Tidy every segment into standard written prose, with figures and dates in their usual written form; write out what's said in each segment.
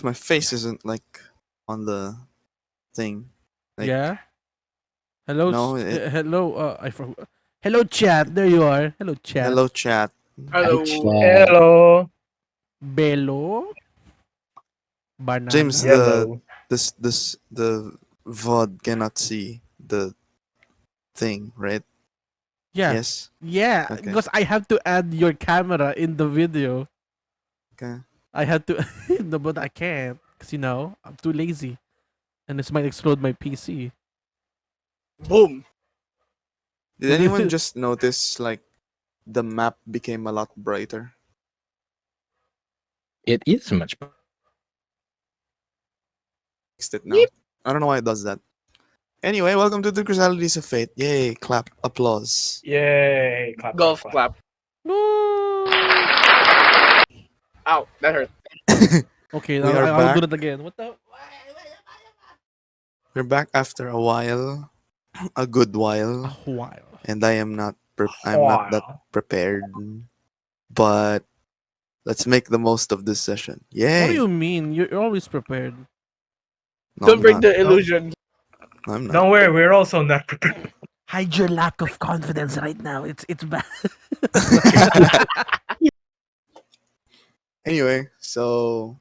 'Cause my face isn't like on the thing. Like, Yeah. Hello. No, Hello. I forgot. Hello, chat. There you are. Hello, chat. hello chat. Hello. Hello. Bello. Banana. James, Yellow. the VOD cannot see the thing, right? Yeah. Yes. Yeah. Okay. Because I have to add your camera in the video. Okay. I had to, no, but I can't because I'm too lazy, and this might explode my PC. Boom. Did anyone just notice like the map became a lot brighter? It is much. Fixed it now. I don't know why it does that. Anyway, welcome to the Chrysalides of Fate. Yay! Clap, applause. Yay. Clap, Golf clap, clap. clap. Ow, that hurt. Okay, We now are I'll do back. it again. What the? We're back after a while, a good while, While. and I'm not that Wow. prepared. But let's make the most of this session. Yay! What do you mean? You're always prepared. No, Don't I'm break not. the illusion. No, I'm not. Don't worry, we're also not prepared. Hide your lack of confidence right now. It's bad. Anyway, so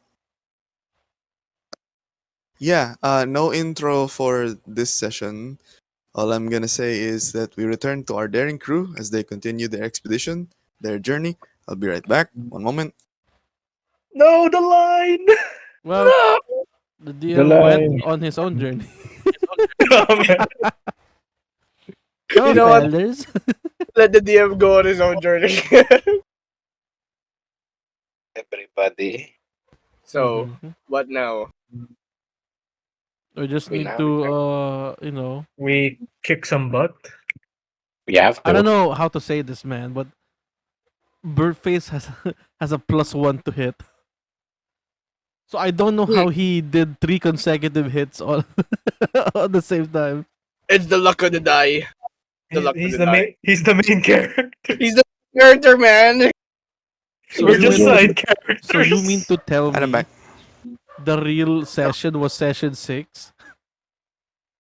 yeah, no intro for this session. All I'm gonna say is that we return to our daring crew as they continue their expedition, their journey. I'll be right back. One moment. No, the line. Well, No. the The DM line. went on his own journey. Oh, man. Hello, You know what? fellas. Let the DM go on his own journey. Everybody. So, Mhm. what now? We just We need now to, We kick some butt. We have to. I don't know how to say this, man, but Birdface has a +1 to hit. So I don't know how he did 3 consecutive hits all at the same time. It's the luck of the die. The luck of He's the the die. main. He's the main character. He's the character, man. So We're you just mean side characters. so you mean to tell And I'm me back. the real session was session 6?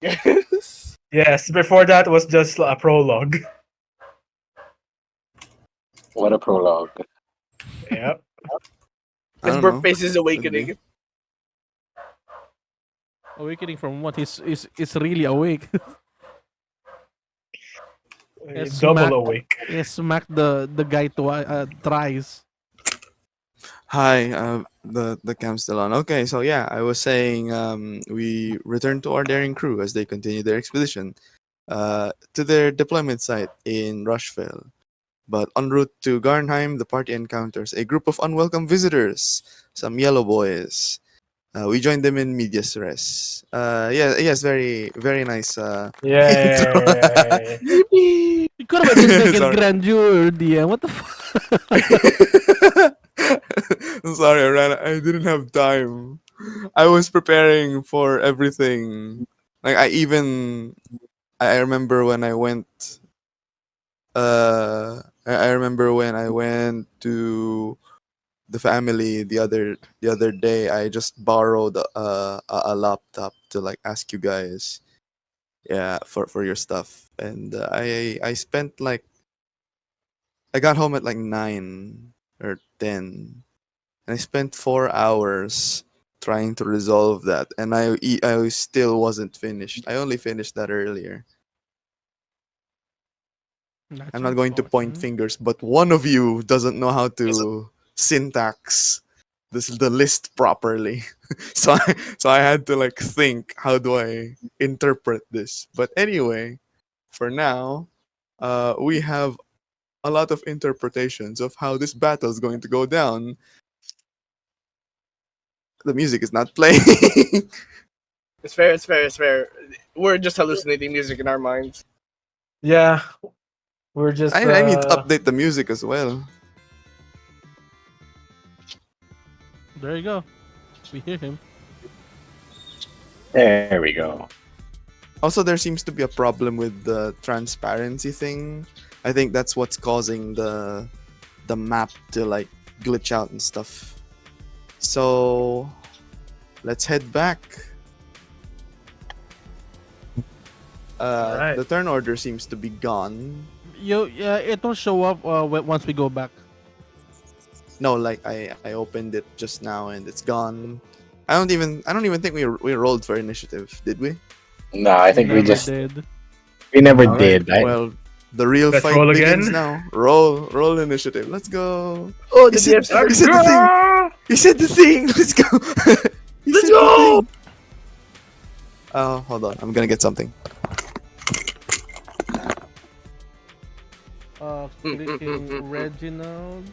Yes. Yes. Before that was just a prologue. What a prologue. Yep. I It's don't know. Burface's Could awakening. be. Awakening from what? He's really awake. Yes, Double smack. awake. He smacked the guy thrice. Hi, the cam's still on. Okay, so yeah, I was saying we return to our daring crew as they continue their expedition to their deployment site in Rushfell. But en route to Garnheim, the party encounters a group of unwelcome visitors, some yellow boys. We joined them in medias res. Yes, very, very nice. Intro. Yeah. Yippee. You could have just taken Sorry. grandeur, DM. What the fuck? I'm sorry, I didn't have time. I was preparing for everything. Like I remember when I went. I remember when I went to the family the other day. I just borrowed a laptop to like ask you guys, yeah, for your stuff, and I spent like I got home at like 9 or 10. And I spent 4 hours trying to resolve that, and I still wasn't finished. I only finished that earlier. That's I'm not going to point unfortunate. fingers, but one of you doesn't know how to syntax the list properly. So I had to like think, how do I interpret this? But anyway, for now, we have a lot of interpretations of how this battle is going to go down. The music is not playing. It's fair, it's fair, it's fair. We're just hallucinating music in our minds. Yeah. We're just. I need to update the music as well. There you go. We hear him. There we go. Also, there seems to be a problem with the transparency thing. I think that's what's causing the map to like glitch out and stuff. So let's head back. Alright. The turn order seems to be gone. It will show up once we go back. No, like I opened it just now and it's gone. I don't even think we rolled for initiative, did we? No, I think we Never just did. we never All did. right, Right? well, the real Let's fight roll begins again. now. Roll initiative. Let's go. Oh, He the said, DF. he said the thing. He said the thing. Let's go. He Let's said the go! thing. Oh, hold on. I'm gonna get something. Clicking Reginald.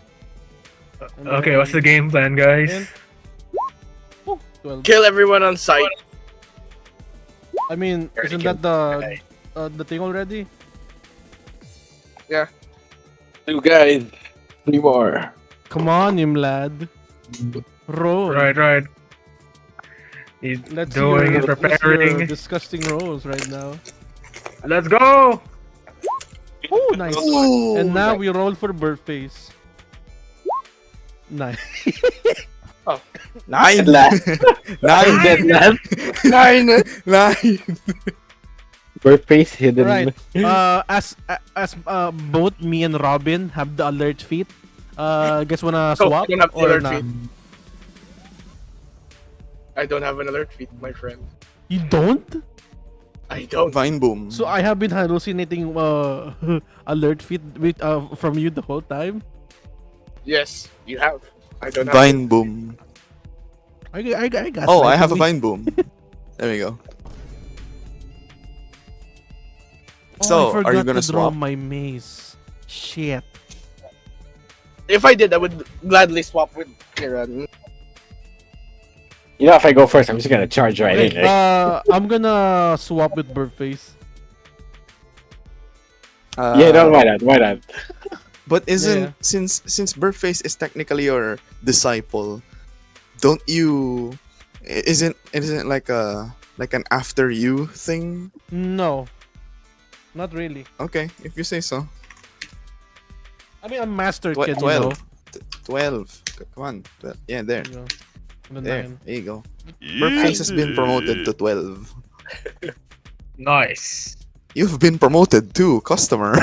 And Okay, what's the then- game plan, guys? and- Oh, 12. Kill everyone on sight. I mean, Already isn't killed that the thing already? Two guys. Three more. Come on, Ymladd. Roll. Right. He's Let's doing see it, your preparing. disgusting rolls right now. Let's go! Oh, nice. Ooh, And now we roll for birthface. Nice. nine. Last. Nine. Nine. Nine. Birthface hidden. Right. As both me and Robin have the alert feat. Guess wanna Oh, swap I don't have the or alert not? feat. I don't have an alert feat, my friend. You don't? I don't. Vine boom. So I have been hallucinating alert feat from you the whole time. Yes, you have. I don't have. Vine boom. I got. Oh, I have a vine boom. There we go. So, I forgot are you gonna to draw swap? my maze? Shit. If I did, I would gladly swap with Kyran. You know, if I go first, I'm just gonna charge right in. Okay, Right? I'm gonna swap with birthface. Yeah, no, why not? Why not? But isn't Yeah. since Birthface is technically your disciple, don't you? Isn't like an after you thing? No, not really. Okay, if you say so. I mean, I'm master Twe- kid, 12. 12. Come on. Yeah, there. you know. The There. 9. There you go. Birthface has been promoted to 12. Nice. You've been promoted too, customer.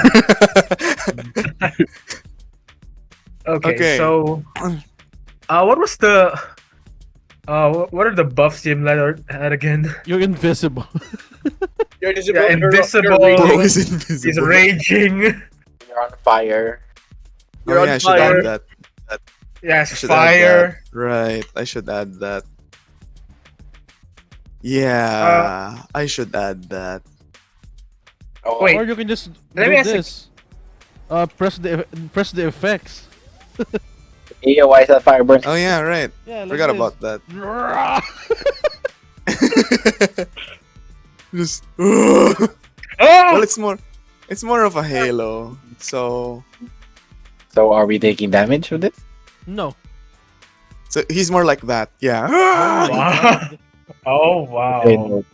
Okay. So, what was the, what are the buffs Ymladd had again? You're invisible. You're invisible. Yeah, you're- invisible. You're, Bro raging. is invisible. He's raging. You're on fire. You're Oh, on yeah, I should fire. add that. Yes, I should add fire. that. Right, I should add that. Yeah, I should add that. Oh, Wait. Or you can just Let me do ask you- this. Press the effects. yeah, why is that fire burning? Oh yeah, right. Yeah, like Forgot this. about that. Just Oh! well, it's more of a halo. So So, are we taking damage with this? No. he's more like that. Yeah. Wow. Oh wow. Okay,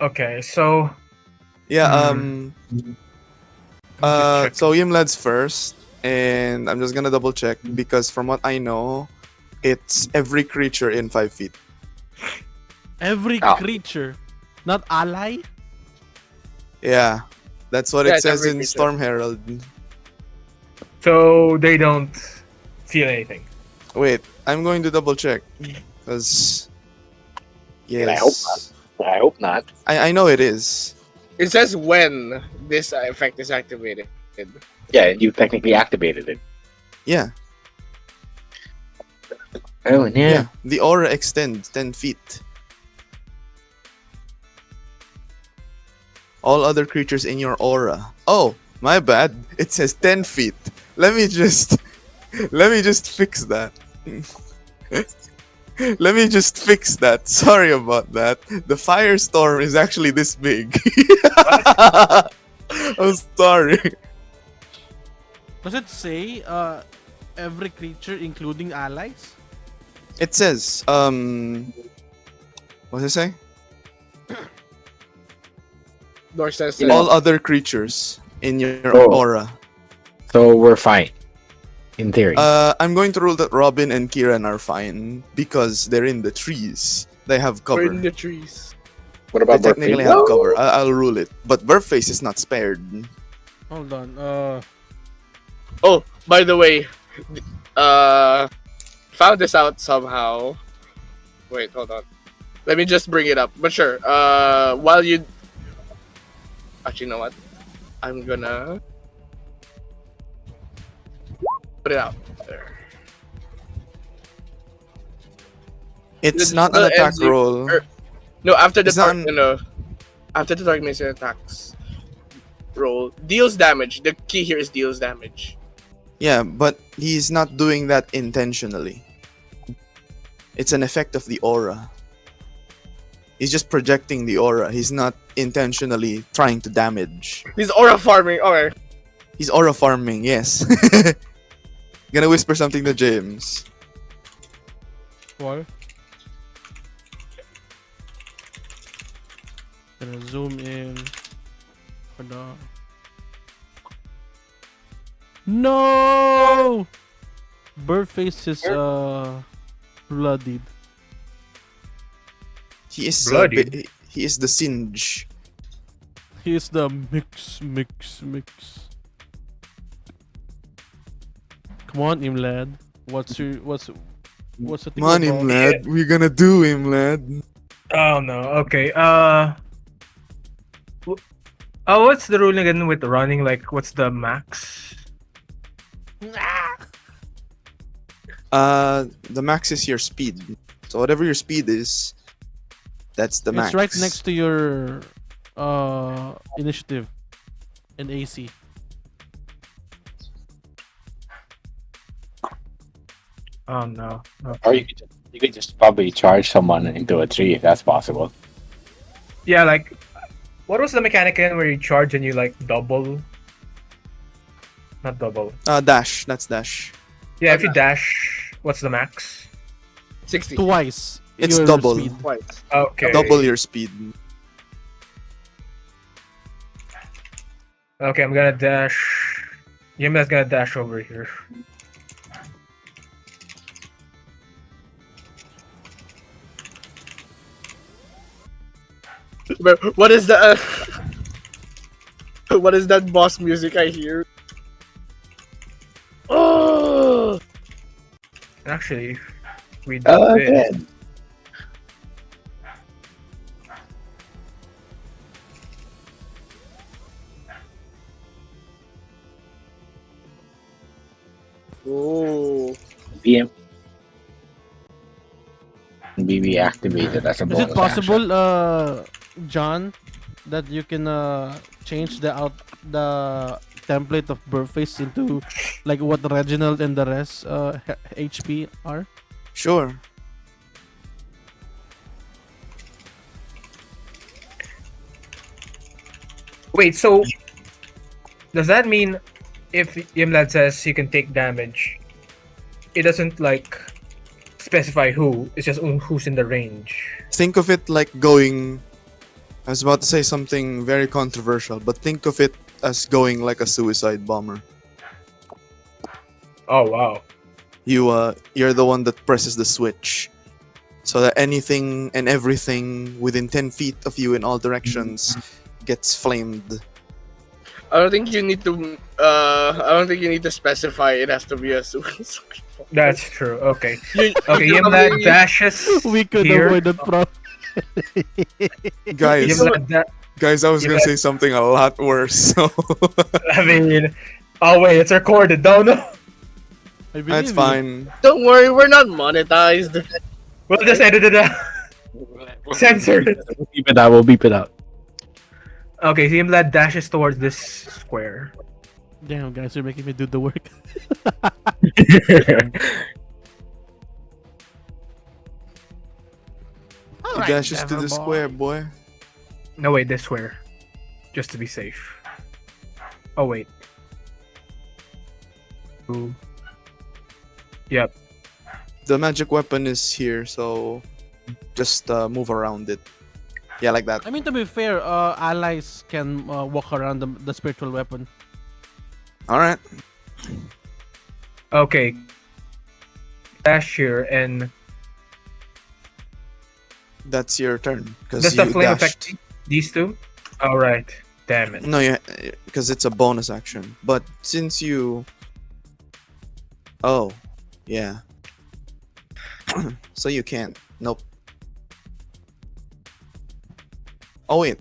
Okay, so Yeah. check. So Ymladd's first, and I'm just gonna double check because from what I know, it's every creature in 5 feet. Every Oh. creature, not ally. Yeah, that's what Yeah, it it's says every in creature. Storm Herald. so they don't feel anything. Wait, I'm going to double check because yes, I hope I hope not. I know it is. It says when this effect is activated. Yeah, you technically activated it. Yeah, Oh, yeah. The aura extends 10 feet. All other creatures in your aura. Oh, my bad. It says 10 feet. Let me just fix that. Let me just fix that. Sorry about that. The firestorm is actually this big. I'm sorry. Does it say every creature, including allies? It says, what does it say? Door says You know- All other creatures in your Oh. aura. So we're fine. In theory. I'm going to rule that Robin and Kyran are fine because they're in the trees. They have We're cover. in the trees. What They about technically have cover. I'll rule it. But Burface is not spared. Hold on. Oh, by the way, found this out somehow. Wait, hold on. Let me just bring it up. But sure. While you actually, you know what? I'm gonna put it out there. It's The- not the an attack NZ roll. No, after the It's not after the target makes an attacks roll, deals damage. The key here is deals damage. Yeah, but he's not doing that intentionally. It's an effect of the aura. He's just projecting the aura. He's not intentionally trying to damage. He's aura farming. Okay. He's aura farming, yes. Gonna whisper something to James. What? Gonna zoom in. For the... No! Birdface is bloodied. He is Bloody. he is the Singe. He is the mix. Come on, Ymladd. What's the thing Come on, about- Ymladd. We're gonna do Ymladd. Oh no. Okay. What's the rule again with the running? Like, what's the max? The max is your speed. So whatever your speed is, that's the max. It's right next to your initiative and AC. Oh no. Okay. Or you could just probably charge someone into a tree if that's possible. Yeah, like, what was the mechanic again where you charge and you like double? Not double. Dash. That's dash. Yeah, if you dash, what's the max? 60. Twice. It's your double. speed. Twice. Okay. Double your speed. Okay, I'm gonna dash. Yemla's gonna dash over here. But what is the what is that boss music I hear? Oh! Actually, we do this. Again. Oh. BM. BB activated as a Is bonus it possible, action. John, that you can change the template of Birdface into like what Reginald and the rest HP are? Sure. Wait, so does that mean if Ymladd says you can take damage, it doesn't like specify who? It's just who's in the range. Think of it like going. I was about to say something very controversial, but think of it as going like a suicide bomber. Oh wow. You're the one that presses the switch, so that anything and everything within 10 feet of you in all directions gets flamed. I don't think you need to specify it has to be a suicide. That's true. Okay. You- Okay, you Ymladd probably- dashes We could here. avoid that problem. Guys, Ymladd I was gonna say something a lot worse. So I mean, oh wait, it's recorded. Don't know. I believe that's you. fine. Don't worry, we're not monetized. We'll just edit it out. Censor it. We'll beep it out. We'll beep it out. Okay, so Ymladd dashes towards this square. Damn, guys, you're making me do the work. He dashes to the square, boy. No, wait, this square. Just to be safe. Oh, wait. Ooh. Yep. The magic weapon is here, so just move around it. Yeah, like that. I mean, to be fair, allies can walk around the spiritual weapon. All right. Okay. Dash here, and That's your turn because does the you flame dashed. affect these two? All right. Damn it. No, yeah, because it's a bonus action. But since you, oh, yeah, so you can't. Nope. Oh wait,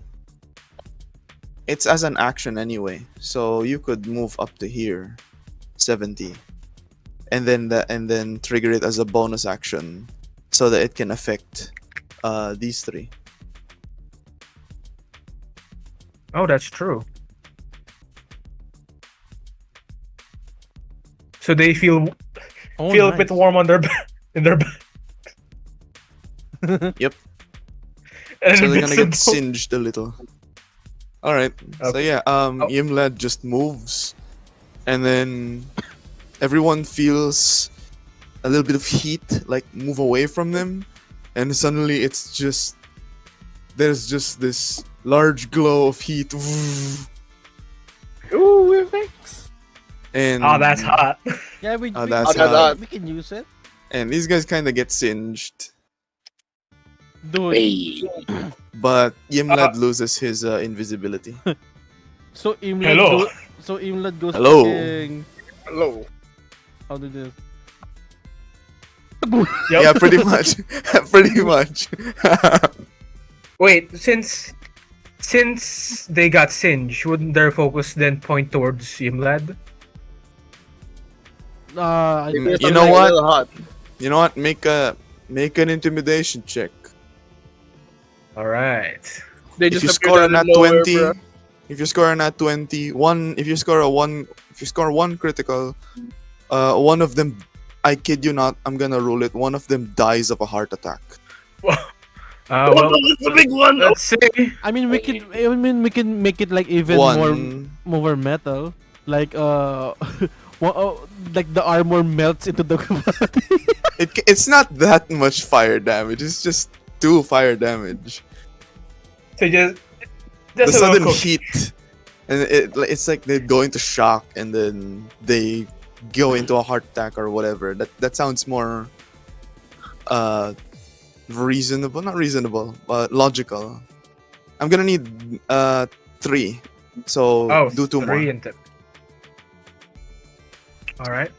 it's as an action anyway, so you could move up to here, 70, and then trigger it as a bonus action, so that it can affect these three. Oh, that's true. So they feel Oh, a nice. bit warm on their in their back. Yep. And So they're gonna get invincible. singed a little. All right. So Okay. yeah, Ymladd just moves, and then everyone feels a little bit of heat, like move away from them, and suddenly there's just this large glow of heat, Ooh, effects. and Oh, that's hot. Yeah, we, Oh, we, that's we, hot. we can use it. and these guys kind of get singed, Dude, Hey. but Ymladd loses his invisibility. so Ymladd Hello. goes Hello. fucking... Hello. How did this? Yep. Yeah, pretty much, pretty much. Wait, since they got singed, wouldn't their focus then point towards Ymladd? You Something know a what? little hot. You know what? Make an intimidation check. All right. They If just you appeared score out a of nat nowhere, 20, bro. if you score a nat 20, if you score one critical, one of them, I kid you not, I'm gonna roll it. One of them dies of a heart attack. Well, It's a big one. let's see. I mean, we can make it like even One. more metal. Like like the armor melts into the body. It's not that much fire damage. It's just 2 fire damage. So just The a sudden little heat, and it's like they go into shock, and then they go into a heart attack or whatever. That sounds more reasonable, not reasonable, but logical. I'm gonna need 3, so Oh, do 2 more. 3 and 10. All right.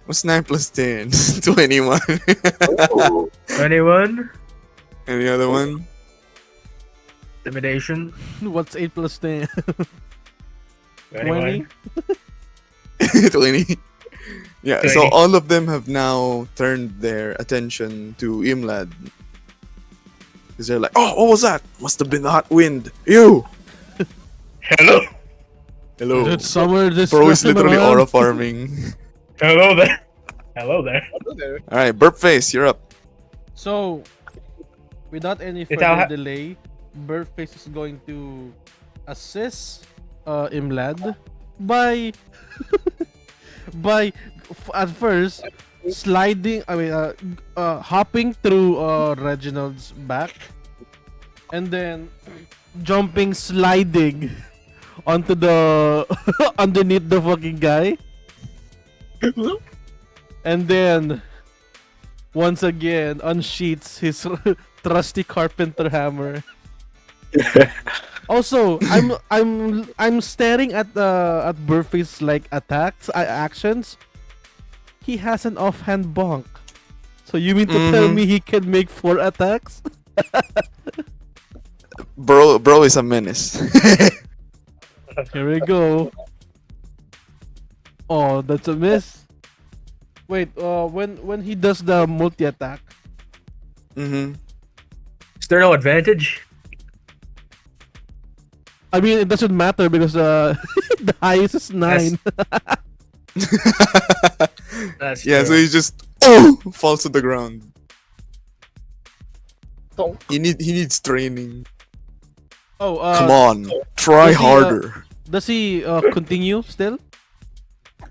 What's 9 plus 10? 21. 21. Any other one? Intimidation. What's 8 plus 10? 21. 20. Yeah, 20. so all of them have now turned their attention to Ymladd. Because they're like, oh, what was that? Must have been the hot wind. You! Hello. Hello. Dude, somewhere this Bro is literally around. aura farming. Hello there. Hello there. Hello there. Alright, burp face, you're up. So, without any Without further ha- delay, Birdface is going to assist Ymladd by at first sliding. Hopping through Reginald's back, and then jumping, sliding onto the underneath the fucking guy, and then once again unsheaths his trusty carpenter hammer. Also, I'm staring at Burfy's like actions. He has an offhand bonk. So you mean to tell Mhm. me he can make 4 attacks? Bro is a menace. Here we go. Oh, that's a miss. Wait, when he does the multi attack, Mm-hmm. Is there no advantage? I mean it doesn't matter because the highest is 9. That's Yeah, so true. he just falls to the ground. Don't. He needs training. Oh, Come on, try does he, harder. Does he continue still?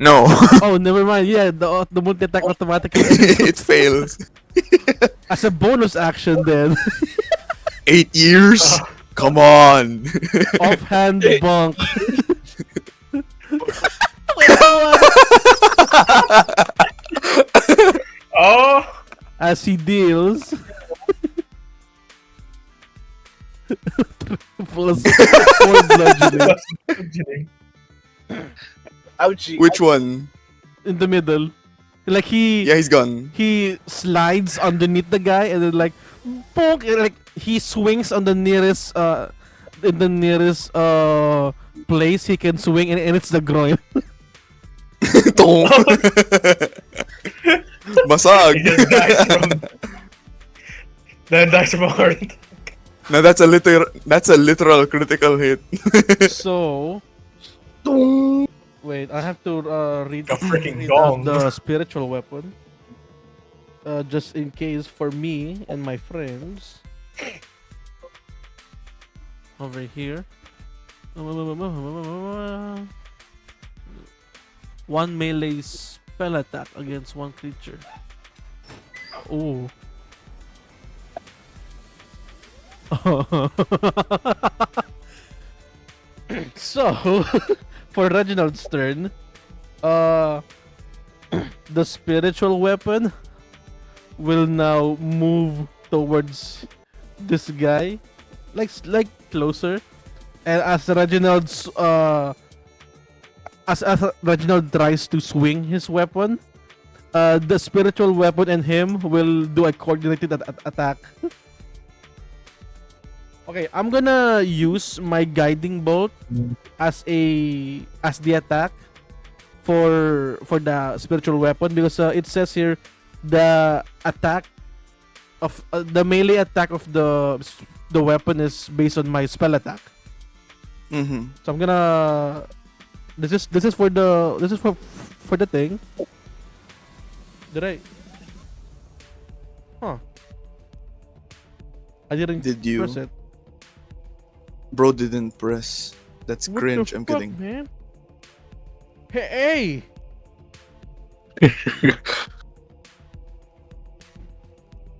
No, Oh, never mind. Yeah, the multi attack automatically it fails. as a bonus action then. 8 years? Come on. Offhand bonk. Wait, what? Oh, as he deals plus 4 bludgeoning bludgeoning. Ouchie. Which one? in the middle. Like Yeah, he's gone. he slides underneath the guy and then like bonk, and, like he swings on the nearest in the nearest place he can swing, and it's the groin. Tong. Basag. He just dies from. Then dies from a heart. Now that's a literal critical hit. So wait, I have to read, A freaking read out gong. the spiritual weapon. Just in case for me and my friends. Over here. One melee spell attack against one creature. Oh. So, for Reginald's turn, the spiritual weapon will now move towards this guy, like closer, and as Reginald's as Reginald tries to swing his weapon, the spiritual weapon and him will do a coordinated attack. Okay, I'm gonna use my guiding bolt as the attack for the spiritual weapon, because it says here the attack of the melee attack of the weapon is based on my spell attack. Mm-hmm. So I'm gonna this is for the thing. Did I? Huh. I didn't Did you? press it. Bro didn't press. That's What cringe. the I'm fuck, kidding. man? Hey!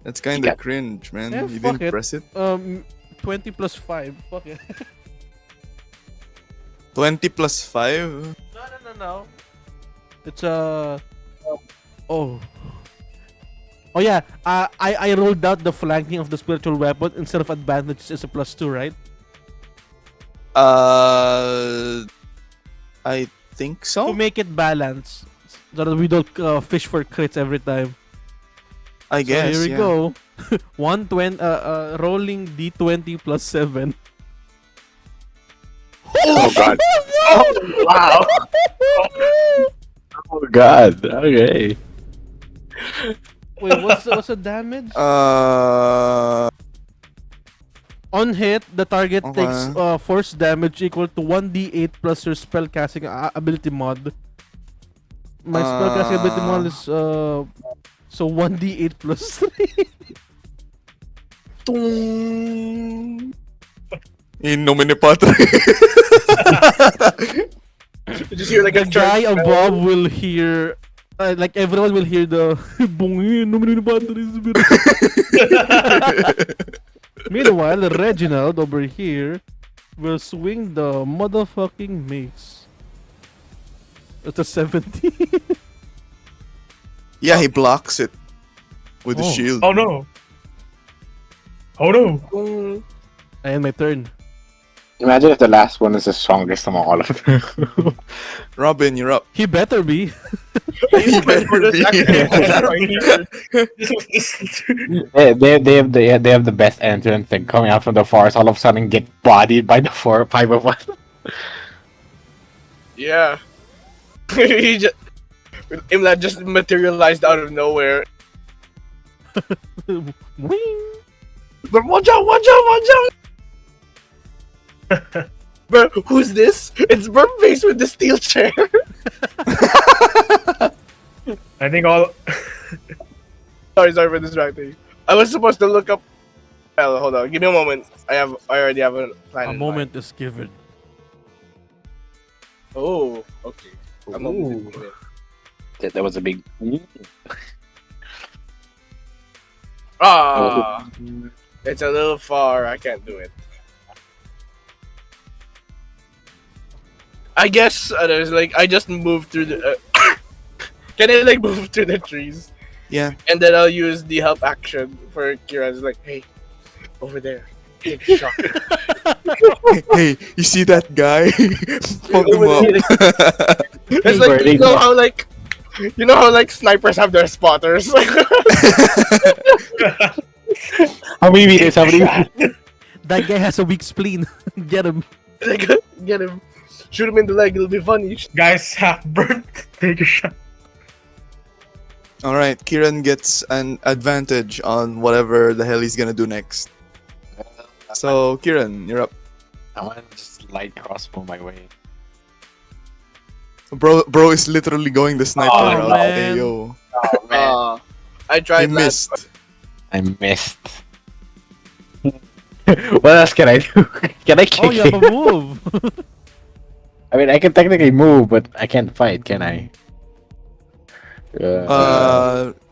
That's kind Yeah. of cringe, man. Yeah, You fuck didn't it. press it. 20 plus 5. Fuck it. 20 plus 5. No. It's oh. Oh yeah. I rolled out the flanking of the spiritual weapon. Instead of advantage, it's a +2, right? I think To so. make it balance, so that we don't fish for crits every time. I So guess. here we yeah. go. 120. Rolling d20 plus 7. Oh god. Wow. Oh god. Okay. Wait, what's the damage? On hit, the target Okay. takes force damage equal to 1d8 plus your spellcasting ability mod. My spellcasting ability mod is so 1d8 plus 3. In nomine Patre. You just hear like The a guy church bell. above will hear, like everyone will hear the bungi nomine Patris. Meanwhile, Reginald over here will swing the motherfucking mace. It's a 17. Yeah, he blocks it with the Oh. shield. Oh no. Oh no. And my turn. Imagine if the last one is the strongest among all of them. Robin, you're up. He better be. He better be. They have the best entrance thing coming out from the forest. All of a sudden, get bodied by the 5 of 1. Yeah. He just Ymladd just materialized out of nowhere. Wing. But watch out! Bro, who's this? It's Burpface with the steel chair. I think all. sorry for distracting. I was supposed to look up. Well, hold on. Give me a moment. I already have a plan. A in moment is given. mind. Oh, okay. A moment. is given. That was a big. Ah, it's a little far. I can't do it. I guess there's like I just moved through the. Can I like move to the trees? Yeah. And then I'll use the help action for Kyran's like, hey, over there. Take a shot. Hey, you see that guy? Fuck him Over up. there. It's like Burning. you know how like snipers have their spotters. How many meters? How many meters? That guy has a weak spleen. Get him. Like, get him. Shoot him in the leg, it'll be funny. Guys, half burnt. Take a shot. All right, Kyran gets an advantage on whatever the hell he's gonna do next. So, Kyran, you're up. I want to just light crossbow my way. Bro is literally going the sniper Oh, route. man. Hey, yo. Oh man, I He tried that. missed. I missed. What else can I do? Can I kick Oh, you have him? a move. I mean, I can technically move, but I can't fight, can I?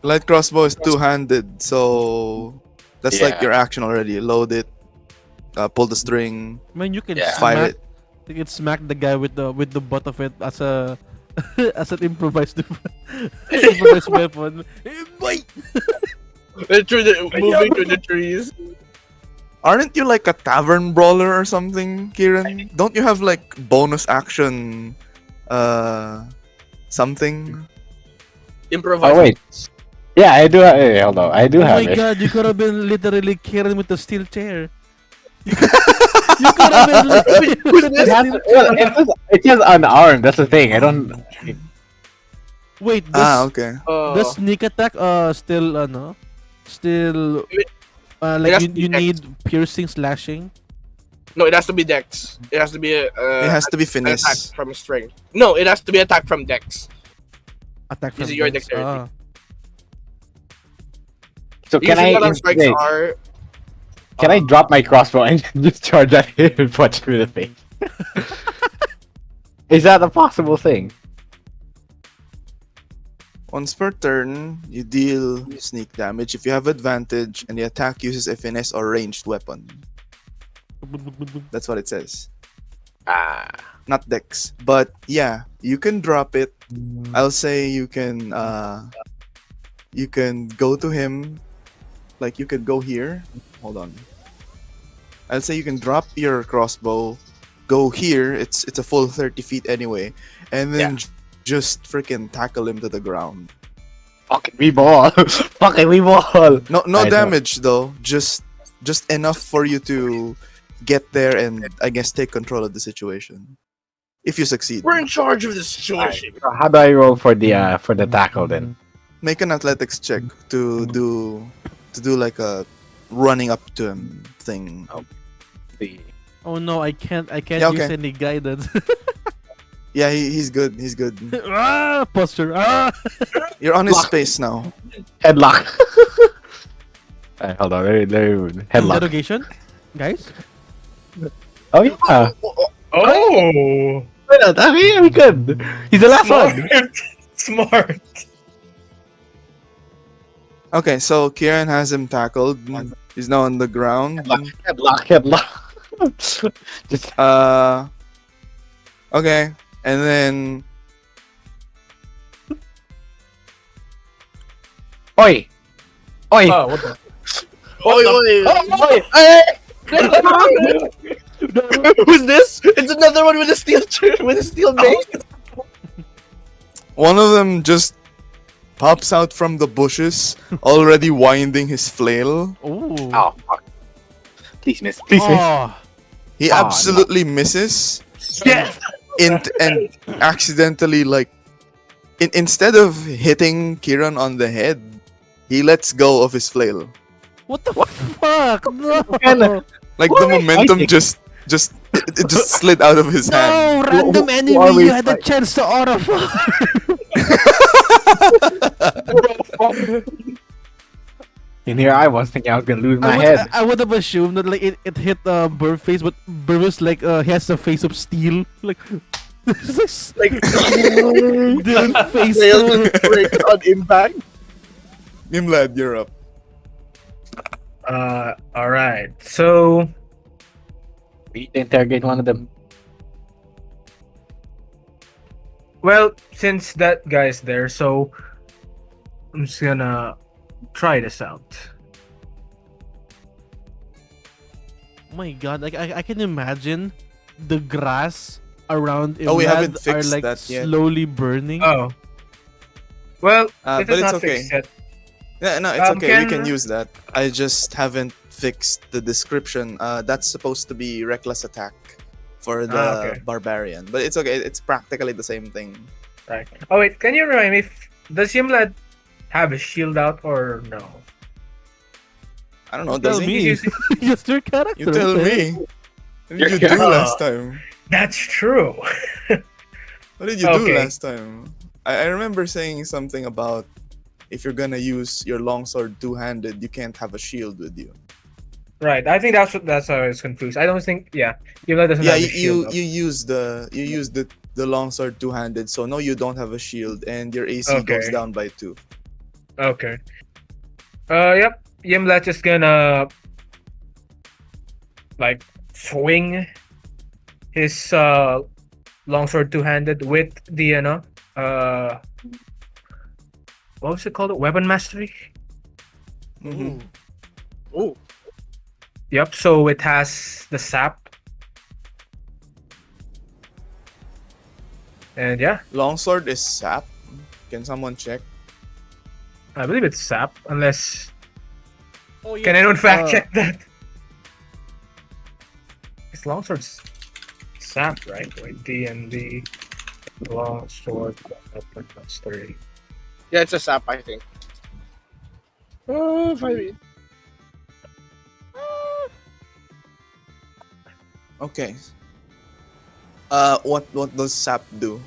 Light crossbow is two-handed, so that's like Yeah. your action already. Load it, pull the string, Man, you can Yeah. fire smack. it. You can smack the guy with the butt of it as a as an improvised improvised weapon. Wait. Moving through the trees. Aren't you like a tavern brawler or something, Kyran? Don't you have like bonus action, something? Improvise. Oh wait, yeah, I do. Hey, hold on, I do Oh have my it. god, you could have been literally Kyran with the steel chair. You could have been literally with the It has, steel well, it says unarmed. That's the thing. I don't. Wait, Okay. the sneak attack still no? Still It like has you, to be you dex. need piercing slashing No, it has to be dex. It has to be It has to be an attack finesse. from strength. No, it has to be attack from dex. attack from Is it your dex. dexterity? So can Usually I? what our strikes Wait, are. can I drop my crossbow and just charge at him and punch him in the face? Is that a possible thing? Once per turn, you deal sneak damage if you have advantage and the attack uses a finesse or ranged weapon. That's what it says. Ah. Not dex. But yeah, you can drop it. I'll say you can go to him. Like you could go here. Hold on. I'll say you can drop your crossbow, go here. It's a full 30 feet anyway, and then just freaking tackle him to the ground. Fucking we ball. Fucking we ball. No I know. damage though. Just enough for you to get there and I guess take control of the situation. If you succeed, We're in charge of the situation. So how do I roll for the tackle then? make an athletics check to do like a running up to him thing. Oh no, I can't Yeah, okay. use any guidance. Yeah, he's good. He's good. Ah, posture. Ah. You're on his Block. space now. Headlock. Alright, hold on. Let me headlock. Interrogation, guys. Oh yeah. Oh, Why not? I mean, we good. He's the last one. smart. Okay, so Kyran has him tackled. He's now on the ground. Headlock. Just Okay, and then oi. Oh, what the? Oi, oi. Who's this? It's another one with a steel base. one of them just pops out from the bushes, already winding his flail. Oh. Oh fuck. Please miss. Please miss. Oh. He Oh, absolutely misses. Yes. And accidentally instead of hitting Kyran on the head, he lets go of his flail. What the fuck? No. Like What the are we momentum fighting? just it just slid out of his hand. No, random Who are enemy. we You had the fighting? chance to auto And here I was thinking I was gonna lose my I would, head. I would have assumed that like it hit Burr face, but Burr was like he has the face of steel. Like, it's Like didn't face failed to break on impact. Ymladd, you're up. All right. So We need to interrogate one of them. Well, since that guy's there, so I'm just gonna try this out. Oh my god, like I can imagine the grass around Oh, we haven't Ymladd are fixed like that yet. slowly burning. Oh. Well, But if it's it's not okay. fixed yet. Yeah, no, it's okay. We can Can- use that. I just haven't fixed the description. That's supposed to be reckless attack for the okay. barbarian, but it's okay. It's practically the same thing. Right. Oh wait, can you remind me? Does Ymladd have a shield out or no? I don't know. Tell Does he? me, He's just your character. You tell what the me. hell? What did you Yeah. do last time? That's true. What did you do Okay. last time? I remember saying something about if you're gonna use your longsword two-handed, you can't have a shield with you. Right. I think that's why I was confused. I don't think Ymladd doesn't Yeah, have a you shield. up. you use the longsword two-handed, so no, you don't have a shield, and your AC goes Okay. down by 2. Okay. Yep. Ymladd just gonna like swing his longsword two-handed with the what was it called? Weapon mastery. Mm-hmm. Ooh. Yep. So it has the sap, and yeah, Longsword is sap. Can someone check? I believe it's sap. Unless Oh, yeah. can anyone fact Uh, check that? It's longsword's sap, right? Wait, D&D longsword weapon mastery. Yeah, it's a sap, I think. Oh, 5 Okay. What does sap do?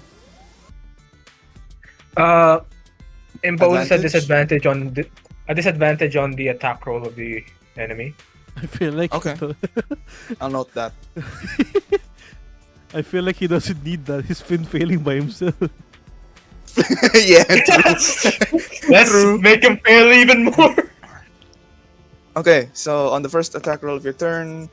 Imposes a Advantage? disadvantage on the attack roll of the enemy. I feel like Okay. I'll note that. I feel like he doesn't need that. He's been failing by himself. Yeah. True. Let's make him fail even more. Okay, so on the first attack roll of your turn,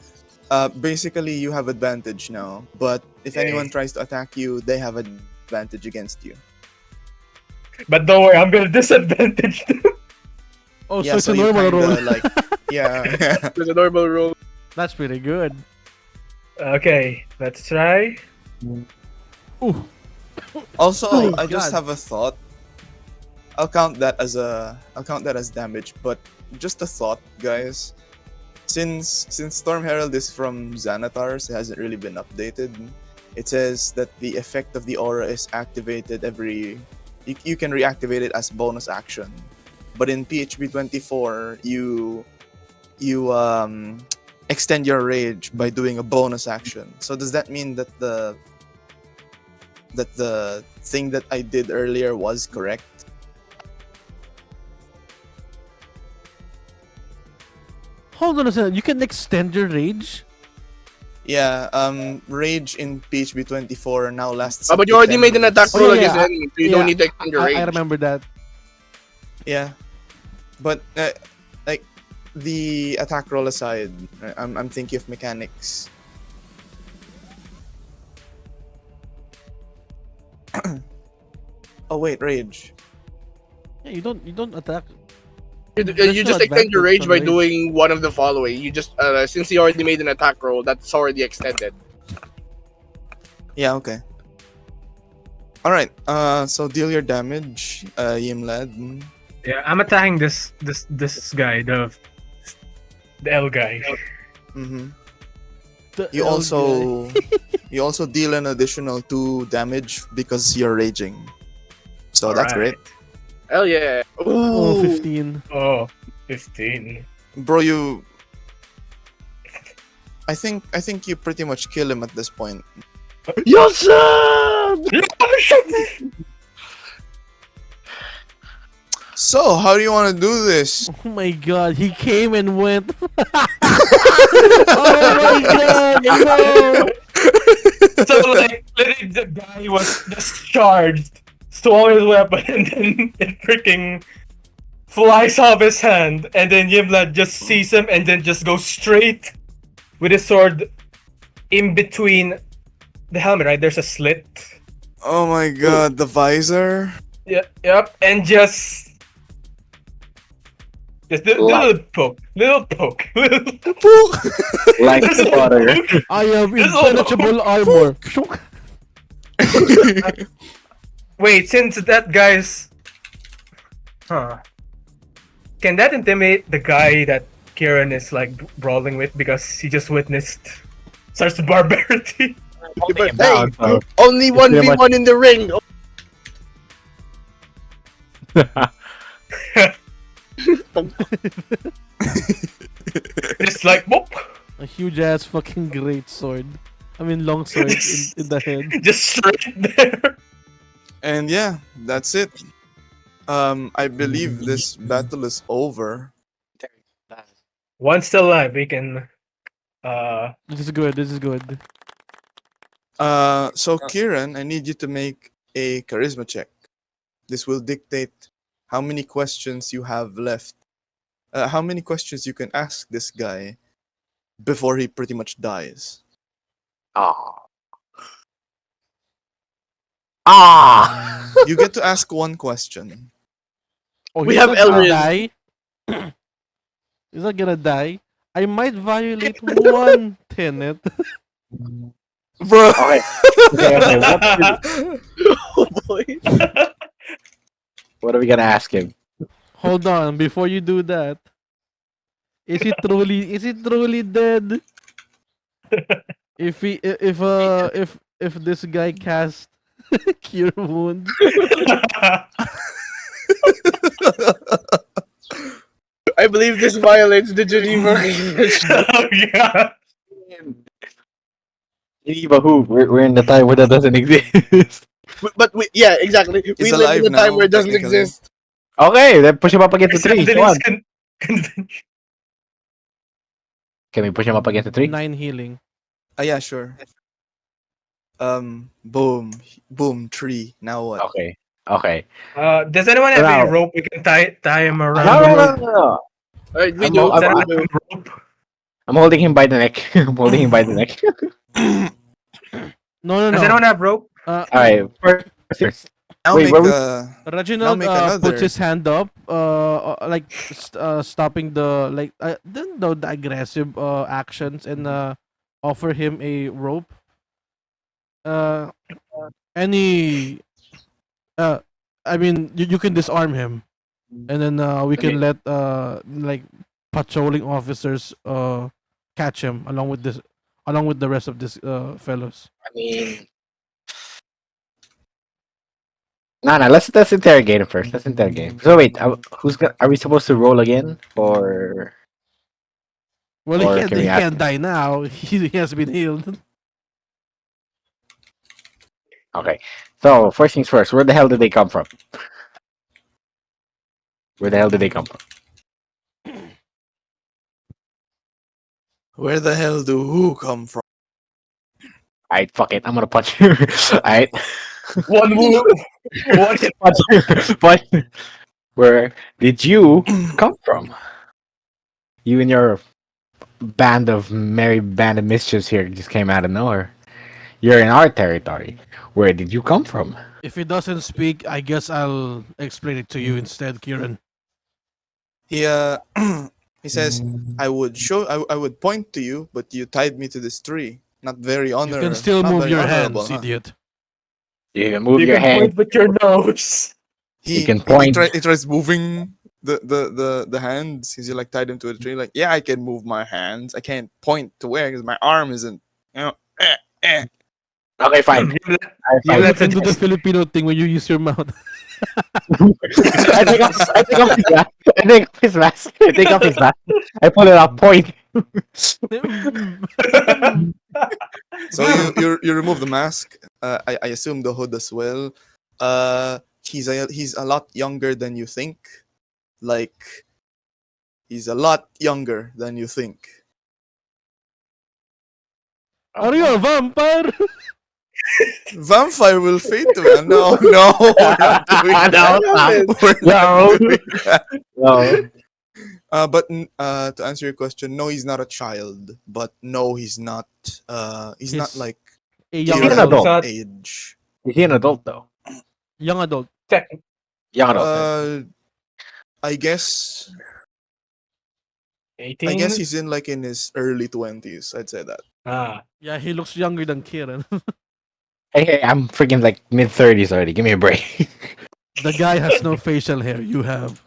basically you have advantage now. But if Yay. anyone tries to attack you, they have advantage against you. But don't worry, I'm gonna disadvantage them. Oh, Yeah, so it's so a you normal kinda roll. like yeah. There's a normal roll. That's pretty good. Okay, let's try. Ooh. Also, Oh, I just God. have a thought. I'll count that as damage, but just a thought, guys. Since Storm Herald is from Xanathar's, it hasn't really been updated. It says that the effect of the aura is activated you can reactivate it as bonus action. But in PHB 24, you extend your rage by doing a bonus action. So does that mean that the thing that I did earlier was correct? Hold on a second. You can extend your rage? Yeah, rage in PHB 24 now lasts. Oh, up but you to already 10 made an attack minutes. Oh, roll yeah, against yeah, the enemy, so you yeah, don't need to extend your rage. I remember that. Yeah, but like the attack roll aside, I'm thinking of mechanics. Oh wait, rage. Yeah, you don't attack. You There's no just extend your advantage rage on by rage. doing one of the following. You just since you already made an attack roll, that's already extended. Yeah, okay. All right. So deal your damage, Ymladd. Yeah, I'm attacking this guy, the L guy. Mm-hmm. The You L also guy. you also deal an additional 2 damage because you're raging. So that's great. Hell yeah! Oh, Ooh. 15. Oh, 15. Bro, you I think you pretty much kill him at this point. Yes, sir! So, how do you want to do this? Oh my god, he came and went. Oh my god, no! So like literally the guy was just charged, swung his weapon, and then it freaking flies off his hand, and then Ymladd just sees him and then just goes straight with his sword in between the helmet, right? There's a slit Oh my god, the visor. Yeah, yep, and just do Like, little poke. like Just a little butter. poke. I have Just a little impenetrable armor. Shook. Wait, since that guy's, can that intimidate the guy that Kyran is like brawling with because he just witnessed such barbarity? Holding him But hey, down, so only it's one pretty v much- one in the ring. Just like whoop, A huge ass fucking great sword. I mean long sword in the head. just straight there. And yeah, that's it. I believe this battle is over. One still alive. We can. This is good. This is good. So Kieran, I need you to make a charisma check. This will dictate how many questions you have left. How many questions you can ask this guy before he pretty much dies. Ah. Ah. You get to ask one question. Oh, We he's have not gonna Elrin. die. He's not gonna die. I might violate one tenet. Bro. Okay. Okay. Oh boy. What are we gonna ask him? Hold on, before you do that. Is he truly dead? If this guy cast cure wounds, I believe this violates the Geneva Convention. Oh yeah. Geneva who? We're in the time where that doesn't exist. But yeah, exactly. We live alive in a time now, where it doesn't technically. exist. Okay, then push him up against the tree. Come on. Convention. Can we push him up against the tree? 9 healing. Yeah, sure. Boom, tree. Now what? Okay. Okay. Does anyone have Now- a rope we can tie him around? No, the no, no, rope? no, no. Alright, we I'm do. all- Does anyone we do. have a rope? I'm holding him by the neck. I'm holding him by the neck. No. Does anyone have rope? Alright. First. Now Wait, make were we- Reginald make puts another. his hand up, stopping the the aggressive actions and offer him a rope. Any, I mean, you can disarm him, and then we can let patrolling officers catch him along with the rest of this fellows. I mean. No, let's interrogate him first. Let's interrogate him. So wait, are we supposed to roll again or? Well, Or he can we ask can't die now. He has been healed. Okay. So first things first. Where the hell did they come from? Where the hell did they come from? Where the hell do who come from? Alright, fuck it. I'm gonna punch you. Alright. One move. One Punch you. Punch. Where did you come from? You and your merry band of mischiefs here just came out of nowhere. You're in our territory. Where did you come from? If he doesn't speak, I guess I'll explain it to you instead, Kyran. He he says, I would point to you, but you tied me to this tree. Not very You honorable. can still not move very your honorable, hands, idiot. You can move You your can hand. point with your nose. You can point. He tries moving the hands. He's like tied him to a tree. Like, yeah, I can move my hands. I can't point to where because my arm isn't. You know, Okay, fine. You Alright, You fine. let's can do the adjust. Filipino thing when you use your mouth. I take off his mask. I take off his mask. I take off his mask. I pull it up. Point. So you remove the mask. I assume the hood as well. He's a lot younger than you think. Like, he's a lot younger than you think. Are you a vampire? Vampire will fade to him. No, we're not doing that. We're not doing that. No. But to answer your question, no, he's not a child. But no, he's not. He's not He's like A He's young an Kieran adult. age. Is he an adult though? Young adult. Tech- Young adult. I guess 18. he's in his early 20s. I'd say that. Ah, Yeah, he looks younger than Kyran. Hey, I'm freaking like mid-30s already. Give me a break. The guy has no facial hair. You have.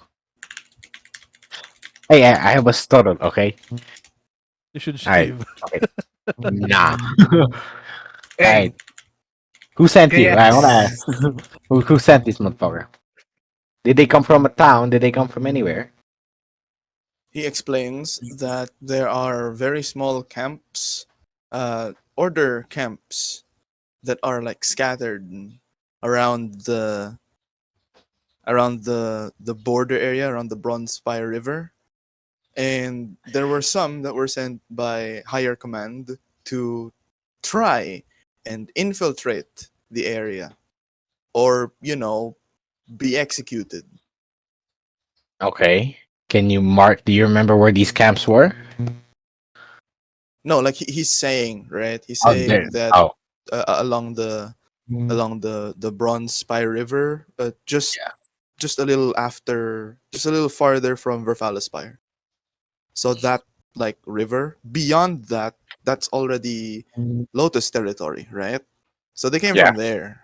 Hey, I have a stutter, okay? You should Alright. shave. Okay. Nah. hey, Alright. Who sent you? Yes. I wanna ask. Who sent this motherfucker? Did they come from a town? Did they come from anywhere? He explains that there are very small camps, order camps, that are like scattered around the border area around the Bronze Spire River, and there were some that were sent by higher command to try and infiltrate the area, or be executed. Okay. Can you mark? Do you remember where these camps were? No, like he's saying, right? He's Oh, there. saying that Oh, along the Bronze Spire River, just yeah. just a little after, just a little farther from Verfala Spire. So that like river beyond that, that's already Lotus territory, right? So they came Yeah. from there.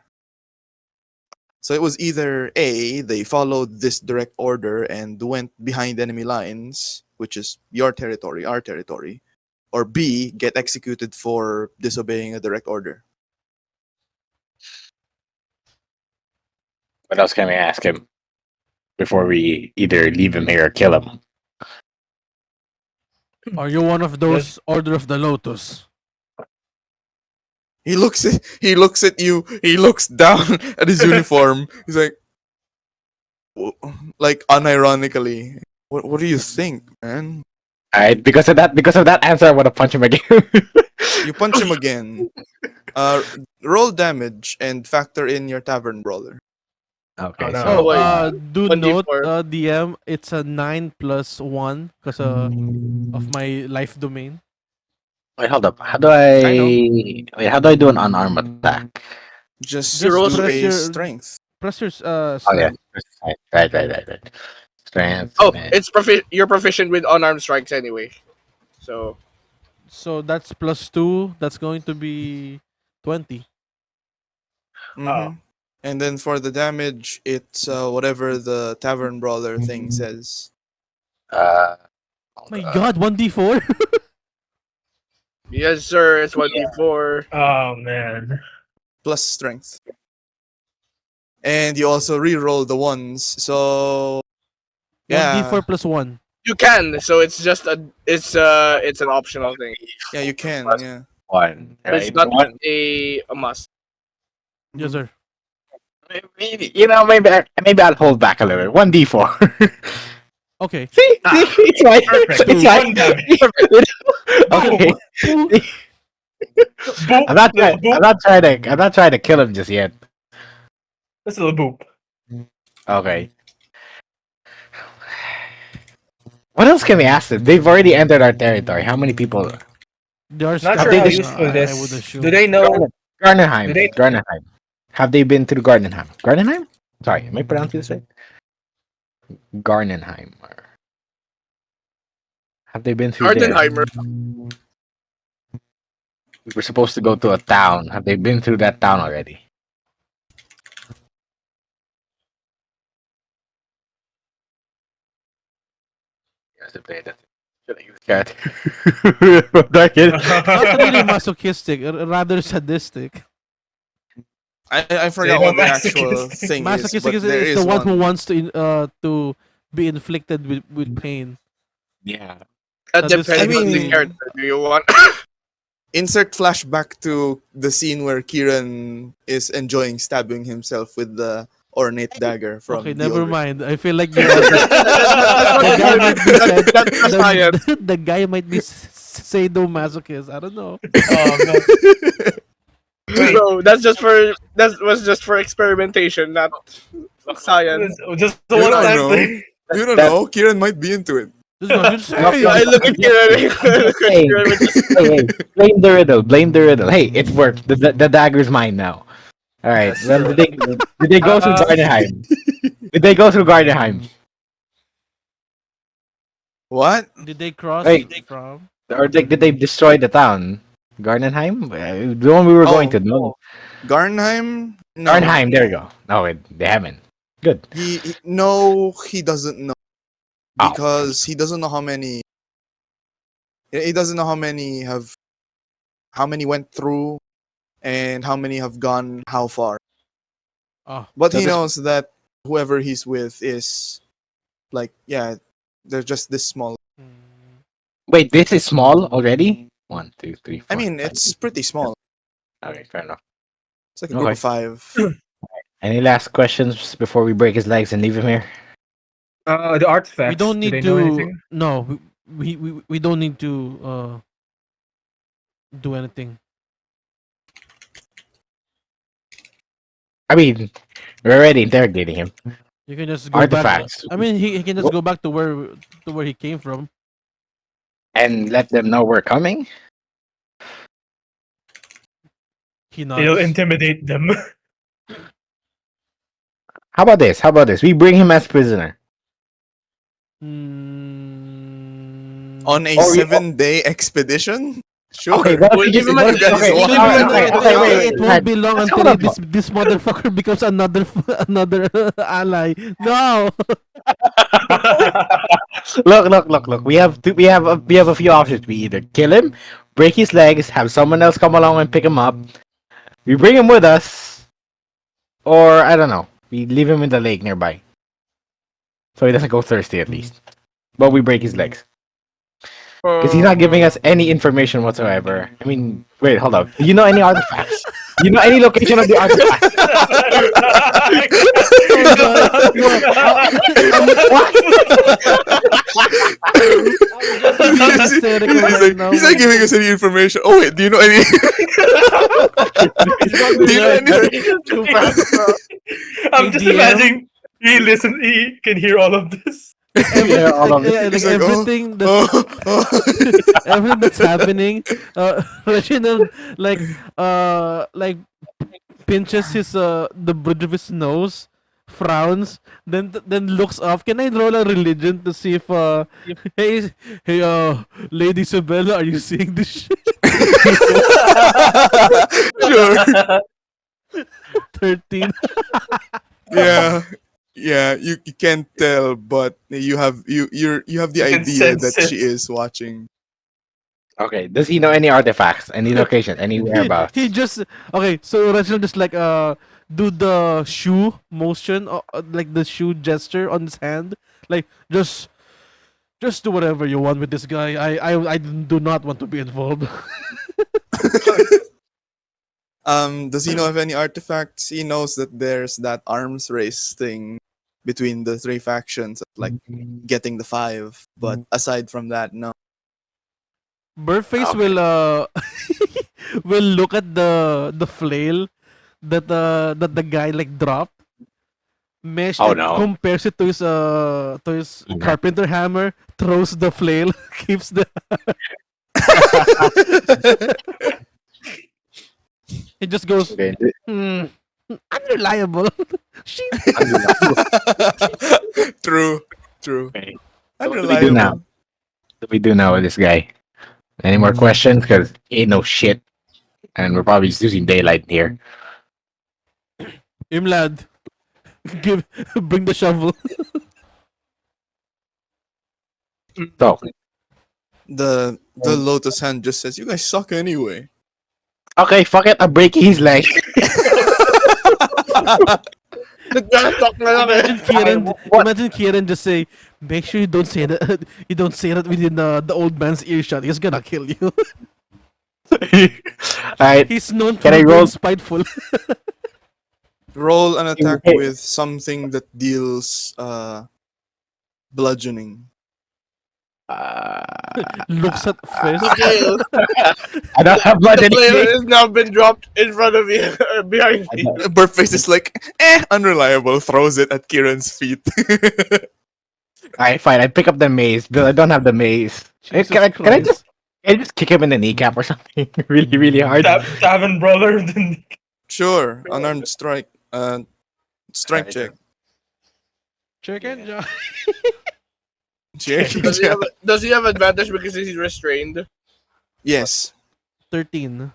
So it was either A, they followed this direct order and went behind enemy lines, which is your territory, our territory, or B, get executed for disobeying a direct order. What else can we ask him before we either leave him here or kill him? Are you one of those Order of the Lotus? He looks at you. He looks down at his uniform. He's like, like unironically, what do you think, man? Alright, because of that answer, I want to punch him again. You punch him again. Roll damage and factor in your tavern brawler. Okay, Oh, no. so wait. Do 1d4. note, DM, it's a 9 plus 1 because of my life domain. wait, hold up. I know. How do I do an unarmed attack? Just Just do press a your- strength. Press your Oh yeah, strength. right. Strength. Oh, man. it's you're proficient with unarmed strikes anyway. So So that's plus 2. That's going to be 20. Mm-hmm. And then for the damage, it's whatever the tavern brawler thing says. Uh, My god, 1d4? yes, sir. It's 1d4. oh man. Plus strength. And you also re-roll the ones. So yeah, 1d4 plus 1. You can. So it's just it's an optional thing. yeah, you can. Yeah. one. But it's Right? not One. a must. Yes, sir. Maybe, maybe I'll hold back a little. 1d4. Okay. See, it's right. Perfect. It's right. One damage. Okay. Boop. I'm not Little trying. boop. I'm not trying to kill him just yet. Just a little boop. Okay. What else can we ask them? They've already entered our territory. How many people? They are Not scattered, sure how this- useful I this. would assume. Do they know? Garnheim. Do they- Garnheim. Have they been through Garnheim? Garnheim? Sorry, am I pronouncing this right? Garnheim. Have they been through there? Ardenheimer. We were supposed to go to a town. Have they been through that town already? Yes, they played it. Should I use cat? Not really masochistic, rather sadistic. I forgot They what the know actual masochistic. thing is, Masochistic but is, there is is the one who one. wants to be inflicted with pain. Yeah. That This- depends I on the mean- character. Do you want? Insert flashback to the scene where Kyran is enjoying stabbing himself with the ornate dagger from. Okay, the never ogre. mind. I feel like the guy might be That's science. the guy might be sadomasochist. I don't know. Oh no. Wait. No, that was just for experimentation, not science. Just the You one don't time know. thing. You don't know. Kyran might be into it. Just go, just No, say, I look at you. Hey, blame the riddle. Blame the riddle. Hey, it worked. The dagger's mine now. All right. That's Well, true. did they go through Uh, Gardenheim? Did they go through Gardenheim? What? Did they cross Wait, from? or did they destroy the town? Gardenheim? The one we were going Oh, to. No. Garnheim? No. Gardenheim. There you go. No, they haven't. Good. No, he doesn't know Oh. because he doesn't know how many. He doesn't know how many went through, and how many have gone how far. Oh, But So he this. knows that whoever he's with is like, yeah, they're just this small. mm, Wait, this is small already. One, two, three, I four, mean, five. it's pretty small. Okay, fair enough. It's like a group Okay. of five. Any last questions before we break his legs and leave him here? the we artifacts. don't Do they need know to. anything? No, we don't need to do anything. I mean, we're already interrogating him. You can just go back. Artifacts. I mean, he can just go back to where he came from. And let them know we're coming. He It'll nods. intimidate them. How about this? How about this? We bring him as prisoner. Mm, On a Or we- 7-day expedition? Sure. Okay, what if We'll we give just him You a guys okay, want It, it? okay, it, okay, it, wait, it won't be long let's until hold up. this motherfucker becomes another ally. No. Look. We have a few options. We either kill him, break his legs, have someone else come along and pick him up. We bring him with us, or I don't know. We leave him in the lake nearby, so he doesn't go thirsty at least. But we break his legs because he's not giving us any information whatsoever. I mean, wait, hold up. Do you know any artifacts? Do you know any location of the artifacts? Oh god. No. I'm just hysterical right now. He's not giving us any information. Oh wait, do you know any? Do you know any? Too fast, bro. I'm Hey, just DM? imagining he can hear all of this. Yeah, all of it. Like He's like, everything that's oh. everything that's happening. Reginald like pinches his the bridge of his nose, frowns, then looks off. Can I roll a religion to see if hey Lady Isabella, are you seeing this shit? Sure. 13. Yeah. Yeah, you can't tell, but you have the You can idea sense that it. she is watching. Okay. Does he know any artifacts, any location, any whereabouts? He just okay. So Reginald just like do the shoe motion, like the shoe gesture on his hand, like just do whatever you want with this guy. I do not want to be involved. Does he know of any artifacts? He knows that there's that arms race thing between the three factions, like getting the five. But aside from that, no. Birdface Okay. will look at the flail that the guy like dropped. Mesh Oh like no. compares it to his Okay. carpenter hammer, throws the flail, keeps the he just goes Okay. unreliable. She True, true. Okay. So what do we do Unreliable. now? What do we do now with this guy? Any more questions? Because he ain't no shit, and we're probably just using daylight here. Ymladd, give bring the shovel. So The lotus hand just says, "You guys suck anyway." okay, fuck it. I'm breaking his leg. Imagine Kyran, What? imagine Kyran just say, "Make sure you don't say that. You don't say that within the old man's earshot. He's gonna kill you." Alright. He's known Can for I being roll? spiteful. Roll an attack Hey. with something that deals bludgeoning. Looks at fist. I don't have blood The player anything. has now been dropped in front of you, behind you. Birdface is like, unreliable. Throws it at Kieran's feet. Alright, fine. I pick up the mace, but I don't have the mace. Jesus Can I Christ. just kick him in the kneecap or something? Really, really hard. Tavern brawler. Then Sure, unarmed strike. Strength Alright. check. Chicken Yeah. Joy. Check. Does he have advantage because he's restrained? Yes. 13.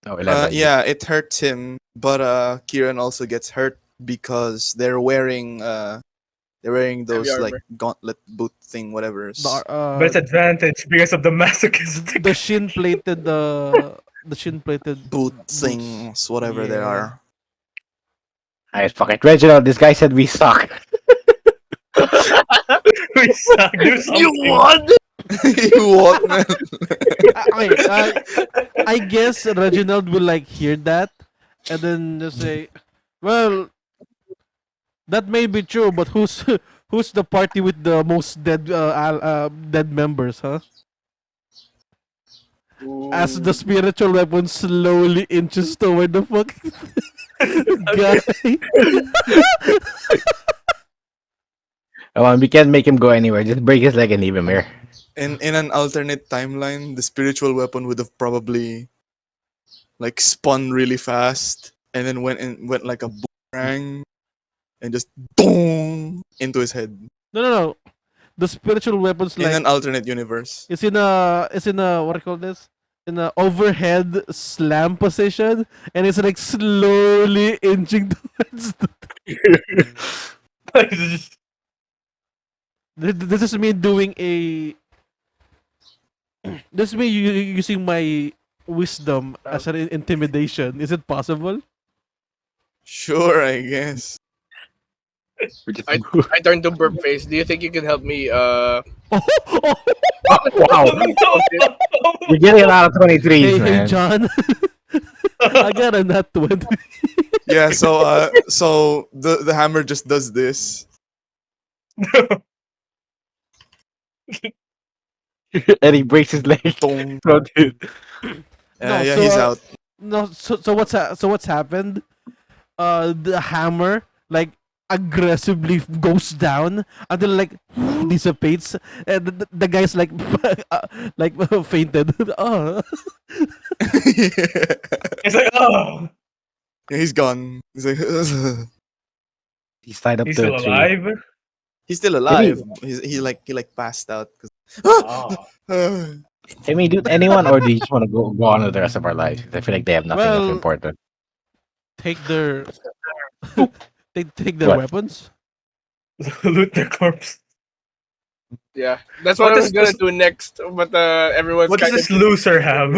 Oh, 11. Yeah, it hurts him, but Kieran also gets hurt because they're wearing Heavy those like armor. gauntlet boot thing, whatever's. But it's advantage because of the masochistic. the shin plated the shin plated Boot boots. things, whatever they Yeah. are. Alright, fuck it. Reginald, this guy said we suck. We suck. Do something. You won. You what, man? I guess Reginald will like hear that and then just say, "Well, that may be true, but who's the party with the most dead members, huh?" As the spiritual weapon slowly inches toward the fucking guy. Come on, we can't make him go anywhere. Just break his leg and leave him here. In an alternate timeline, the spiritual weapon would have probably like spun really fast and then went like a boomerang and just boom into his head. No. The spiritual weapons In like an alternate universe. it's in a what do you call this? In a overhead slam position, and it's like slowly inching towards. This is me doing a. This is me using my wisdom as an intimidation. Is it possible? Sure, I guess. We just I turn to burp face. Do you think you can help me? wow. You're getting a lot of 23s, Hey, man. John. I got a nat 20. Yeah, so the hammer just does this. And he breaks his leg. Boom. So, dude. No, Yeah, so, he's out. No, so what's happened? The hammer like aggressively goes down until like dissipates, and the guy's like like fainted. Oh. It's like, oh, Yeah, he's gone. He's like He's tied up he's to still a tree. alive. he's still alive. He passed out. Oh. Can we do anyone, or do you just want to go on with the rest of our lives? 'Cause I feel like they have nothing of Well, important. Take their take their What? weapons. Loot their corpse. Yeah, that's what What I was does gonna this- do next. But everyone's What does kind this of loser have?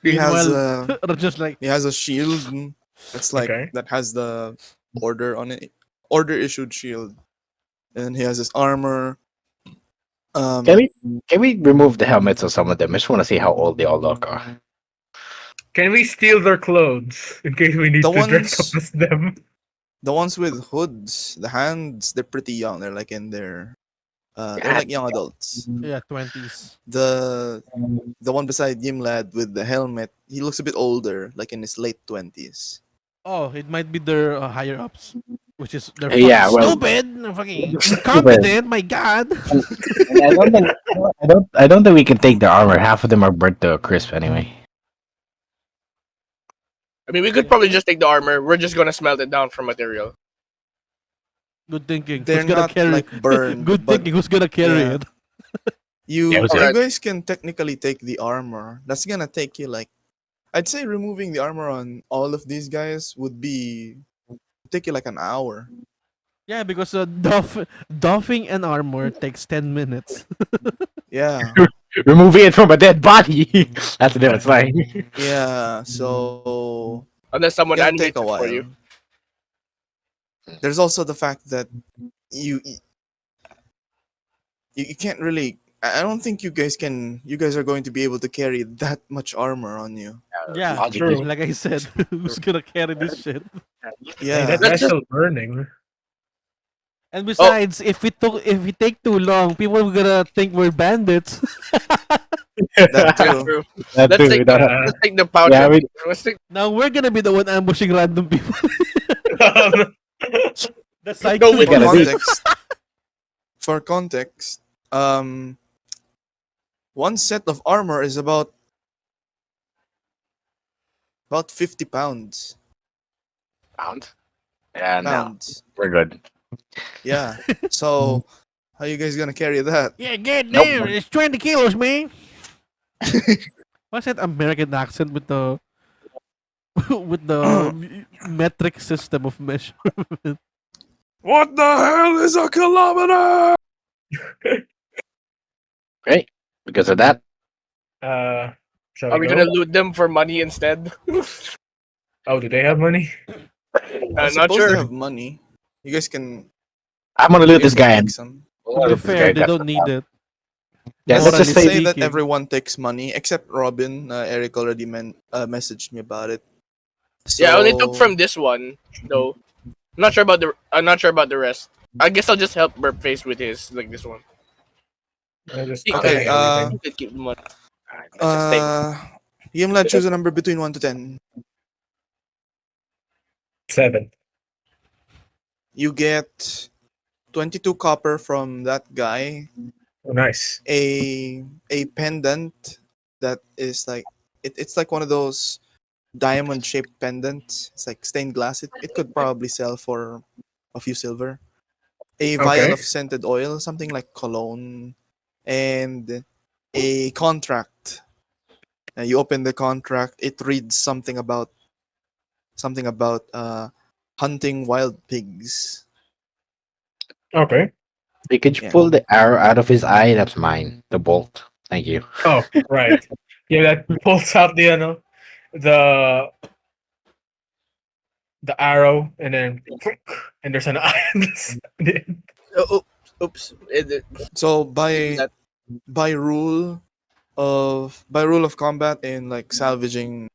He has Meanwhile, just like he has a shield that's like Okay. that has the order on it. Order issued shield. And he has his armor. Can we remove the helmets of some of them? I just want to see how old they all look. Can we steal their clothes in case we need The to dress ones- up as them? The ones with hoods, the hands, they're pretty young. They're like in their they're like young adults. yeah, 20s. The one beside Ymladd with the helmet, he looks a bit older, like in his late 20s. Oh, it might be their higher ups, which is they're fucking Yeah, well- stupid, they're fucking incompetent. My God. I don't think we can take their armor. Half of them are burnt to a crisp anyway. I mean, we could probably just take the armor. We're just gonna smelt it down for material. Good thinking. They're Who's gonna not carry? like burned. Good but thinking. Who's gonna carry yeah. it? You Yeah, who's you that? guys can technically take the armor. That's gonna take you like I'd say removing the armor on all of these guys would take you like an hour. Yeah, because doffing an armor takes 10 minutes. Yeah. Removing it from a dead body. That's a different thing. Yeah. So Unless someone gonna animates take a it for while. you. There's also the fact that you you can't really. I don't think you guys can. You guys are going to be able to carry that much armor on you. Yeah, Logically. like I said, who's gonna carry this shit? Hey, Yeah. that guy's still burning. And besides, if we take too long, people are gonna think we're bandits. That Yeah, too. true. That Let's too, take, we don't have- let's take the pouch. Yeah, of- we- let's take, Now we're gonna be the one ambushing random people. The No, cycle. we For gotta do- context, for context, One set of armor is about 50 pounds. Pound? Yeah, no. Pounds. We're good. Yeah. So how you guys gonna carry that? Yeah, get Nope. damn, it's 20 kilos, man. What's that American accent with the with the metric system of measurement? What the hell is a kilometer? Great. Because of that, Shall Are we we gonna go? loot them for money instead? Oh, do they have money? I Not suppose they sure. have money. You guys can I'm gonna you loot guys this can guy take and some. To be loot this fair, guy. they That's don't need it. yeah. Let's Let's just Morally say say that speaking. everyone takes money except Robin. Eric already messaged me about it. Yeah, I only took So from this one though. I'm not sure about the rest. I guess I'll just help Burpface with his like this one. I'm just He okay. checking everything. could keep the money. Alright, let's just take. Uh, Ymladd, choose a number between 1 to 10. 7. You get 22 copper from that guy. Oh, nice. A pendant that is like it's like one of those diamond shaped pendants. It's like stained glass. It could probably sell for a few silver. A vial Okay. of scented oil, something like cologne, and a contract. You open the contract. It reads something about hunting wild pigs. Okay. Hey, could you Yeah. pull the arrow out of his eye? That's mine. The bolt. Thank you. Oh, right. Yeah, that pulls out the the the arrow, and then and there's an eye. Oops, oops. So Didn't that. by rule by rule of combat and like salvaging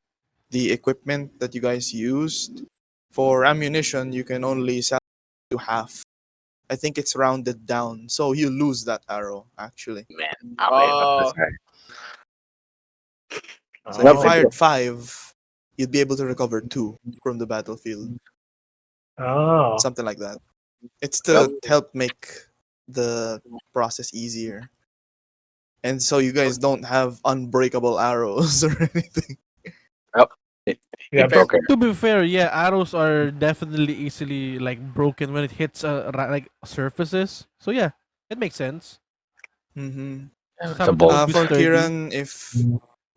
the equipment that you guys used for ammunition, you can only salvage to half. I think it's rounded down, so you lose that arrow actually. Man, I'm waiting for this Oh, guy. So if you Well, it- Oh. fired 5, you'd be able to recover 2 from the battlefield, Oh. something like that. It's well, to help make the process easier, and so you guys don't have unbreakable arrows or anything. well, it, Yeah. it broke it. To be fair, yeah, arrows are definitely easily like broken when it hits like surfaces. So yeah, it makes sense. Mm-hmm. Just It's a happen to bolt. be For sturdy. Kiran, if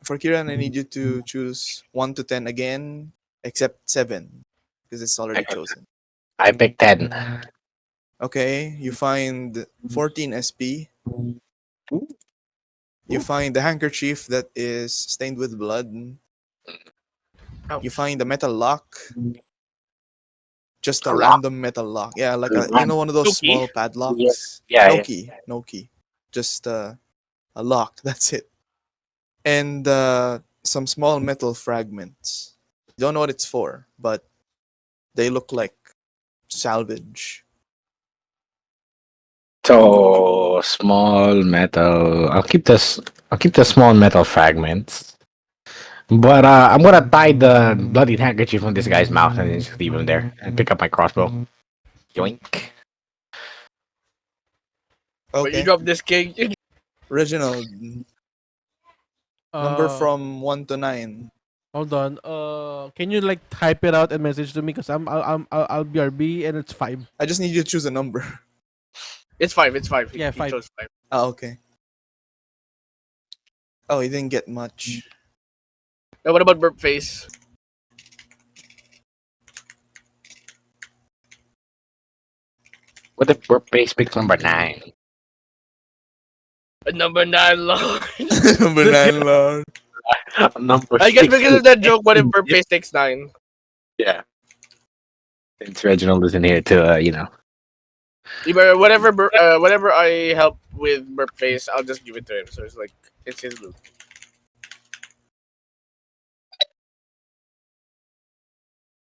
for Kiran, I need you to choose 1 to 10 again, except 7, because it's already chosen. I picked 10. Okay, you find 14 SP. You find the handkerchief that is stained with blood. You ouch. find a metal lock, just a A lock. random metal lock. Yeah, like one of those Okay. small padlocks. Yeah, No yeah. key, no key, just a lock. That's it. And some small metal fragments. You don't know what it's for, but they look like salvage. So small metal. I'll keep this. I'll keep the small metal fragments. But I'm gonna tie the bloody handkerchief on this guy's mouth and then just leave him there and pick up my crossbow. Yoink. When you Okay, drop this king, Reginald, number Uh, from 1 to 9. hold on. Can you like type it out and message to me? Cause I'll BRB and it's 5. I just need you to choose a number. it's 5. It's 5. Yeah, He 5. chose 5. Ah, okay. Oh, you didn't get much. Now what about Burpface? What if we're base pick number 9? Number 9, Lord. Number 9, Lord. Number I guess 6. because of that joke, what if Burpface takes 9? Yeah. Since Reginald isn't here to, Whatever I help with Burpface, I'll just give it to him. So it's like, it's his loot.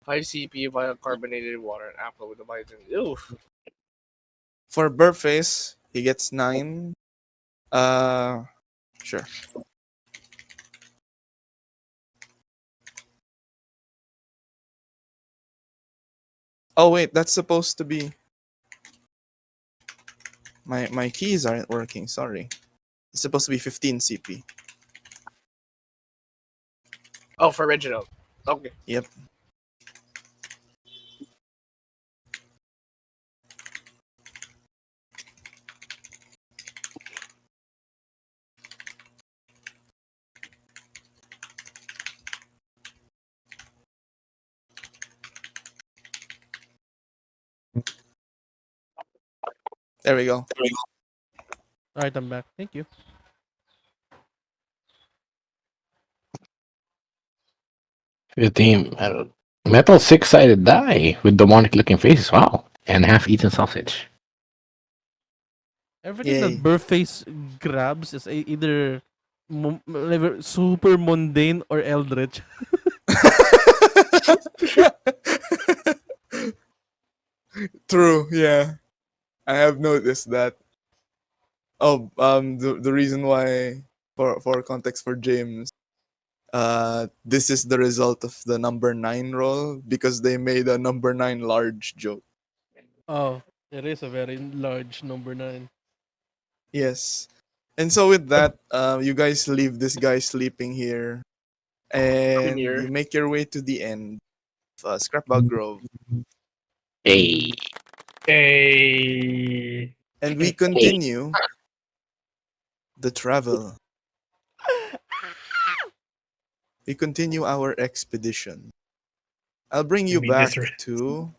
5 CP via carbonated water and apple with a vitamin. Oof. For Burface, he gets 9. Uh, sure. Oh wait, that's supposed to be my keys aren't working. Sorry. It's supposed to be 15 CP. Oh, for Reginald. Okay. Yep. There we go. All right, I'm back. Thank you. The team metal six-sided die with demonic looking faces. Wow. And half-eaten sausage. Everything that Yay. Burface grabs is either like, super mundane or eldritch. True, yeah. I have noticed that. Oh, the reason why, for context for James, this is the result of the number 9 roll because they made a number 9 large joke. Oh, it is a very large number 9. Yes. And so with that, you guys leave this guy sleeping here, and Here. you make your way to the end of Scrapbug Grove, Hey. Hey. and we continue the travel. We continue our expedition. I'll bring You you mean this? back to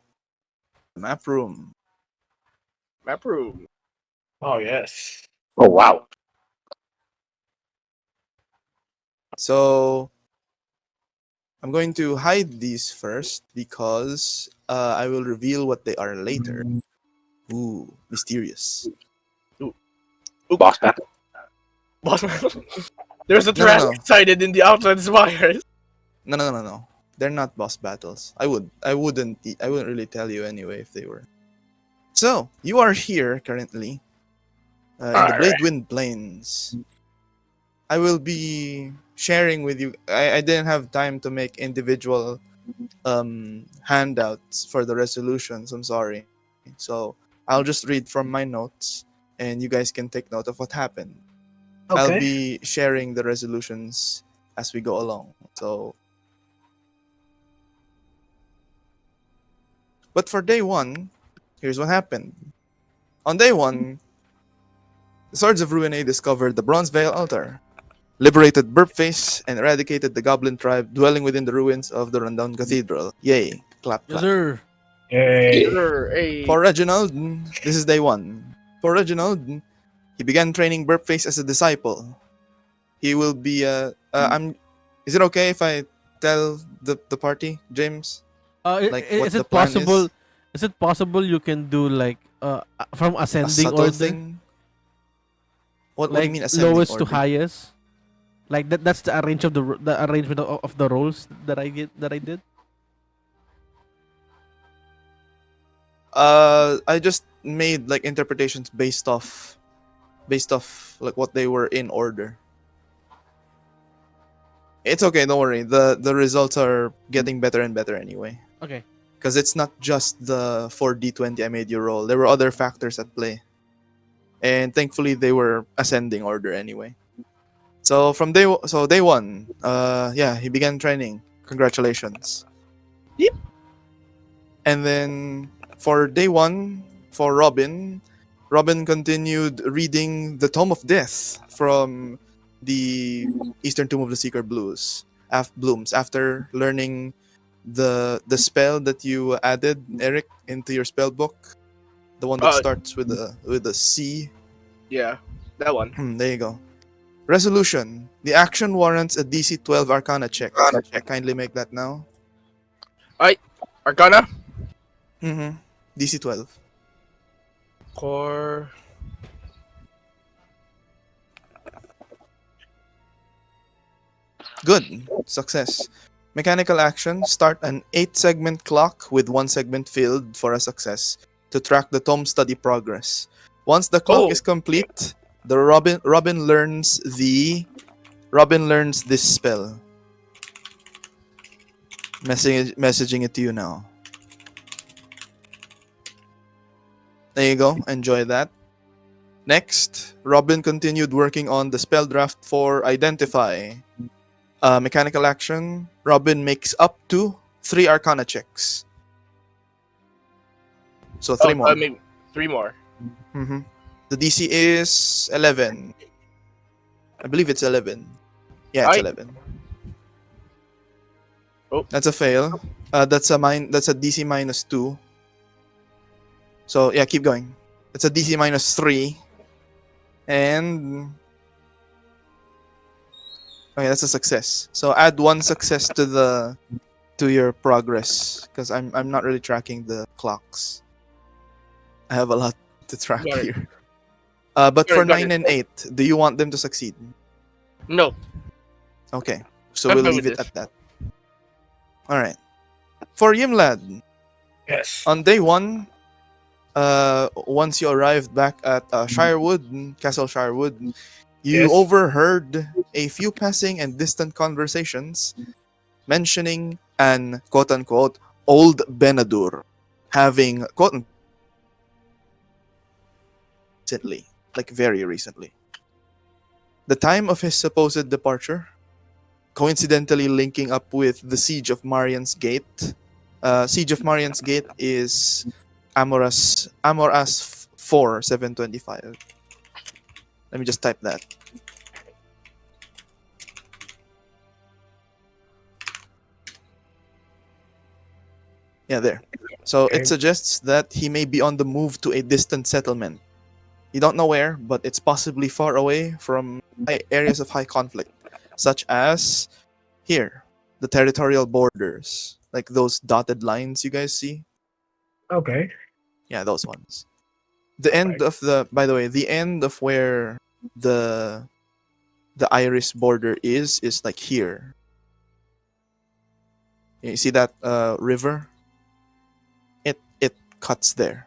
the map room. Map room. Oh yes. Oh, wow. So I'm going to hide these first because I will reveal what they are later. Ooh, mysterious. Boss battle. Boss There's a No, no, Tyrannic no. sighted in the Outland Spires. No. They're not boss battles. I wouldn't really tell you anyway if they were. So you are here currently in the Alright. Bladewind Plains. I will be sharing with you. I didn't have time to make individual handouts for the resolutions. I'm sorry. So I'll just read from my notes, and you guys can take note of what happened. I'll Okay. be sharing the resolutions as we go along. So, but for day one, here's what happened. On day one, the Swords of Ruin discovered the Bronze Veil altar, liberated Burpface, and eradicated the goblin tribe dwelling within the ruins of the rundown cathedral. Yay! Clap, Yes, clap. sir. Hey. Sure, hey. For Reginald, this is day one. For Reginald, he began training Burpface as a disciple. He will be I'm is it okay if I tell the party, James? Like what Is the it plan possible? is? Is it possible you can do like from A ascending subtle order, thing? What do you like mean ascending lowest to order? highest? Like that. That's the arrange of the arrangement of the roles that I did. I just made like interpretations based off like what they were in order. It's okay, don't worry. The results are getting better and better anyway. Okay. Because it's not just the 4d20 I made you roll. There were other factors at play. And thankfully they were ascending order anyway. So day one, yeah, he began training. Congratulations. Yep. And then for day one, for Robin continued reading the Tome of Death from the Eastern Tomb of the Seeker Blooms after learning the spell that you added, Eric, into your spell book. The one that Uh, starts with a C. yeah, that one. There you go. Resolution. The action warrants a DC 12 Arcana check. Kindly make that now. Arcana. Mm-hmm. DC 12. Core. Good. Success. Mechanical action. Start an 8-segment clock with 1 segment filled for a success to track the tome study progress. Once the clock Oh. is complete, the Robin learns this spell. Messaging it to you now. There you go. Enjoy that. Next, Robin continued working on the spell draft for Identify. Mechanical action, Robin makes up to 3 Arcana checks. So 3 more. Maybe 3 more. Mm-hmm. The DC is 11. I believe it's 11. Yeah, it's Alright. 11. Oh. That's a fail. That's a DC minus 2. So yeah, keep going. It's a DC minus 3. And okay, that's a success. So add 1 success to your progress because I'm not really tracking the clocks. I have a lot to track Got it. here. But Got for it, got 9 it. and 8, do you want them to succeed? No. Okay, so I'm we'll fine leave with it this. at that. All right. For Ymladd, Yes. on day 1, once you arrived back at Shirewood, Castle Shirewood, you Yes. overheard a few passing and distant conversations mentioning an quote-unquote old Benadur having quote-unquote recently, like very recently. The time of his supposed departure, coincidentally linking up with the Siege of Marian's Gate. Siege of Marian's Gate is Amoras 4 725. Let me just type that. Yeah, there. So Okay. it suggests that he may be on the move to a distant settlement. You don't know where, but it's possibly far away from areas of high conflict, such as here, the territorial borders, like those dotted lines you guys see. Okay. Yeah, those ones. The end Right. of the, by the way, the end of where the the iris border is like here. You see that river? It cuts there.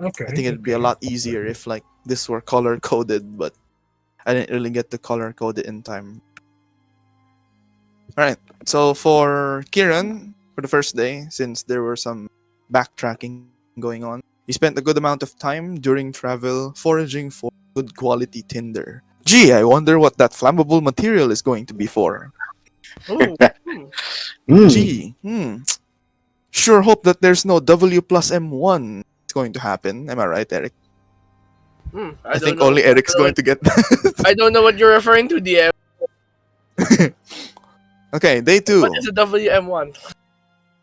Okay. I think it'd be a Okay. lot easier if like this were color coded, but I didn't really get to color code it in time. All right. So for Kyran, for the first day, since there were some backtracking going on, he spent a good amount of time during travel foraging for good quality tinder. Gee, I wonder what that flammable material is going to be for. Ooh. Hmm. Gee, sure hope that there's no W plus M1 is going to happen. Am I right, Eric? I I don't think know. only Eric's going to get that. I don't know what you're referring to, DM. Okay, day What 2. is a WM1?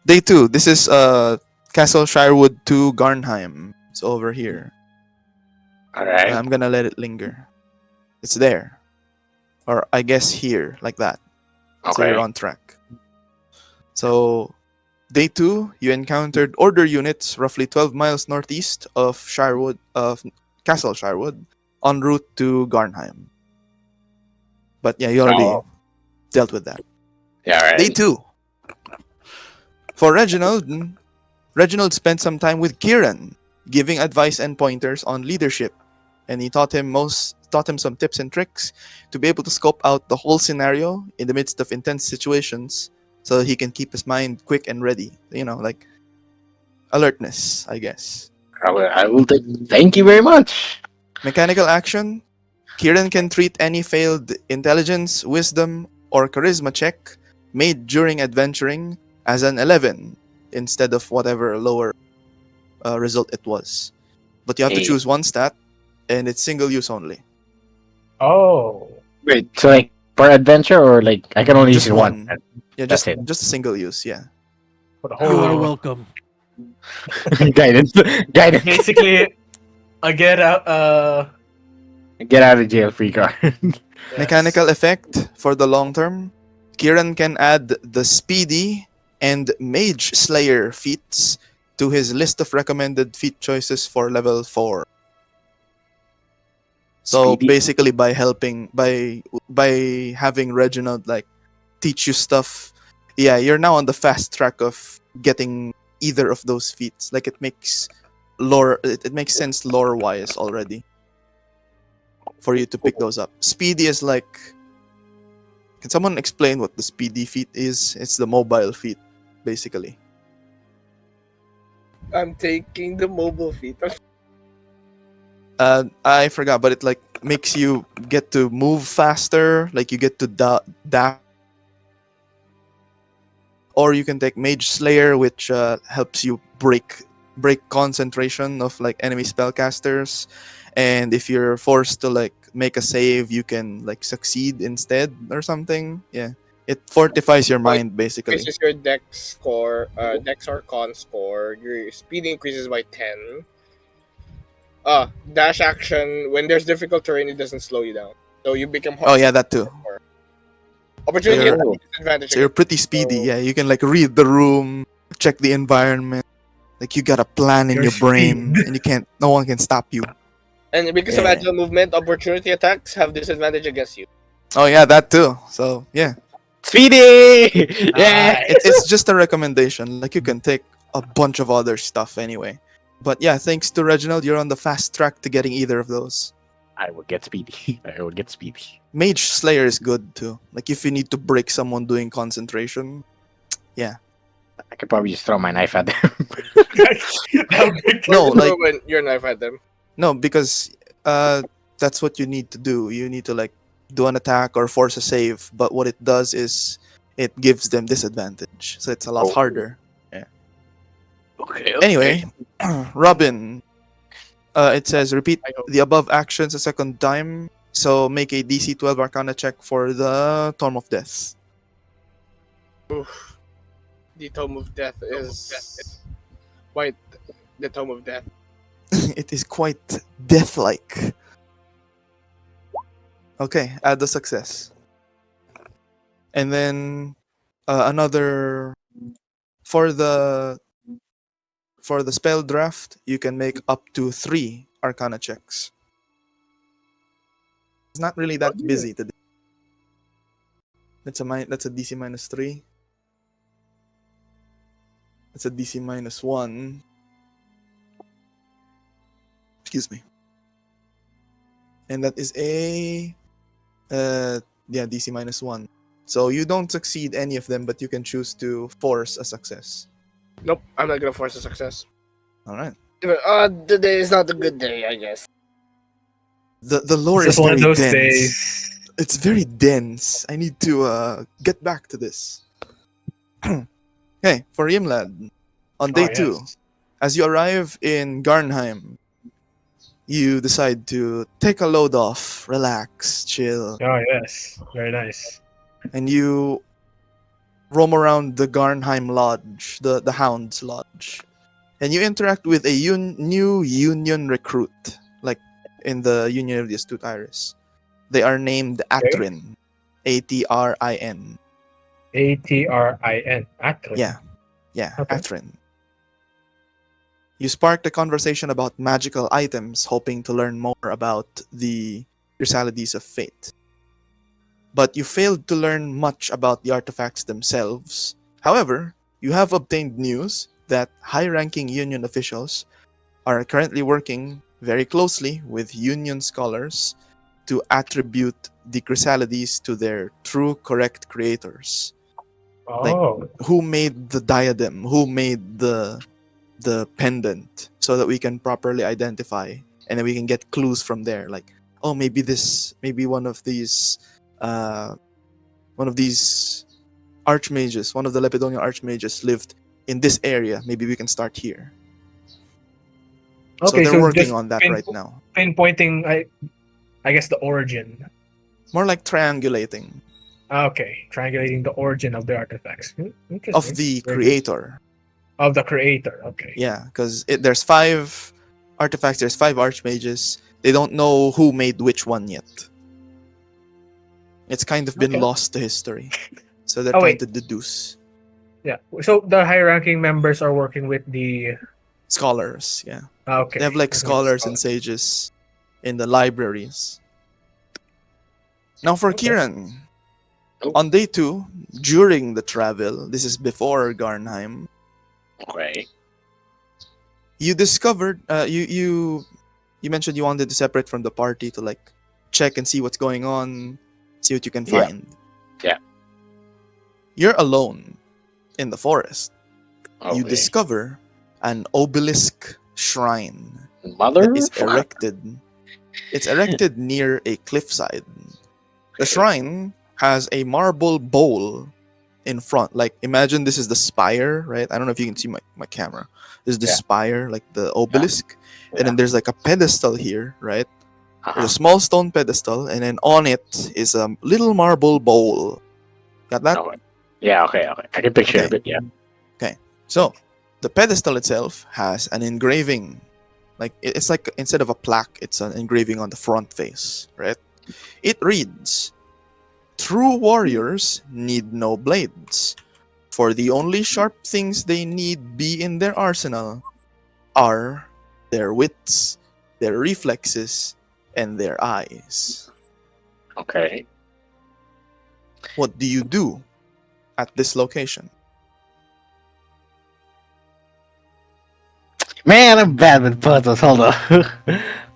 Day 2. This is Castle Shirewood 2 Garnheim. It's over here. Alright. I'm gonna let it linger. It's there. Or I guess here, like that. So you're Okay. on track. So day 2, you encountered order units roughly 12 miles northeast of Castle Shirewood en route to Garnheim. But yeah, you already Oh. dealt with that. Yeah, Day alright. 2. For Reginald, Reginald spent some time with Kyran, giving advice and pointers on leadership, and he taught him some tips and tricks to be able to scope out the whole scenario in the midst of intense situations, so he can keep his mind quick and ready. You know, like alertness, I guess. I will thank you very much. Mechanical action. Kyran can treat any failed intelligence, wisdom, or charisma check made during adventuring as an 11 instead of whatever lower result it was. But you have to Hey. choose one stat, and it's single use only. Oh. Wait, so like for adventure or like I can only use Just it once? one. Yeah, That's just it. just a single use. Yeah. For the You are whole. welcome. Guidance. Guidance. Basically, a get out. Get out of jail free card. Yes. Mechanical effect for the long term. Kyran can add the Speedy and Mage Slayer feats to his list of recommended feat choices for level 4. So Speedy. basically by having Reginald like teach you stuff, yeah, you're now on the fast track of getting either of those feats. Like it makes it makes sense lore wise already for you to pick those up. Speedy is like, can someone explain what the speedy feat is? It's the mobile feat, basically. I'm taking the mobile feet. I forgot, but it like makes you get to move faster. Like you get to dash, or you can take Mage Slayer, which helps you break concentration of like enemy spellcasters. And if you're forced to like make a save, you can like succeed instead or something. Yeah, it fortifies your Like, mind basically. increases your dex score, dex or con score. Your speed increases by 10. Dash action. When there's difficult terrain, it doesn't slow you down. So you become Oh yeah, that too. So opportunity you're attack Oh, disadvantage so you're again. pretty speedy. So Yeah, you can like read the room, check the environment. Like you got a plan in Your your speed. brain, and no one can stop you. and because of Yeah. agile movement, opportunity attacks have disadvantage against you. Oh yeah, that too. So yeah, Speedy! Yeah. it's just a recommendation. Like you can take a bunch of other stuff anyway. But yeah, thanks to Reginald, you're on the fast track to getting either of those. I will get speedy. I will get speedy. Mage Slayer is good too. Like if you need to break someone doing concentration. Yeah. I could probably just throw my knife at them. How big- No, like when your knife at them. no, because that's what you need to do. You need to like do an attack or force a save, but what it does is it gives them disadvantage. So it's a lot Oh. harder. Okay. Anyway, Robin. It says repeat I hope. the above actions a second time. So make a DC 12 Arcana check for the Tome of Death. Oof. The Tome of Death is quite the Tome of Death. It is quite death-like. Okay, add the success. And then another for the spell draft, you can make up to 3 Arcana checks. It's not really that busy today. That's a DC minus 3. That's a DC minus 1. Excuse me. And that is a DC minus 1. So you don't succeed any of them, but you can choose to force a success. Nope, I'm not gonna force a success. All right. Today is not a good day, I guess. The lore It's is just one very of those dense. days. It's very dense. I need to get back to this. Okay, for Ymladd, on day Oh, 2, yes. as you arrive in Garnheim, you decide to take a load off, relax, chill, Oh, yes. Very nice. and you roam around the Garnheim Lodge, the Hound's Lodge, and you interact with a new Union recruit, like in the Union of the Astute Iris. They are named Atrin, Atrin. Atrin. Atrin. Yeah, Okay. Atrin. You sparked a conversation about magical items, hoping to learn more about the Chrysalides of Fate. But you failed to learn much about the artifacts themselves. However, you have obtained news that high-ranking Union officials are currently working very closely with Union scholars to attribute the Chrysalides to their true correct creators. Like Oh. who made the diadem, who made the pendant, so that we can properly identify, and then we can get clues from there. Like, oh, maybe one of these archmages, one of the Lepidonian archmages lived in this area. Maybe we can start here. So Okay, they're so working just on that right now. pinpointing, I guess, the origin. More like triangulating Okay, triangulating the origin of the artifacts. Interesting. of the Very creator. good. Of the creator. Okay. Yeah, because there's 5 artifacts, there's 5 archmages. They don't know who made which one yet. It's kind of been Okay. lost to history. So they're Oh, trying wait. to deduce. Yeah. So the high-ranking members are working with the. Scholars, yeah. Okay. They have like working with the scholars and sages in the libraries. Now for Okay. Kyran, Oh. on day 2, during the travel, this is before Garnheim, Okay. you discovered you mentioned you wanted to separate from the party to like check and see what's going on, see what you can Yeah. find. Yeah. You're alone in the forest. You Okay. discover an obelisk shrine that Mother. is erected It's erected near a cliffside. The shrine has a marble bowl in front. Like, imagine this is the spire, right? I don't know if you can see my camera. This is the Yeah. spire, like the obelisk. And then there's like a pedestal here, right? There's a Uh-huh. small stone pedestal, and then on it is a little marble bowl. Got that? Oh, yeah, okay. I can picture Okay. it, yeah. Okay. So, the pedestal itself has an engraving. Like, it's like instead of a plaque, it's an engraving on the front face, right? It reads, "True warriors need no blades, for the only sharp things they need be in their arsenal are their wits, their reflexes, and their eyes." Okay. What do you do at this location? Man, I'm bad with puzzles. Hold up.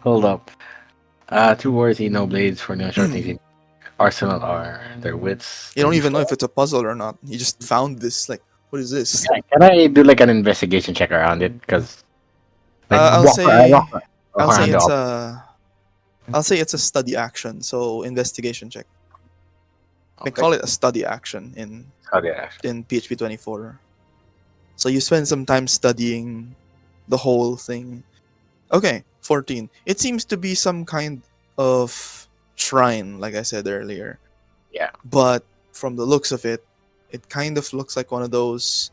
Hold up. Two words need no blades for no short things in arsenal are their wits. You don't even know if it's a puzzle or not. You just found this. Like, what is this? Can I do like an investigation check around it? Because like I'll walk, say, walk I'll say around the it's op- a, I'll say it's a study action. So investigation check. I Okay. call it a study action in Oh, yeah. PHP 24. So you spend some time studying the whole thing. Okay, 14. It seems to be some kind of shrine, like I said earlier. Yeah. But from the looks of it, it kind of looks like one of those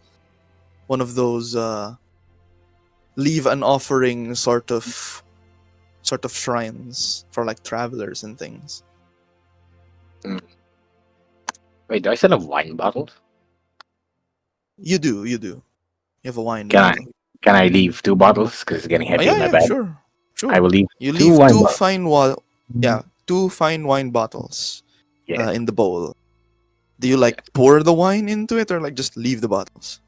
leave an offering sort of shrines for like travelers and things. Wait, do I still have wine bottles? You do. You have a wine Can I bottle. can I leave 2 bottles? Because it's getting Oh, heavy in my yeah, bag. sure. I will leave You two leave wine two bottles. fine two fine wine bottles Yeah. in the bowl. Do you like pour the wine into it or like just leave the bottles?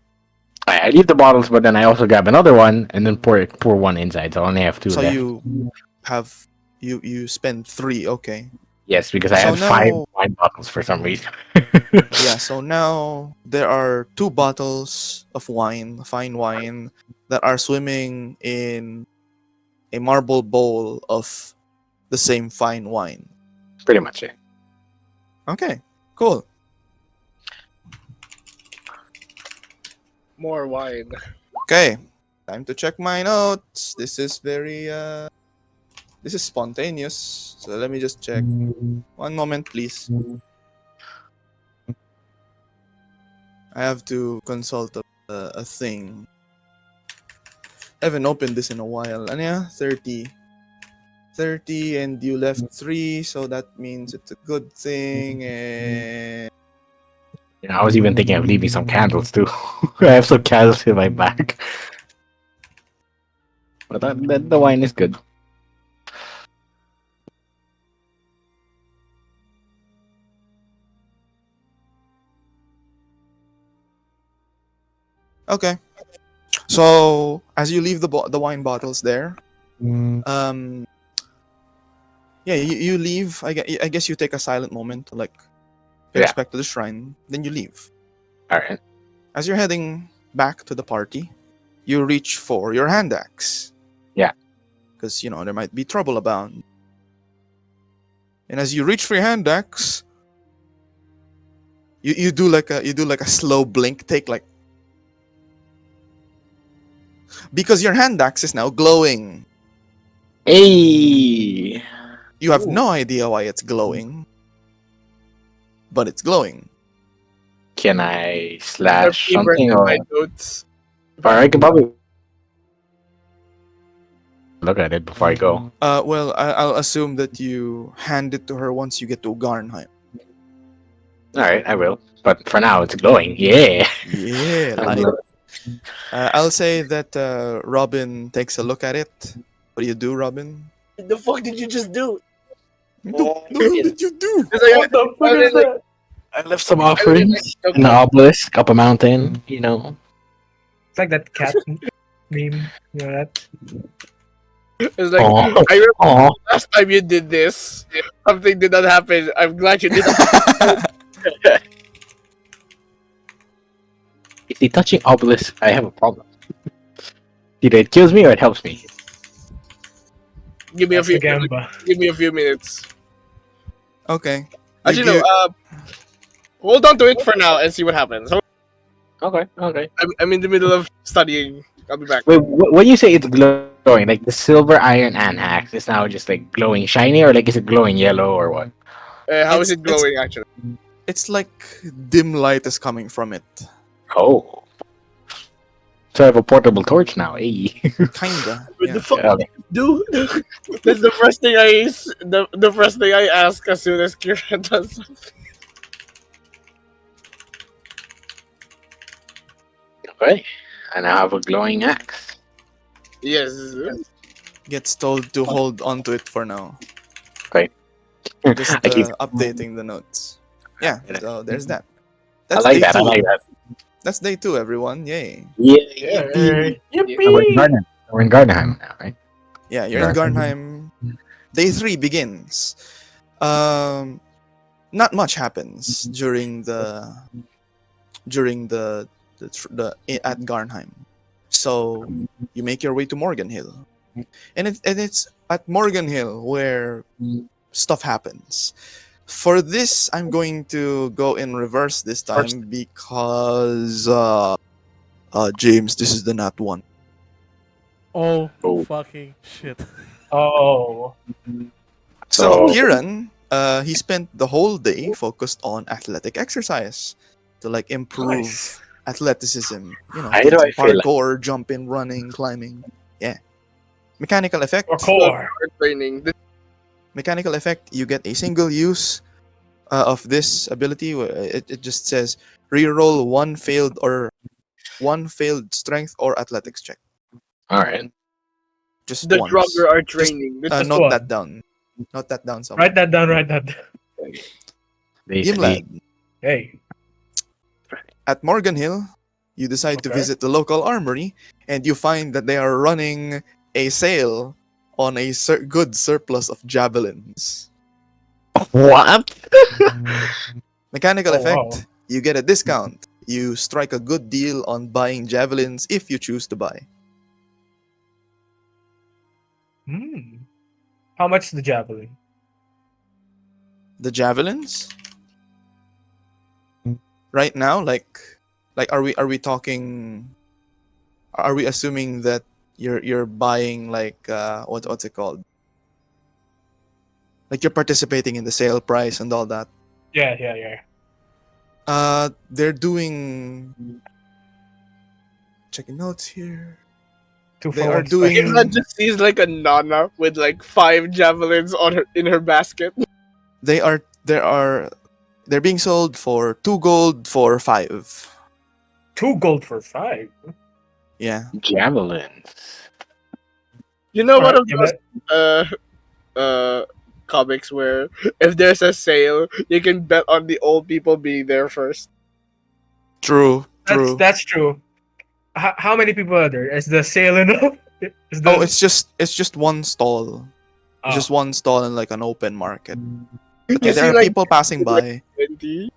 I leave the bottles, but then I also grab another one and then pour one inside. So I only have 2 So left. you spend 3. Okay. Yes, because I So had 5 now, wine bottles for some reason. yeah. So now there are 2 bottles of wine, fine wine, that are swimming in a marble bowl of the same fine wine. Pretty much it. Okay. Cool. More wine. Okay. Time to check my notes. This is spontaneous. So let me just check. One moment, please. I have to consult a thing. I haven't opened this in a while. And yeah, 30. 30 and you left 3, so that means it's a good thing. And I was even thinking of leaving some candles too. I have some candles in my bag. But the wine is good. okay. So as you leave the wine bottles there, yeah, you leave. I guess you take a silent moment to like pay Yeah. respect to the shrine. Then you leave. Alright. As you're heading back to the party, you reach for your hand axe. Yeah. Because there might be trouble abound. And as you reach for your hand axe, you do like a slow blink take, like, because your hand axe is now glowing. Hey! You have no idea why it's glowing, but it's glowing. Can I Or slash paper something? in Or my notes. I can probably look at it before I go. Well, I'll assume that you hand it to her once you get to Garnheim. Alright, I will. But for now, it's glowing. Yeah! Yeah, like. I'll say that Robin takes a look at it. What do you do, Robin? What the fuck did you just do? What the hell did you do? What the fuck is that? I left some offerings took in the one. obelisk up a mountain, you know. It's like that cat meme. You know that? It's like, Aw. I remember Aw. last time you did this, something did not happen. I'm glad you did it. If the touching obelisk, I have a problem. Either it kills me or it helps me. Give me a That's the few. gamba. Give me a few minutes. Okay. You Actually, no. give, Hold on to it for now and see what happens. Okay, okay. I'm in the middle of studying. I'll be back. Wait, when you say it's glowing, like the silver iron axe is now just like glowing shiny, or like is it glowing yellow or what? How is it's it it's glowing? Actually, it's like dim light is coming from it. Oh, so I have a portable torch now. Hey. Kinda. what the Yeah. fuck, Yeah, okay. dude? That's the first thing the first thing I ask as soon as Kyran does something. Okay. I now have a glowing axe. Yes. Gets told to hold on to it for now. Okay. Just I keep. updating the notes. Yeah. So there's that. I That's like day that. I like two. that. That's day two, everyone. Yay. Yeah. Yay. And we're in Yippee! Garden. We're in Gardenheim now, right? Yeah, you're in Right. Garnheim. Day three begins. Um, not much happens during the at Garnheim. So you make your way to Morgan Hill, and it's at Morgan Hill where stuff happens. For this, I'm going to go in reverse this time because James, this is the nat one. Oh Oh. fucking shit! Oh. So So Kyran, he spent the whole day focused on athletic exercise to like Nice. improve athleticism. why do Things I like feel like parkour, jumping, running, climbing. Yeah. Mechanical Or effect. core. Training. Mechanical effect. You get a single use of this ability. It just says reroll one failed strength or athletics check. all right. Just The once. drugger are Just training. Just note that one. down. Note that down, Write someone. that down. Write that down. Basically, Ymladd. Hey. At Morgan Hill, you decide to Okay. visit the local armory, and you find that they are running a sale on a good surplus of javelins. what? Mechanical Oh wow. effect, you get a discount. You strike a good deal on buying javelins if you choose to buy. Hmm. How much is the javelin? The javelins? Right now, like are we talking, are we assuming that you're buying like what's it called? Like you're participating in the sale price and all that. Yeah, yeah, yeah. They're doing. Checking notes here. Two They for are one special. Kyran doing. just sees like a Nana with like 5 javelins on her in her basket. They are. There are. They're being sold for 2 gold for 5. 2 gold for 5. Yeah. Javelins. You know, All one right. of Yeah, those comics where if there's a sale, you can bet on the old people being there first. True. that's True. that's true. How many people are there? Is the sale enough? Is Oh, the it's just one stall. It's oh, just one stall in like an open market. You Yeah, there see, are like people passing by. 20. You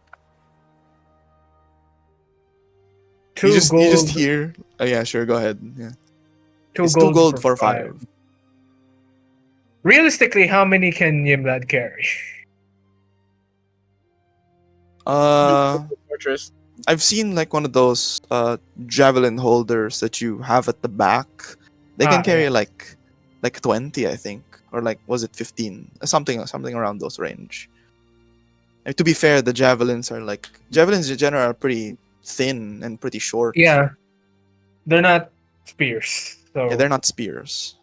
two just you just gold, hear. Oh yeah, sure. Go ahead. Yeah. two It's two gold gold for for 5. 5. Realistically, how many can Ymladd carry? Uh, Fortress. I've seen like one of those javelin holders that you have at the back. They can carry Yeah. like 20, I think, or like was it 15? Something around those range. And to be fair, the javelins in general are pretty thin and pretty short. Yeah, they're not spears. Yeah, So they're not spears.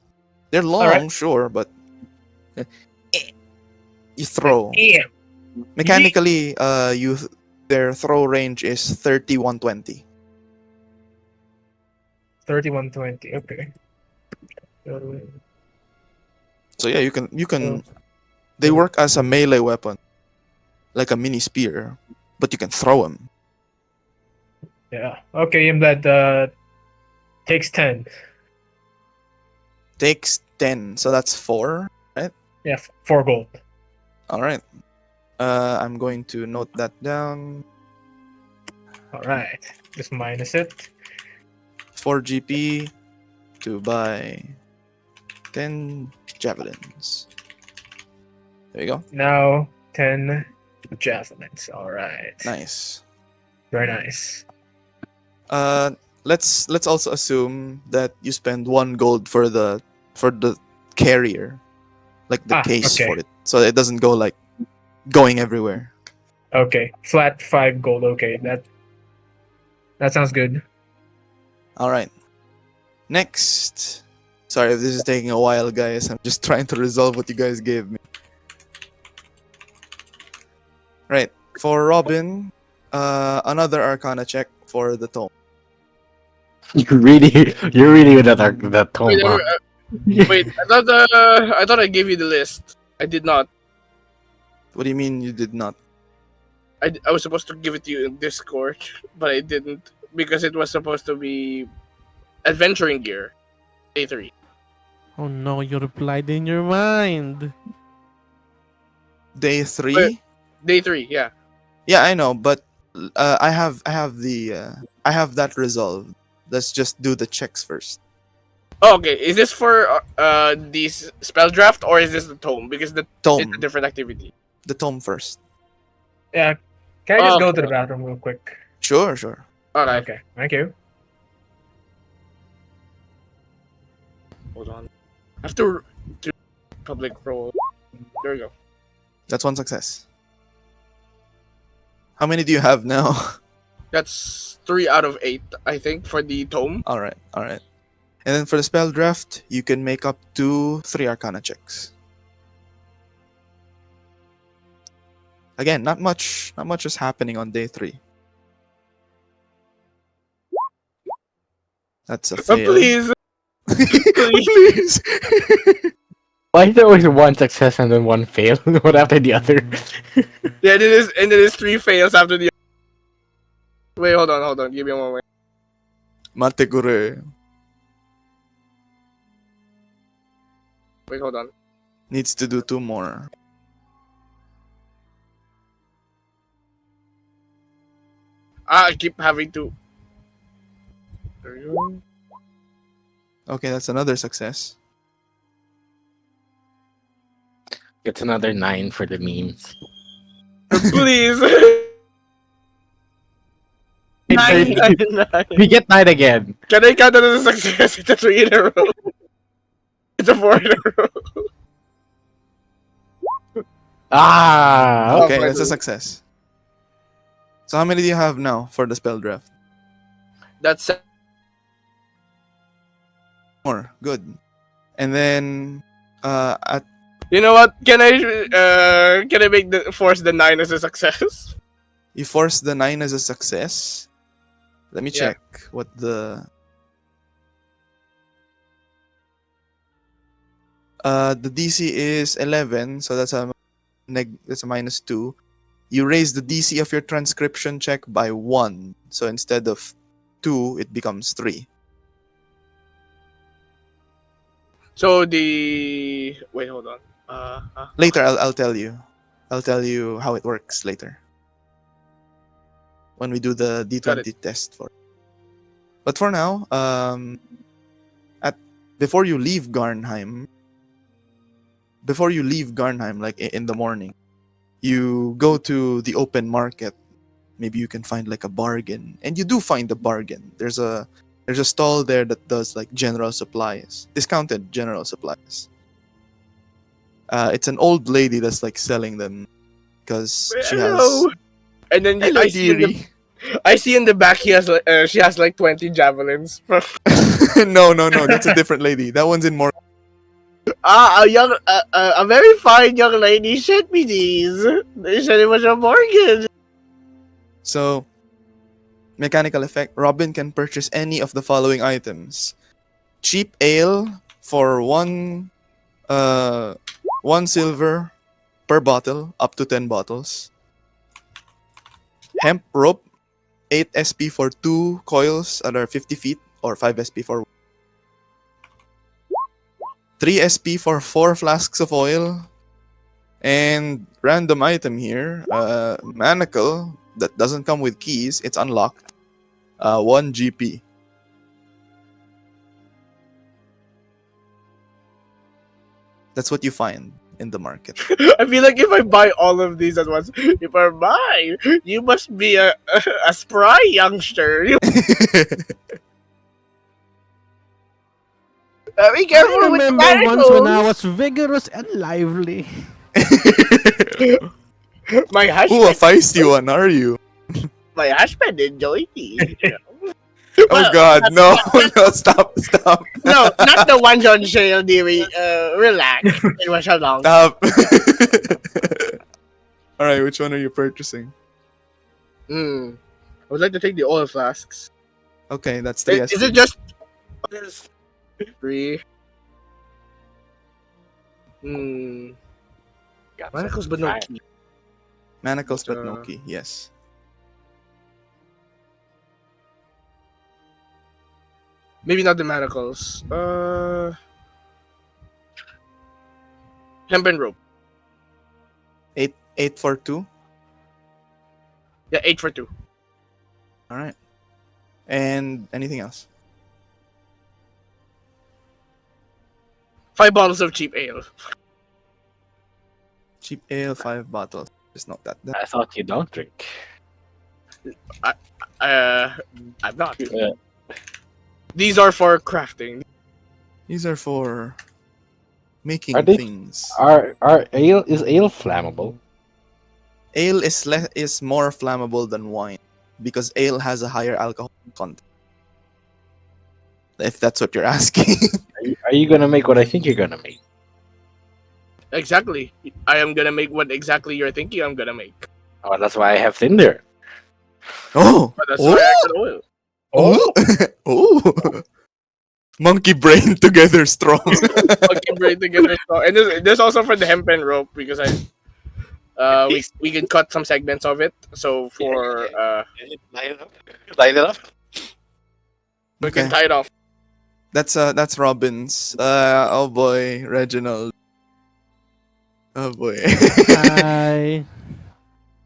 They're all right. long, sure, but you throw. Yeah. Mechanically, their throw range is 3120. 3120. Okay. So yeah, you can So, they work as a melee weapon, like a mini spear, but you can throw them. yeah. Okay, Ymladd takes 10. Takes 10, so that's 4, right? Yeah, 4 gold. All right. I'm going to note that down. All right. Just minus it. 4 GP to buy 10 javelins. There you go. Now 10 javelins. All right. Nice. Very nice. Let's also assume that you spend 1 gold for the carrier, like the case okay. for it, so it doesn't go like going everywhere. Okay. Flat 5 gold. Okay. That sounds good. All right. Next. Sorry if this is taking a while, guys. I'm just trying to resolve what you guys gave me. Right. For Robin, another Arcana check for the tome. You're really good at that tone, Wait, huh? wait, I thought I gave you the list. I did not. What do you mean you did not? I was supposed to give it to you in Discord, but I didn't because it was supposed to be adventuring gear, day 3. Oh no, you replied in your mind. Day 3? Day 3, yeah. Yeah, I know, but I have that resolved. Let's just do the checks first. Oh, okay. Is this for this spell draft or is this the tome? Because it's a Tome. different activity. The tome first. Yeah. Can I just go Okay. to the bathroom real quick? Sure, sure. Okay. Okay. Thank you. Hold on. I have to public roll. There we go. That's 1 success. How many do you have now? That's 3 out of 8, I think, for the tome. All right. And then for the spell draft, you can make up to 3 Arcana checks. Again, not much is happening on day 3. That's a fail. Please. Please. Why is there always 1 success and then 1 fail? One after the other. Yeah, and it is 3 fails after the. Wait, hold on. Give me a moment. Mategure Wait, hold on. needs to do 2 more. I keep having to. There you go. Okay, that's another success. It's another 9 for the memes. Please. Nine. 9. We get 9 again. Can I count that as a success? It's a 3 in a row. It's a 4 in a row. Ah, Okay, Oh, that's a finally. success. So how many do you have now for the spell draft? That's More. Good. And then at you know what? Can I make the force the 9 as a success? you force the 9 as a success. Let me Yeah. check what the DC is 11, so that's a -2. You raise the DC of your transcription check by 1, so instead of 2, it becomes 3. So the wait, hold on. Later, I'll tell you. I'll tell you how it works later when we do the Got D20 test for. But for now, before you leave Garnheim, like in the morning, you go to the open market. Maybe you can find like a bargain, and you do find a bargain. There's a stall there that does like general supplies, discounted general supplies. It's an old lady that's like selling them because she has. Hello. And then Hello, dearie. I see in the back she has like 20 javelins. No, that's a different lady. That one's in more. A very fine young lady sent me these. They said it was a bargain. So, mechanical effect. Robin can purchase any of the following items: cheap ale for 1 silver per bottle, up to 10 bottles. Hemp rope, 8 SP for 2 coils that are 50 feet, or 5 SP for 3 SP for 4 flasks of oil. And random item here, manacle that doesn't come with keys, it's unlocked. 1 GP. That's what you find in the market. I feel like if I buy all of these at once, if I buy, you must be a spry youngster. Be I careful with the remember once when I manacles. was vigorous and lively. My Ooh, a husband, feisty one, are you? my husband enjoyed these. Oh Well, God, no, no, stop. no, not the ones on sale, dearie. Relax. It was a long. Stop. All right, which one are you purchasing? I would like to take the oil flasks. Okay, that's Is 3 it just three? Manacles, but no key. manacles but no Uh, key? Yes. Maybe not the manacles. Hempen rope. 8 for 2. Yeah, 8 for 2. All right. And anything else? 5 bottles of cheap ale. Cheap ale, 5 bottles. Just note that down. I thought you don't drink. I'm not. Uh, These are for crafting. These are for making Are they- things. Are ale flammable? Ale is more flammable than wine because ale has a higher alcohol content. If that's what you're asking. Are you gonna make what I think you're gonna make? Exactly. I am gonna make what exactly you're thinking I'm gonna make. Oh, that's why I have Tinder. Oh, But that's why I got oil. oh, oh. Monkey brain together strong. Okay, braid together. And there's also for the hempen rope because we can cut some segments of it. So for Line it up. Line it up. we can Okay, tie it off. that's Robin's. Oh boy, Reginald. Oh boy. I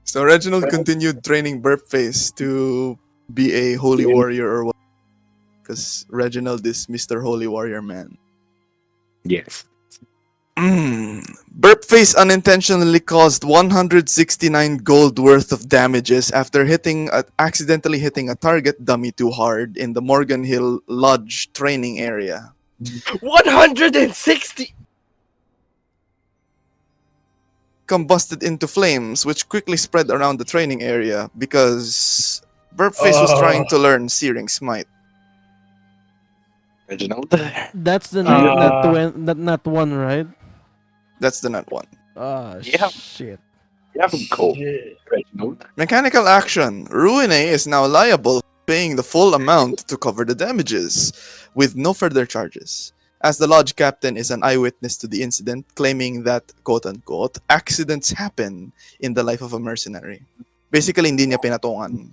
So Reginald continued training Burp Face to be a holy warrior or what? Because Reginald is Mr. Holy Warrior Man. Yes. Burp Face unintentionally caused 169 gold worth of damages after accidentally hitting a target dummy too hard in the Morgan Hill Lodge training area. 160. Combusted into flames, which quickly spread around the training area because Burp Face was trying to learn Searing Smite. Reginald. that's the not one, right? That's the nut one. Ah, Yeah. shit. You have gold, Reginald. Mechanical action. Ruine is now liable for paying the full amount to cover the damages, with no further charges. As the lodge captain is an eyewitness to the incident, claiming that, quote-unquote, accidents happen in the life of a mercenary. Basically, hindi niya pinatungan.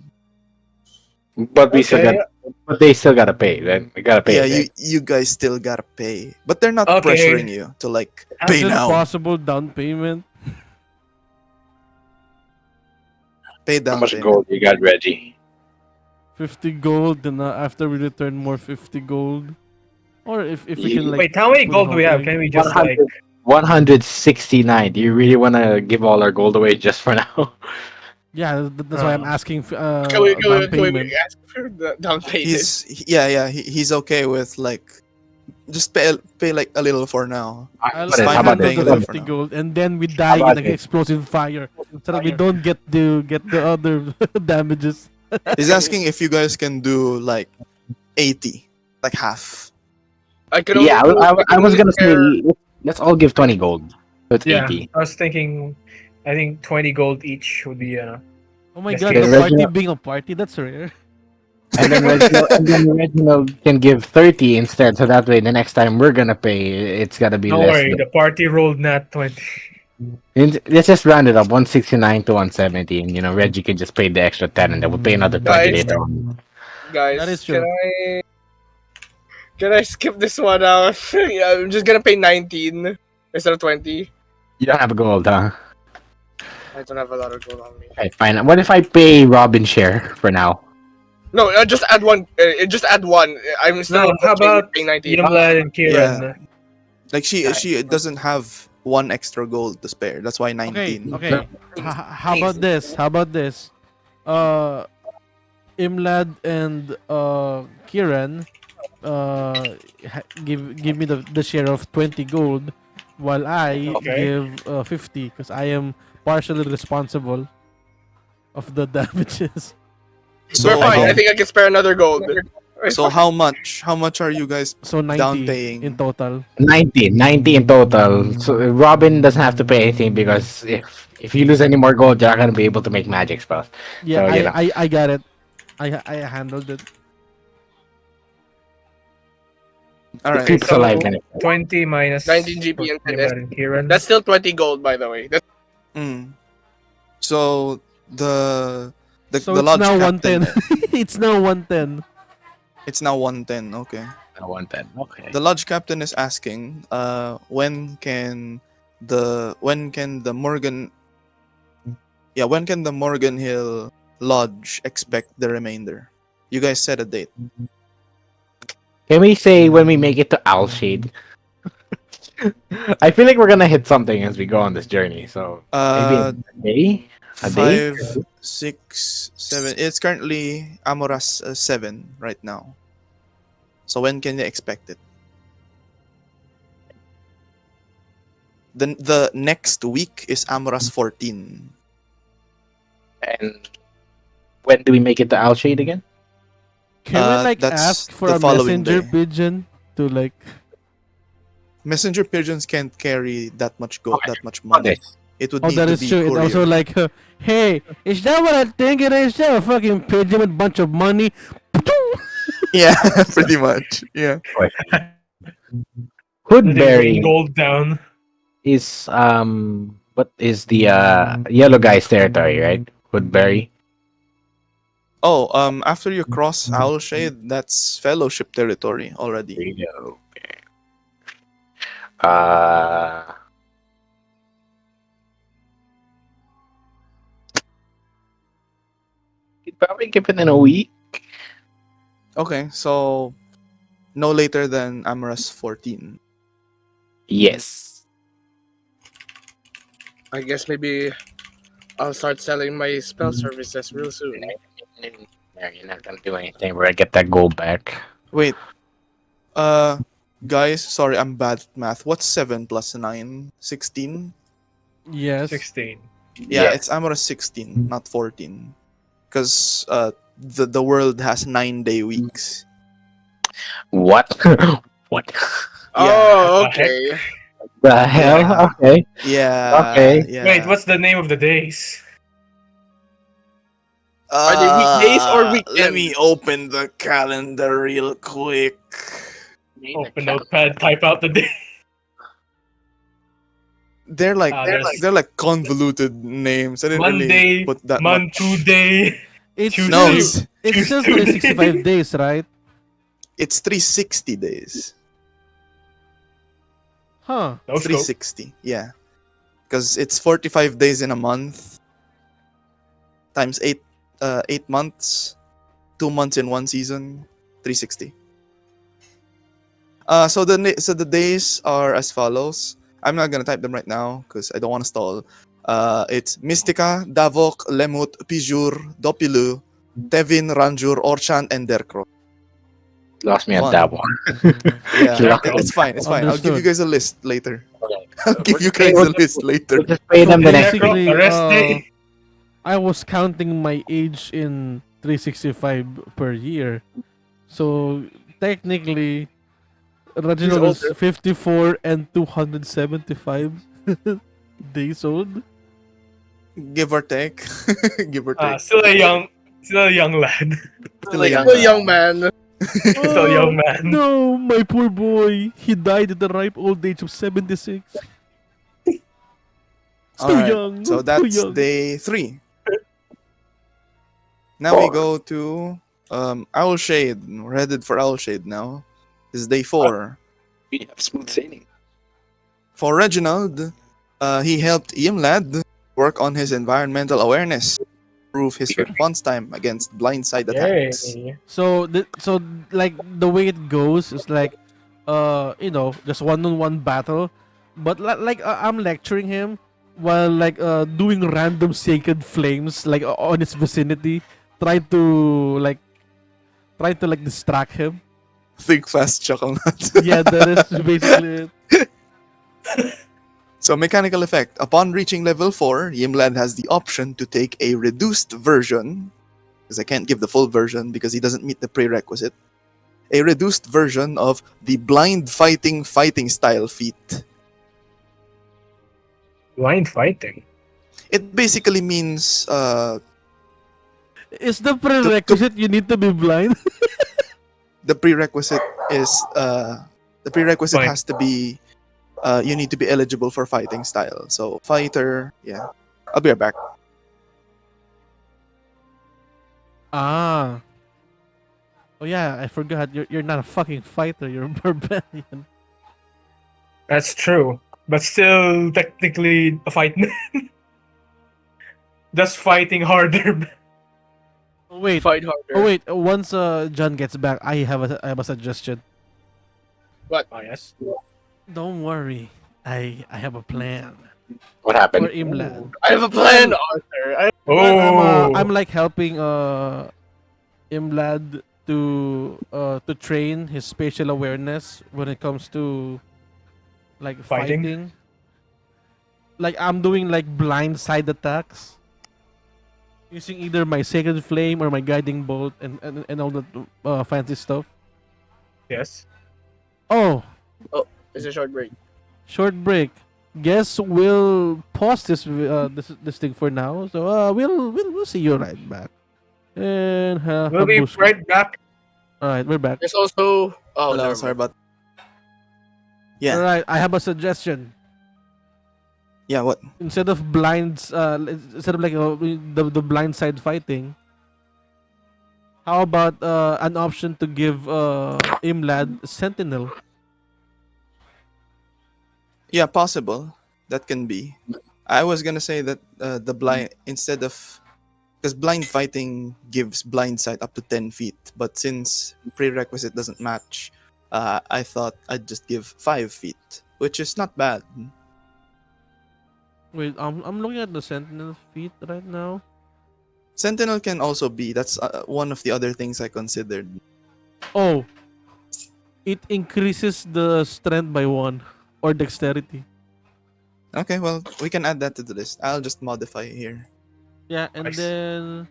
But we still Okay. got. But they still gotta pay. Then we gotta pay. Yeah, right? you guys still gotta pay. But they're not Okay. pressuring you to, like, pay Is it now. possible down payment? Pay How down much payment. gold you got, Reggie? 50 gold, then after we return more 50 gold. Or if we You- can like Wait, how many put gold do we have? halfway. Can we just like 169. Do you really want to give all our gold away just for now? Yeah, that's why I'm asking Can we down payment. ask for the down payment? He's okay with, like, just pay like a little for now. I'll, It's fine I'll with handle paying a the little for 50 now. gold, and then we die in about an it? explosive fire, so that we don't get the other damages. He's asking if you guys can do like 80, like half. I can only Yeah, I was gonna say spare- let's all give 20 gold. So it's yeah? 80. I was thinking, I think 20 gold each would be Oh my Yes, god, yes. the party Reginald- being a party, that's rare. And then Reginald can give 30 instead, so that way the next time we're gonna pay, it's gotta be Don't less. worry, the party rolled nat 20. Let's just round it up 169 to 170, and Reggie can just pay the extra 10, and then we'll pay another 20 Guys. later on. guys. That is true. Can I skip this one out? Yeah, I'm just gonna pay 19 instead of 20. You don't have gold, huh? I don't have a lot of gold on me. Okay, fine. What if I pay Robin share for now? No, just add one. Just add one. I'm still No, how about paying 19. Ymladd and Kyran? Like she doesn't have one extra gold to spare. That's why Okay, 19. okay. How about this? How about this? Uh, Ymladd and Kyran, give me the share of 20 gold, while I Okay. give 50 because I am partially responsible of the damages. We're So fine. I how think I can spare another gold. so how much? How much are you guys So down 90 in paying? total. 90 in total. So Robin doesn't have to pay anything because if you lose any more gold, you're not gonna be able to make magic spells. Yeah, So you I know, I, I got it. I handled it. All it right. Okay, keeps alive. so 20 minus 19 GP and 10 S. Ymladd and Kyran. That's still 20 gold, by the way. That's Mm. So So the it's lodge now captain 110. It's now 110. it's now 110. Okay. I want that. Okay. The lodge captain is asking when can the Morgan Hill lodge expect the remainder? You guys set a date. Can we say when we make it to Owlshade? I feel like we're gonna hit something as we go on this journey. So maybe a Uh day, a day. 5, 6, 7. It's currently Amoras 7 right now. So when can you expect it? The next week is Amoras 14. And when do we make it to Owlshade again? Can we like That's ask for the a following messenger day. pigeon to like? Messenger pigeons can't carry that much Okay. that much Okay. money. It would Oh, need that to is be true. It also courier. like, hey, is that what I think it is? Is that a fucking pigeon with a bunch of money? Yeah, pretty much. Yeah. Letting rain Hoodberry gold down. is what is the yellow guy's territory, right? Hoodberry. Oh, after you cross Owlshade, that's fellowship territory already. There Uh, you'd probably give it in a week. Okay, so no later than Amoras 14. Yes. I guess maybe I'll start selling my spell services real soon. Yeah, you're not gonna do anything. We're gonna get that gold back. Wait, uh, guys, sorry, I'm bad at math. What's 7 plus 9? 16? Yes. 16. Yeah, it's Amoras 16, not 14. Because the world has 9-day weeks. What? What? Oh, What the heck? okay. The hell? Yeah. Okay. Yeah. Okay. Yeah. Wait, what's the name of the days? Are they weekdays or Let weekends? me open the calendar real quick. Open notepad, type out the day. They're like there's they're like convoluted names. I didn't Monday, really put that month, much. 2 day. It's Tuesday. No, still it's still Tuesday. 365 days, right? it's 360 days. Huh. No scope. 360. Yeah. Because it's 45 days in a month times 8 months, 2 months in one season, 360. So the days are as follows. I'm not gonna type them right now because I don't want to stall. It's Mystica, Davok, Lemut, Pijur, Dopilu, Tevin, Ranjur, Orchan, and Derkro. Lost me at Fun. that one. Yeah, Derkro. it's fine. It's fine. I'll give you Understood. guys a list later. Okay. I'll give you guys a list later. We'll just pay So them the next week. basically, Rest day. I was counting my age in 365 per year. So technically, Reginald is older. 54 and 275 days old. Give or take. Give or take. Still a young lad. Still a young Still man. young man. Still a young man. No, my poor boy. He died at the ripe old age of 76. Still Alright, young. so too that's young. day 3. Now we go to Owl Shade. We're headed for Owl Shade now. This is day 4. We have smooth sailing. For Reginald, he helped Ymladd work on his environmental awareness, improve his response time against blindside attacks. Yay. So like the way it goes is like just one-on-one battle, but I'm lecturing him while doing random sacred flames on his vicinity, try to like distract him. Think fast, chuckle not. Yeah, that is basically it. So, mechanical effect. Upon reaching level 4, Ymladd has the option to take a reduced version, because I can't give the full version because he doesn't meet the prerequisite. A reduced version of the blind fighting style feat. Blind fighting. It basically means Is the prerequisite you need to be blind? the prerequisite is Fine. has to be you need to be eligible for fighting style. So fighter, yeah. I'll be right back. Ah. Oh yeah, I forgot. You're not a fucking fighter. You're a barbarian. That's true. But still technically a fight. Just fighting harder. Oh wait. Fight harder. Oh wait. Once John gets back, I have a suggestion. What? Oh yes. Don't worry. I have a plan What for happened? Ymladd. I have a plan, Arthur. Oh. I'm like helping Ymladd to train his spatial awareness when it comes to like Fighting? fighting. Like I'm doing like blind side attacks using either my sacred flame or my guiding bolt and all that fancy stuff. Yes. Oh, It's a short break. short break. Guess we'll pause this thing for now. So we'll see you right back. And We'll be right back. All right, we're back. There's also. Oh, Hello, never sorry mind. about. Yeah, All right, I have a suggestion. yeah. What? Instead of blinds, instead of the blind side fighting, how about an option to give Ymladd Sentinel? Yeah, possible. That can be. I was gonna say that the blind instead of because blind fighting gives blind sight up to 10 feet, but since prerequisite doesn't match, I thought I'd just give 5 feet, which is not bad. Wait, I'm looking at the Sentinel feat right now. Sentinel can also be. That's one of the other things I considered. Oh, it increases the strength by 1 or dexterity. Okay, well, we can add that to the list. I'll just modify here. Yeah, and Nice. then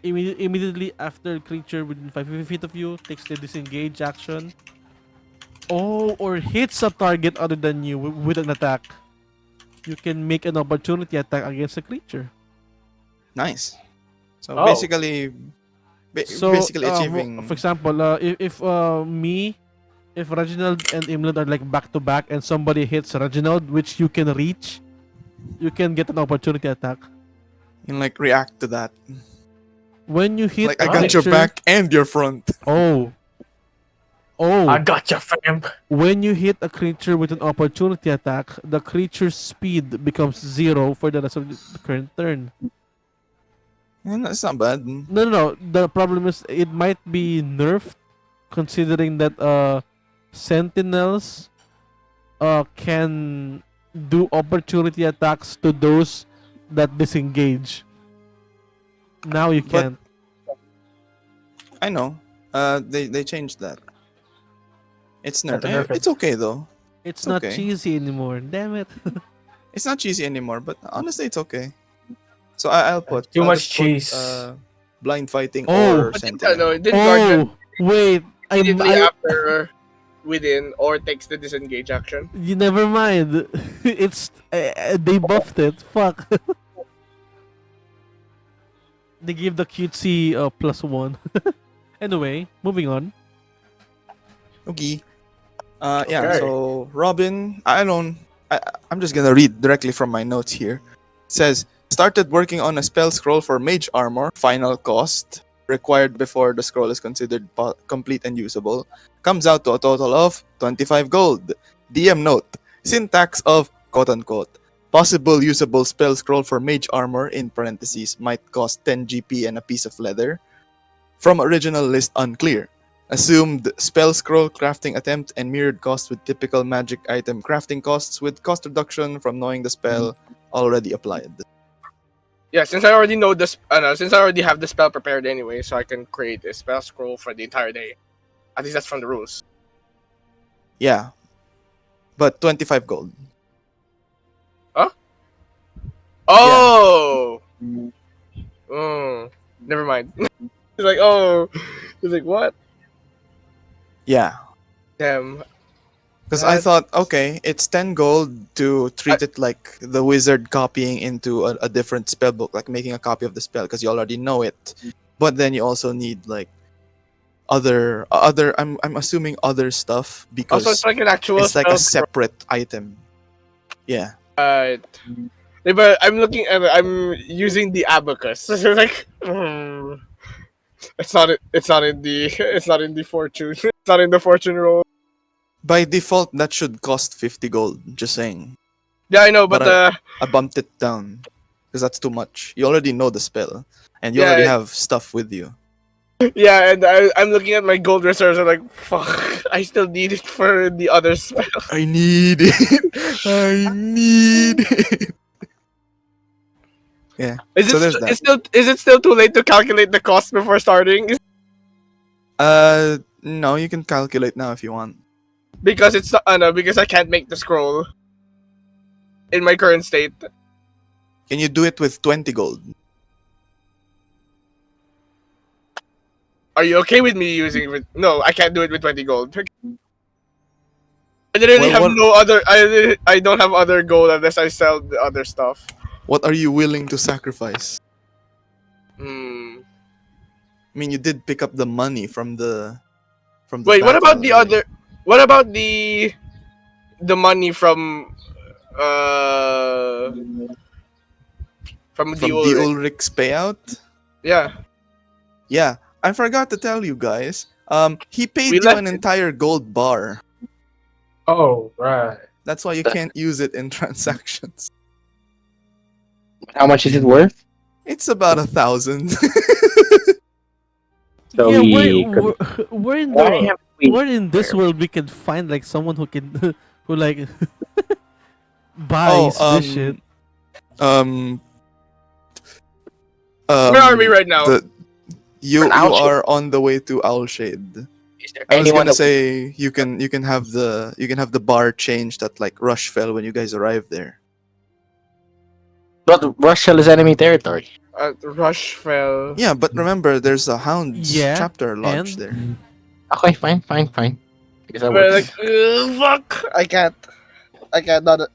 immediately after creature within 5 feet of you takes the disengage action. Oh, or hits a target other than you with an attack. You can make an opportunity attack against a creature. Nice. So Oh. basically, So, basically achieving. for example, if Reginald and Ymladd are like back to back, and somebody hits Reginald, which you can reach, you can get an opportunity attack. and like react to that. When you hit Like a I got your creature, back and your front. Oh, I oh! gotcha, fam. When you hit a creature with an opportunity attack, the creature's speed becomes 0 for the rest of the current turn. And that's not bad. No. The problem is it might be nerfed, considering that sentinels can do opportunity attacks to those that disengage. Now you But- can't. I know. They changed that. It's Had nerf. to nerf it. It's okay though. It's not okay. cheesy anymore. Damn it. It's not cheesy anymore, but honestly, it's okay. So I'll put Too I'll much just put, cheese. blind fighting Oh. or But sentinel. no, it didn't guard Oh, wait. immediately after within or takes the disengage action. You never mind. It's they buffed it. Fuck. They give the cutesy +1. Anyway, moving on. Okay. Yeah. Okay. So Robin, I'm just gonna read directly from my notes here. It says started working on a spell scroll for mage armor. Final cost required before the scroll is considered complete and usable. Comes out to a total of 25 gold. DM note: syntax of quote unquote possible usable spell scroll for mage armor in parentheses might cost 10 GP and a piece of leather. From original list unclear. Assumed spell scroll crafting attempt and mirrored cost with typical magic item crafting costs with cost reduction from knowing the spell already applied. Yeah, since I already know this, since I already have the spell prepared anyway, so I can create a spell scroll for the entire day. At least that's from the rules. Yeah. But 25 gold. Oh! Never mind. He's like, oh. He's like, what? Yeah. Damn. Because I That's- thought, okay, it's 10 gold to treat it like the wizard copying into a different spell book, like making a copy of the spell, because you already know it. But then you also need like other I'm assuming other stuff because Also, it's like an actual it's like a spell scroll. separate item. Yeah. Yeah, but I'm using the abacus. So like, it's not in the it's not in the fortune. It's not in the fortune roll. By default, that should cost 50 gold. Just saying. Yeah, I know, but But I bumped it down because that's too much. You already know the spell, and you Yeah, already have stuff with you. yeah, and I'm looking at my gold reserves. I'm like, fuck, I still need it for the other spell. I need it. I need it. Yeah. Is So it there's that. is it still too late to calculate the cost before starting? No, you can calculate now if you want. Because it's not, no, because I can't make the scroll in my current state. Can you do it with 20 gold? Are you okay with me using it? With... No, I can't do it with 20 gold. I literally Well, have what- no other. I don't have other gold unless I sell the other stuff. What are you willing to sacrifice? Hmm. I mean, you did pick up the money from the Wait, what battle about the already. other? What about the money from from the From old the Ulrich's payout? yeah. Yeah, I forgot to tell you guys. He paid We you left an it. entire gold bar. Oh, right. That's why you can't use it in transactions. How much is it worth? It's about 1,000. So yeah, we could. where in Why the have we? where in this world we can find like someone who can who like buys this shit. um, Where are we right now? You An Owlshade. are on the way to Owlshade. Is there I was anyone gonna that say you can have the bar changed at like Rushfell when you guys arrive there. but Rushfell is enemy territory? Rushfell. Yeah, but remember there's a Hounds Yeah, chapter lodge and there. Okay, fine. Because that We're works. like, fuck. I can't.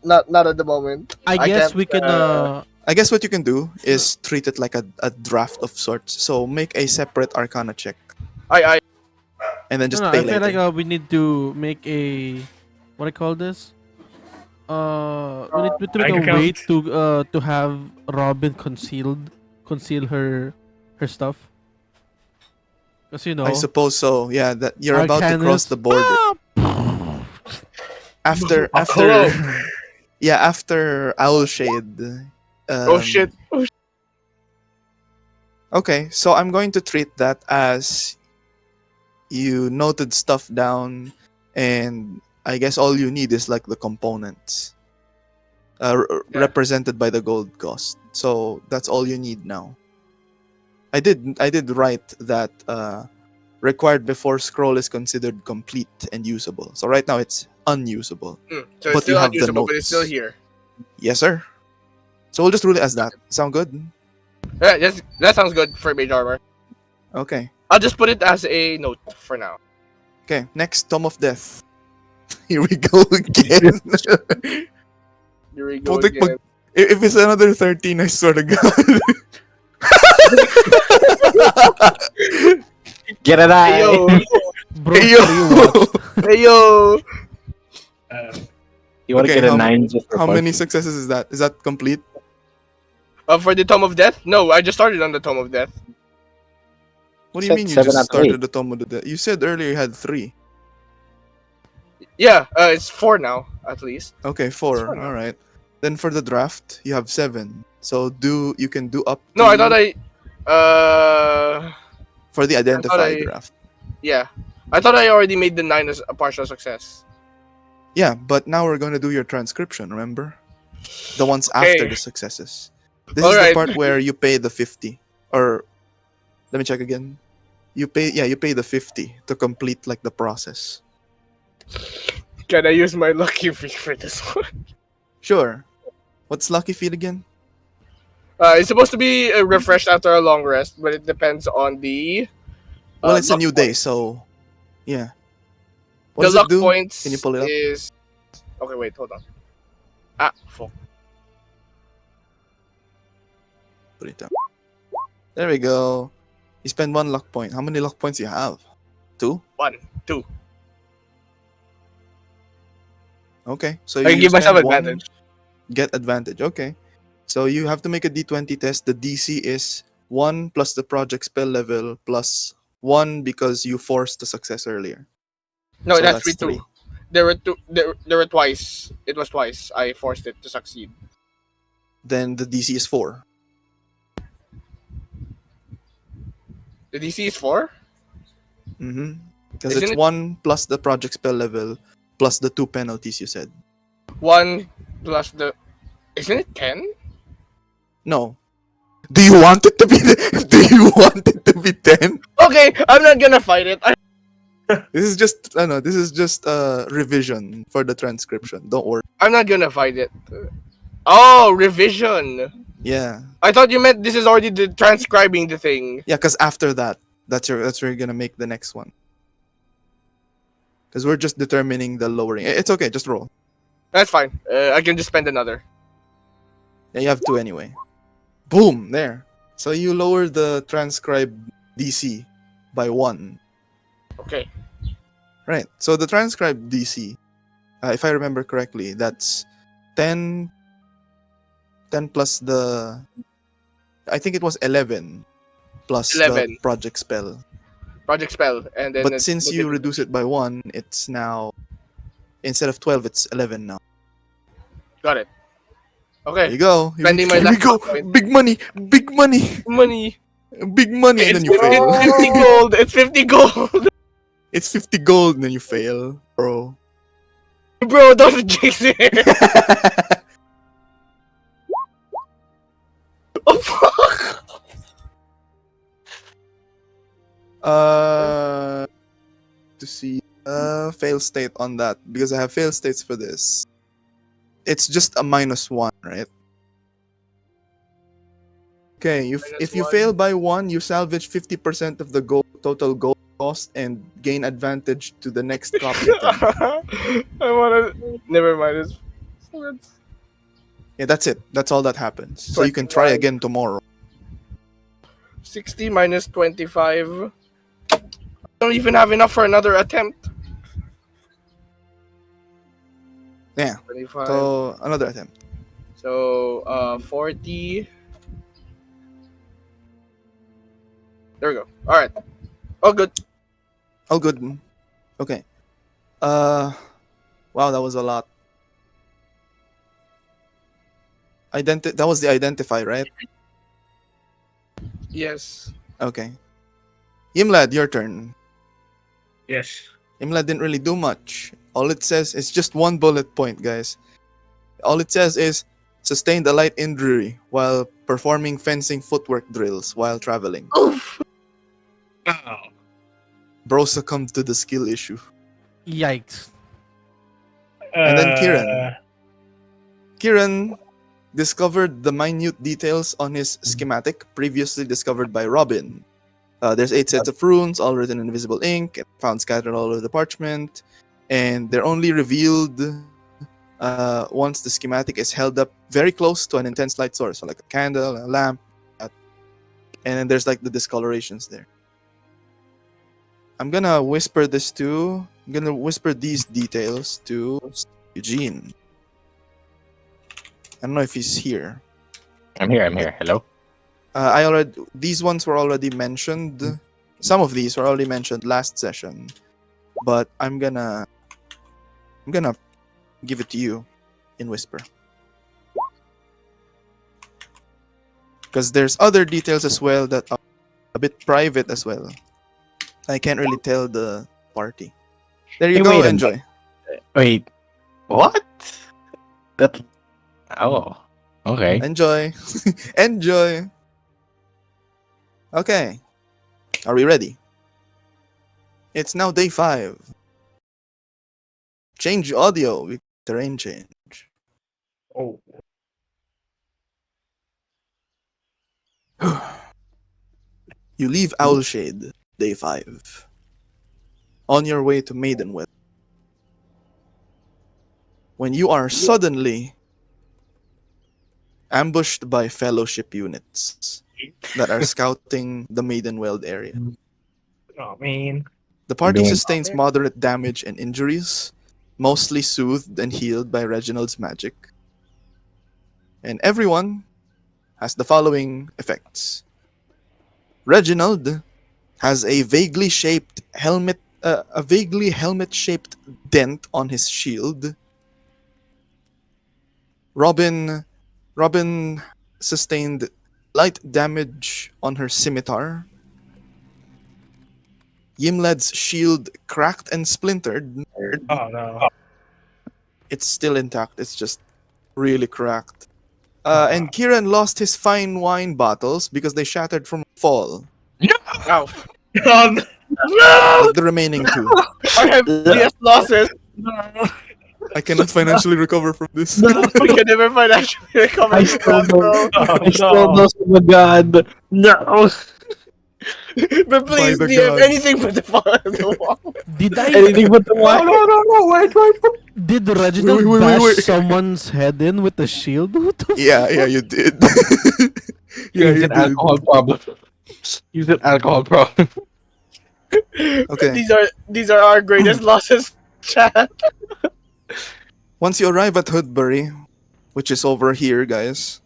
Not at the moment. I I guess can't, we can I guess what you can do is treat it like a draft of sorts. So make a separate Arcana check I and then just no, pay I feel later. like we need to make a what I call this. We need to make bank a way account. to have Robin conceal her stuff. Cause you know I suppose so. Yeah, that you're about to cross Arcanist- the border after Hello. after Owlshade. oh shit. Okay, so I'm going to treat that as you noted stuff down, and I guess all you need is like the components Yeah. represented by the gold cost. So that's all you need now. I did write that required before scroll is considered complete and usable. So right now it's unusable. So But it's still you have the unusable, but it's still notes. here. Yes, sir. So we'll just rule it as that. Sound good? Yeah, that sounds good for mage armor. Okay. I'll just put it as a note for now. Okay. Next, Tome of Death. Here we go again. Here we go Putik, again. If it's another 13, I swear to God. Get it Hey yo, out! bro, Hey, yo. hey yo. You want to Okay, get a how 9 just for How fun? many successes is that? Is that complete? For the Tome of Death? No, I just started on the Tome of Death. What do you Said mean you 7 just out of started 8. the Tome of the Death? You said earlier you had 3. Yeah, it's 4 now, at least. Okay, 4. Sure, no. All right. Then for the draft, you have 7. So you can do up. No, I to- thought I. for the identified I- draft. Yeah. I thought I already made the 9 as a partial success. Yeah, but now we're gonna do your transcription. Remember, the ones after Okay. the successes. This All is the right. part where you pay the 50, or let me check again. You pay the 50 to complete like the process. Can I use my lucky feet for this one? Sure. What's lucky feet again? It's supposed to be refreshed after a long rest, but it depends on the Well, it's a luck new day, points. so yeah. What The does it luck do? Can you points pull it up? is okay. Wait, hold on. Ah, fuck. Put it down. There we go. You spend 1 luck point. How many luck points you have? 2? 1, 2. Okay. So I can you give myself spend 1, advantage. get advantage. Okay. So you have to make a d20 test. The DC is 1 plus the project spell level plus 1 because you forced the success earlier. No, So it has that's 2. 3. There were two. There were twice. It was twice. I forced it to succeed. Then the DC is 4. The DC is 4. Mm-hmm. Because Isn't it's it 1 plus the project spell level plus the 2 penalties you said. 1 plus the? Isn't it 10? No. Do you want it to be do you want it to be 10? Okay, I'm not gonna fight it. This is just no, this is just revision for the transcription. Don't worry. I'm not gonna fight it. Oh, revision. Yeah. I thought you meant this is already the transcribing the thing. Yeah, cuz after that, that's where you're going to make the next one. Cuz we're just determining the lowering. It's okay, just roll. That's fine. I can just spend another. Yeah, you have 2 anyway. Boom, there. So you lower the transcribe DC by 1. Okay. Right. So the transcribe DC, if I remember correctly, that's 10 plus the I think it was 11 plus the 11 project spell. project spell, and then But it's since you reduce it by 1, it's now instead of 12 it's 11 now. got it. There Okay. you go. Spending my Here we last go. luck point. Big money. Big money. Money. Big money and It's then you fail. 50 gold. It's 50 gold. It's 50 gold and then you fail, bro. Bro, don't jinx it. Oh fuck. To see fail state on that because I have fail states for this. It's just a -1, right? Okay, if you -1. fail by 1, you salvage 50% of the total gold cost and gain advantage to the next copy attempt. I wanna. Never mind. It's Yeah, that's it. That's all that happens. So you can try 25. again tomorrow. 60 minus 25. I don't even have enough for another attempt. Yeah. 25. So another attempt. So 40. There we go. All right. Oh, good. Oh, good. Okay. Wow, that was a lot. That was the identify, right? Yes. Okay. Ymladd, your turn. Yes. Ymladd didn't really do much. All it says is just 1 bullet point, guys. All it says is sustained a light injury while performing fencing footwork drills while traveling. Oof. Oh. Bro succumbed to the skill issue. Yikes. And then Kyran discovered the minute details on his schematic previously discovered by Robin. There's 8 sets of runes, all written in invisible ink, and found scattered all over the parchment. And they're only revealed once the schematic is held up very close to an intense light source, so like a candle, a lamp, and then there's like the discolorations there. I'm gonna whisper these details to Eugene. I don't know if he's here. I'm here. Hello. These ones were already mentioned. Some of these were already mentioned last session, but I'm gonna give it to you in whisper because there's other details as well that are a bit private as well. I can't really tell the party. There you Hey, go. wait a Enjoy. Wait, what? That. Oh, okay. Enjoy. Enjoy. Okay. Are we ready? It's now day 5. Change audio with terrain change. Oh. You leave Owlshade, day 5. On your way to Maidenwell. When you are suddenly ambushed by fellowship units that are scouting the Maidenweld area. Oh, man. The party Doing sustains moderate damage and injuries, mostly soothed and healed by Reginald's magic. And everyone has the following effects. Reginald has a vaguely helmet-shaped dent on his shield. Robin sustained light damage on her scimitar. Ymladd's shield cracked and splintered. Oh, no. It's still intact, it's just really cracked. Ah. And Kyran lost his fine wine bottles because they shattered from a fall, Ow. Oh, no. like the remaining 2. I have DS losses. I cannot financially recover from this. We can never financially recover I from still that, don't. bro. Oh, I still no. don't. Oh my god. No. But please, the DM gods. anything but the fun on the wall. Did I? Anything but the No, wine. no. Wait. Did Reginald wait, bash wait. someone's head in with a shield? What the Yeah, you did. Yeah, He's you an did. alcohol problem. He's an alcohol problem. Okay. These are our greatest losses, chat. Once you arrive at Hoodbury, which is over here, guys.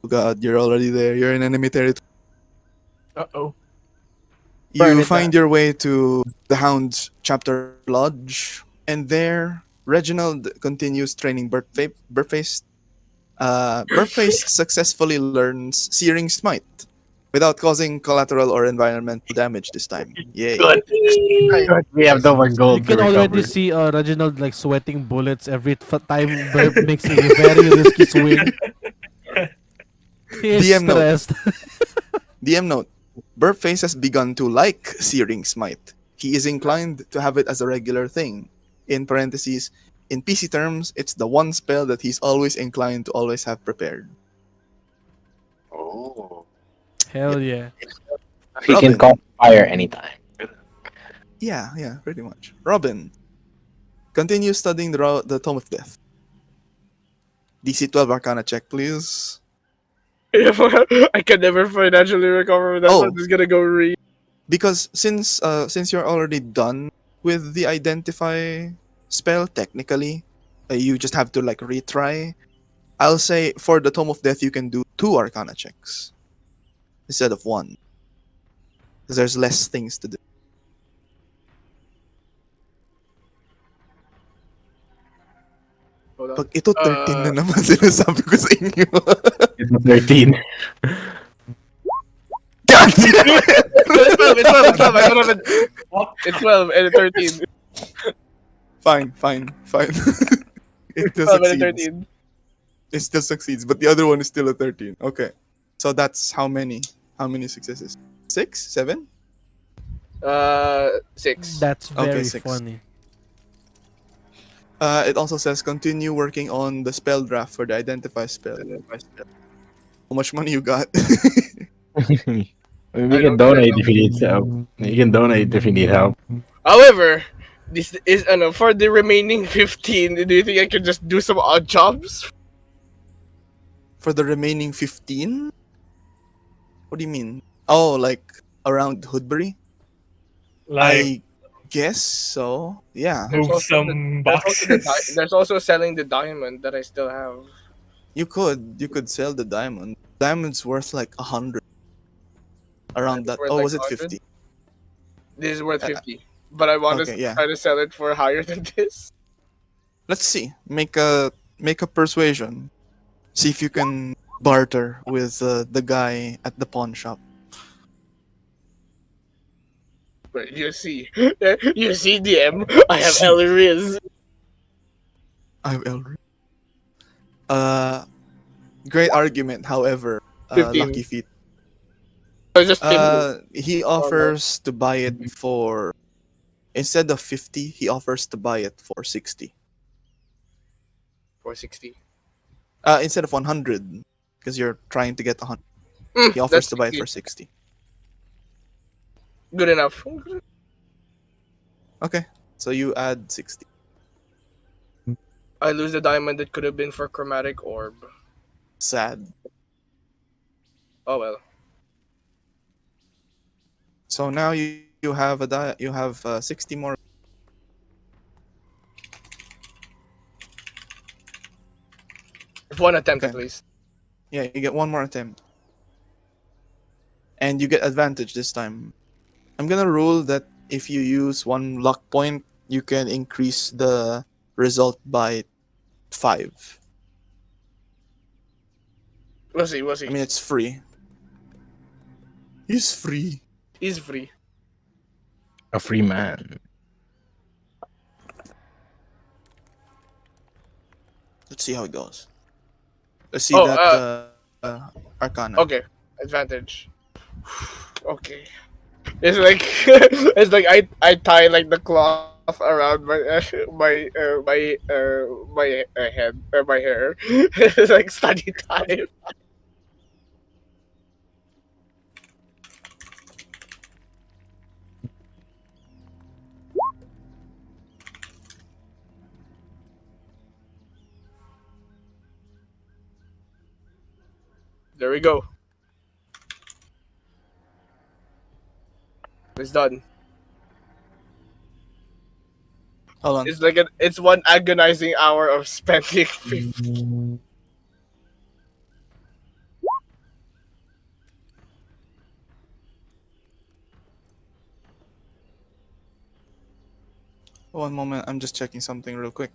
Oh god, you're already there. You're in enemy territory. Uh-oh. Burn You it find your way to the Hound's chapter lodge, and there, Reginald continues training Burtface. Burtface successfully learns Searing Smite without causing collateral or environmental damage this time. Yay. Good. Good. We have no more You gold to can already recover. see Reginald like sweating bullets every time Burp makes a very risky swing. He is DM note. stressed. DM note. Burpface has begun to like Searing Smite. He is inclined to have it as a regular thing. In parentheses, in PC terms, it's the one spell that he's always inclined to always have prepared. Oh. Hell yeah. He can Robin. call fire anytime. Yeah, pretty much. Robin. Continue studying the Tome of Death. DC 12 Arcana check, please. I can never financially recover from that. Oh. I'm just gonna go read. Because since you're already done with the identify spell, technically, you just have to like retry. I'll say for the Tome of Death you can do 2 Arcana checks instead of 1, because there's less things to do. Hold on. Pag ito 13 na naman sinasabi ko sa inyo. It's 13. God damn it! It's 12, it's 12, it's 12. I don't have it. It's 12 and 13. Fine. It still 12 and succeeds. 13. It still succeeds, but the other one is still a 13. Okay. So that's how many? How many successes? 6? 7? 6. That's very 6. funny. It also says continue working on the spell draft for the identify spell. How much money you got? We can donate if you need help. You can donate if you need help. However, this is for the remaining 15. Do you think I could just do some odd jobs? For the remaining 15? What do you mean? Oh, like around Hoodbury? Like, I guess so. Yeah. move some boxes. There's also selling the diamond that I still have. You could sell the diamond. Diamond's worth like 100. Around that. Worth Oh, like was it 100? 50? This is worth 50. But I want okay, to yeah. try to sell it for higher than this. Let's see. Make a persuasion. See if you can barter with the guy at the pawn shop. But you see, DM. I have Elriz. I'm Elric. Uh, Great argument. However, 15. lucky feet. It's just 15. He offers to buy it for instead of 50. He offers to buy it for 60. 460. Instead of 100, because you're trying to get 100. He offers That's to buy it 60. for 60. Good enough. Okay, so you add 60. I lose the diamond that could have been for chromatic orb. Sad. Oh well. So now you have you have 60 more. If one attempt at Okay. least. Yeah, you get one more attempt, and you get advantage this time. I'm gonna rule that if you use one luck point, you can increase the result by 5. We'll see. We'll I see. mean, it's free. He's free. He's free. A free man. Let's see how it goes. Let's see Oh, that Arcana. Okay. Advantage. Okay. It's like I tie like the cloth around my my head my hair. It's like study time. There we go. It's done. Hold on. It's one agonizing hour of spending 50. One moment. I'm just checking something real quick.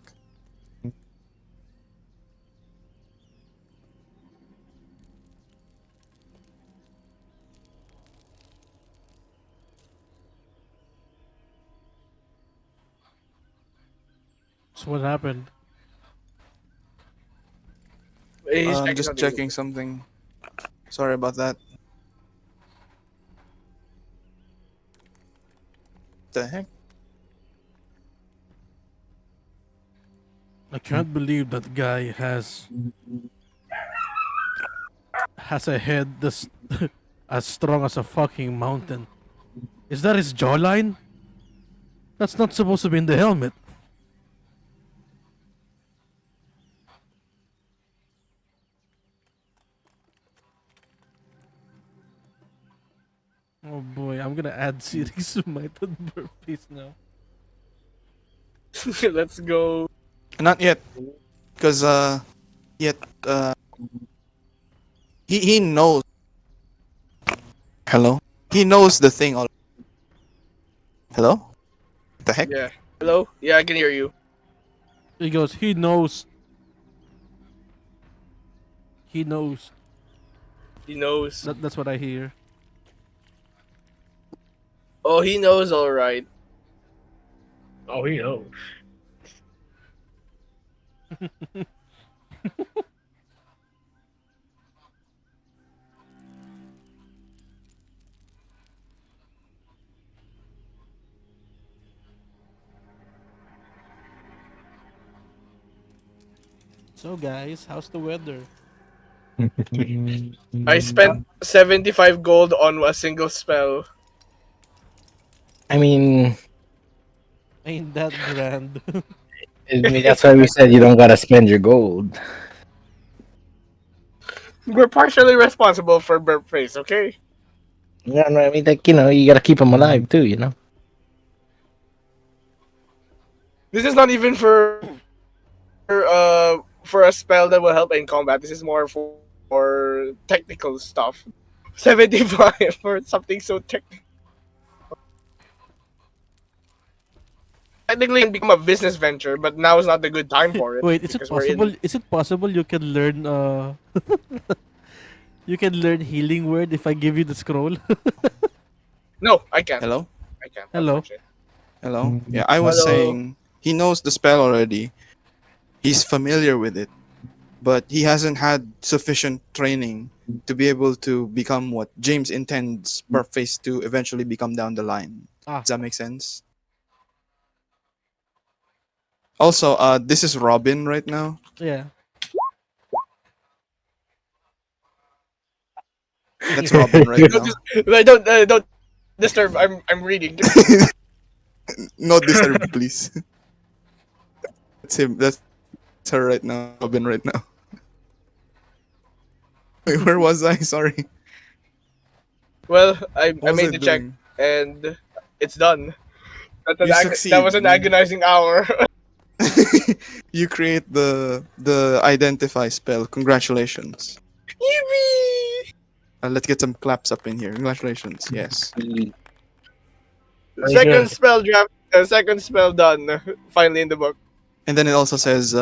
So what happened? He's I'm just something. checking something. Sorry about that. The heck? I can't believe that guy has a head this as strong as a fucking mountain. Is that his jawline? That's not supposed to be in the helmet. Oh boy, I'm gonna add series to my birthplace now. Let's go. Not yet, because yet he knows. Hello. He knows the thing already. Hello. What the heck? Yeah. Hello? Yeah, I can hear you. He goes, he knows. He knows. He knows. That's what I hear. Oh, he knows all right. Oh, he knows. So guys, how's the weather? I spent 75 gold on a single spell. I mean, Ain't that grand? that's why we said you don't gotta spend your gold. We're partially responsible for burp face, okay? Yeah, no, I mean, like, you gotta keep them alive too, This is not even for a spell that will help in combat. This is more for technical stuff. 75 for something so technical. Technically, it can become a business venture, but now is not the good time for it. Wait, is it because we're in- possible? Is it possible you can learn you can learn healing word if I give you the scroll? No, I can't. Hello. I can't, Hello. unfortunately. Hello? Yeah, I was Hello. saying he knows the spell already. He's familiar with it, but he hasn't had sufficient training to be able to become what James intends Burface to eventually become down the line. Ah, Does that make sense? Also, this is Robin right now. yeah. That's Robin right Don't, now. don't disturb. I'm reading. No disturb, please. That's him. That's her right now. That's Robin right now. Wait, where was I? Sorry. Well, What I was I made the check doing? and it's done. You That succeed. was an agonizing hour. You create the identify spell. Congratulations. Yippee! Let's get some claps up in here. Congratulations. Yes. Very Second good. spell draft. Second spell done. Finally in the book. And then it also says,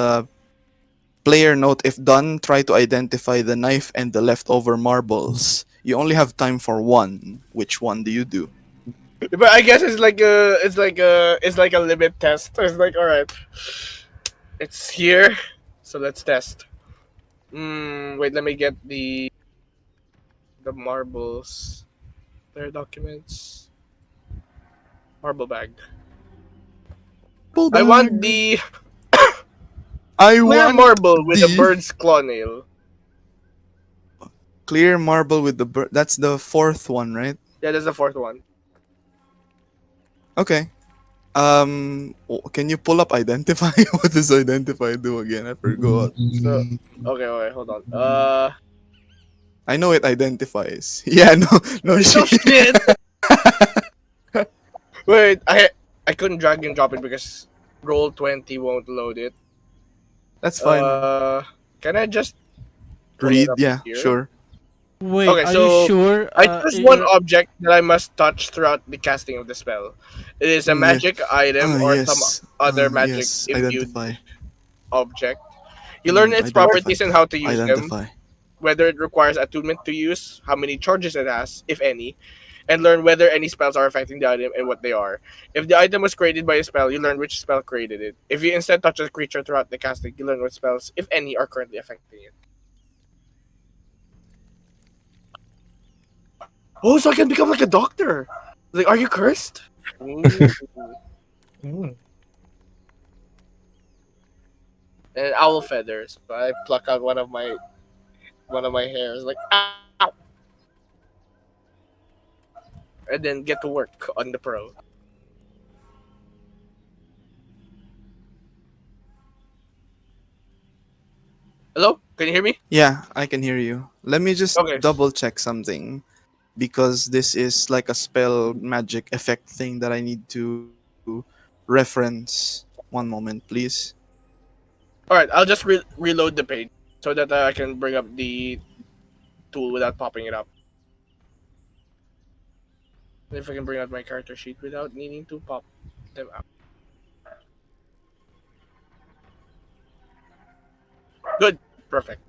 player note: if done, try to identify the knife and the leftover marbles. You only have time for one. Which one do you do? But I guess it's like a limit test. It's like, all right, it's here, so let's test. Wait, let me get the marbles. Their documents. Marble bag. Marble I want bag. the I clear want marble with a the bird's claw nail. clear marble with the bird. That's the fourth one, right? Yeah, that's the fourth one. Okay. Can you pull up identify? What does identify do again? I forgot. So okay, wait, hold on. I know it identifies. Yeah, no, no No shit. shit. Wait, I couldn't drag and drop it because Roll20 won't load it. That's fine. Uh, can I just pull it Read, up yeah, here? sure. Wait, Okay, are you so sure? I choose one You're object that I must touch throughout the casting of the spell. It is a Yeah. magic item or some Yes. other magic Yes. imbued Identify. object. You learn its Identify. properties and how to use them, Identify. whether it requires attunement to use, how many charges it has, if any, and learn whether any spells are affecting the item and what they are. If the item was created by a spell, you learn which spell created it. If you instead touch a creature throughout the casting, you learn what spells, if any, are currently affecting it. Oh, so I can become like a doctor. Like, are you cursed? Ooh. Mm. And owl feathers. So I pluck out one of my hairs, like ow, and then get to work on the pro. Hello, can you hear me? Yeah, I can hear you. Let me just Okay. double check something because this is like a spell magic effect thing that I need to reference. One moment, please. All right, I'll just reload the page so that I can bring up the tool without popping it up. And if I can bring out my character sheet without needing to pop them out. Good, perfect.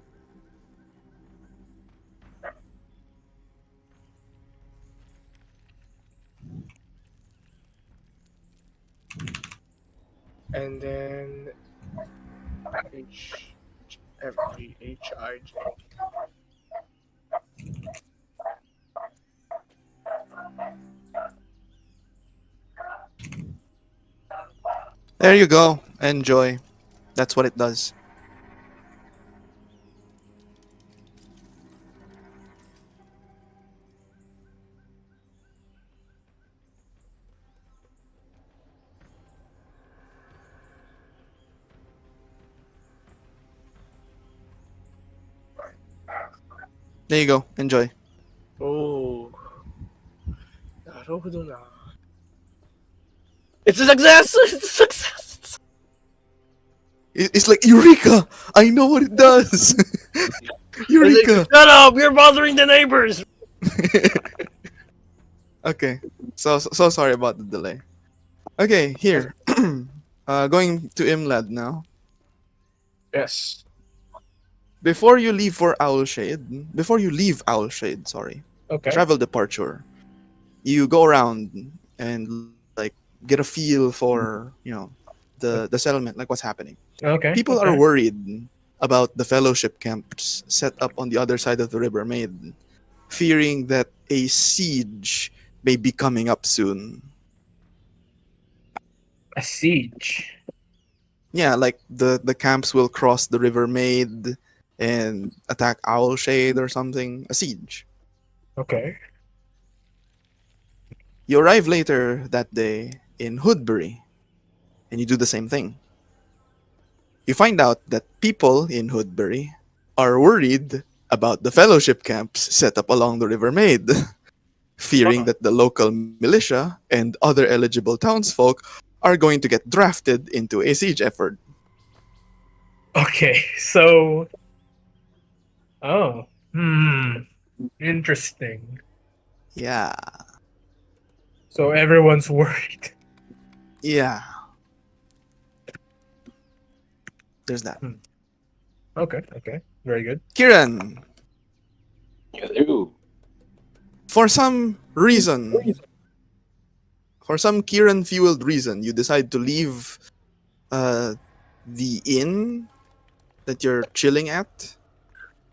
And then H F G H I J. There you go. Enjoy. That's what it does. There you go. Enjoy. Oh, naruhodo na. It's a success. It's a success. It's like Eureka! I know what it does! It's like, Eureka! shut up! You're bothering the neighbors. Okay. So sorry about the delay. Okay, here. Going to Imlad now. Yes. Before you leave Owlshade, sorry, Okay. travel departure, you go around. and like get a feel for the settlement, like what's happening. Okay. People are Okay. worried about the fellowship camps set up on the other side of the river Maid, fearing that a siege may be coming up soon. A siege. Yeah, like the camps will cross the river Maid and attack Owlshade or something. A siege. Okay. You arrive later that day in Hoodbury, and you do the same thing. You find out that people in Hoodbury are worried about the fellowship camps set up along the River Maid, fearing Uh, that the local militia and other eligible townsfolk are going to get drafted into a siege effort. okay. So. Oh. Hmm. Interesting. Yeah, So everyone's worried. yeah, there's that. Hmm. Okay. Okay. Very good. Kyran, Ooh. for some reason, for some Kyran fueled reason, you decide to leave uh, the inn that you're chilling at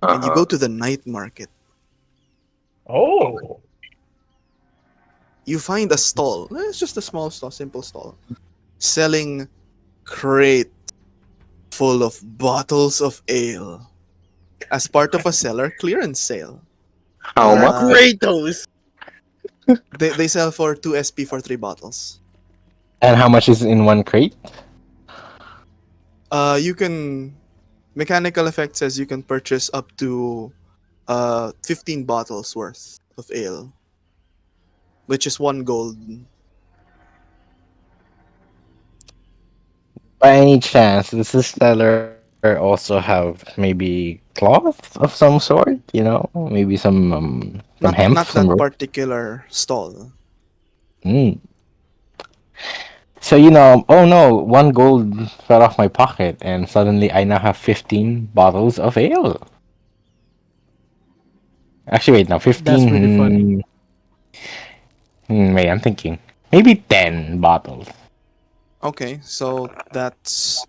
and you go Uh-huh. to the night market. Oh. You find a stall. It's just a small stall, simple stall, selling crate full of bottles of ale as part of a seller clearance sale. How much? Kratos. They sell for 2 SP for 3 bottles. And how much is in one crate? You can mechanical effect says you can purchase up to 15 bottles worth of ale, which is 1 gold. By any chance, does this seller also have maybe cloth of some sort? Maybe some hemp, Not some rope. that particular stall. Mm. So oh no, 1 gold fell off my pocket, and suddenly I now have 15 bottles of ale. Actually, wait, now That's 15. really funny. Wait, I'm thinking. Maybe 10 bottles. Okay, so that's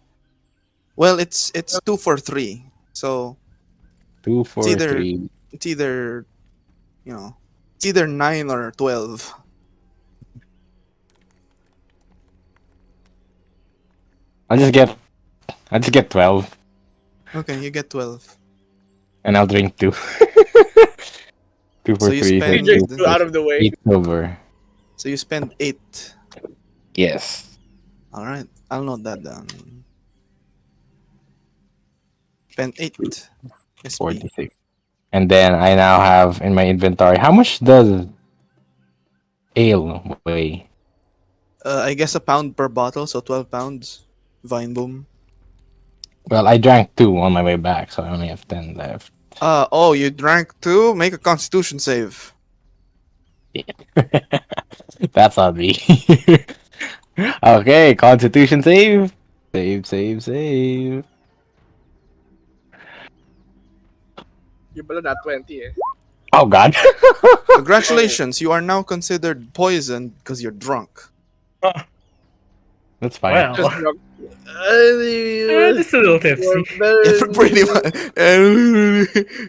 well, it's 2 for 3. So Two, it's four, either three. it's either you know it's either 9 or 12. I'll just get, I'll just get 12, Okay, you get 12. and I'll drink two. Two So for you three, so He spend drinks two two for out of the way. 8 silver. so you spend 8. Yes, All right, I'll note that down. Spend 8 SP. 46. And then I now have in my inventory. How much does ale weigh? I guess a pound per bottle, so 12 pounds. Vine boom. Well, I drank two on my way back, so I only have 10 left. Oh, you drank 2? Make a constitution save. That's on me. Okay, Constitution save. Save, save, save. Yung pala not 20 eh. Oh God. Congratulations, you are now considered poisoned because you're drunk. That's fine. Well, Just drunk. just a little tipsy. Yeah, pretty much.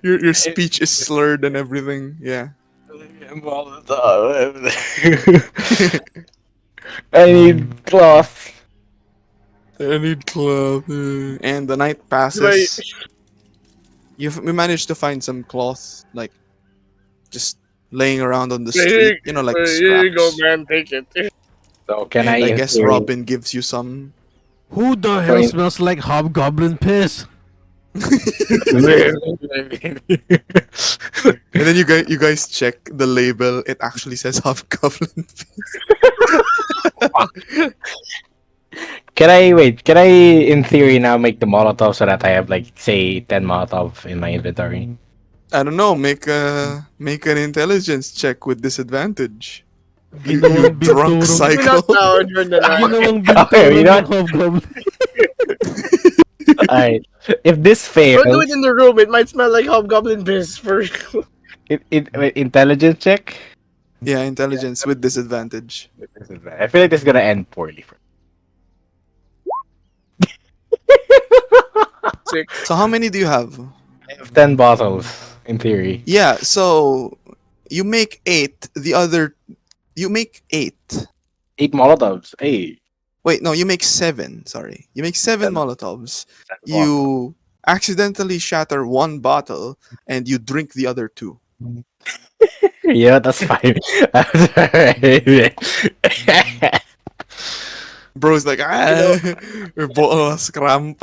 Your speech is slurred and everything. Yeah. I need cloth. I need cloth. And the night Right. passes. We managed to find some cloth, like just laying around on the street. Like Here you go, scraps. man. Take it. So can And I I in guess theory- Robin gives you some. Who the hell Right. smells like hobgoblin piss? And then you guys check the label. It actually says hobgoblin. Can I wait? Can I, in theory, now make the Molotov so that I have like say 10 Molotov in my inventory? I don't know. Make an intelligence check with disadvantage. You Ginawang drunk binturo. You're cycle. not now. You're not now. Ginawang Okay, binturo you know ng hobgoblin. Alright. If this Don't do fails, it in the room. It might smell like hobgoblin piss. For wait, intelligence check. Yeah, intelligence with disadvantage. I feel like this is gonna end poorly for. 6. So how many do you have? I have 10 bottles in theory. Yeah, so you make 8. The other you make 8. 8 Molotovs. Hey, Wait, no, you make 7. Sorry. You make 7 10 Molotovs. bottles. You accidentally shatter one bottle and you drink the other 2. Yeah, that's fine. That's alright. Bro's like, You know, boss, crampe.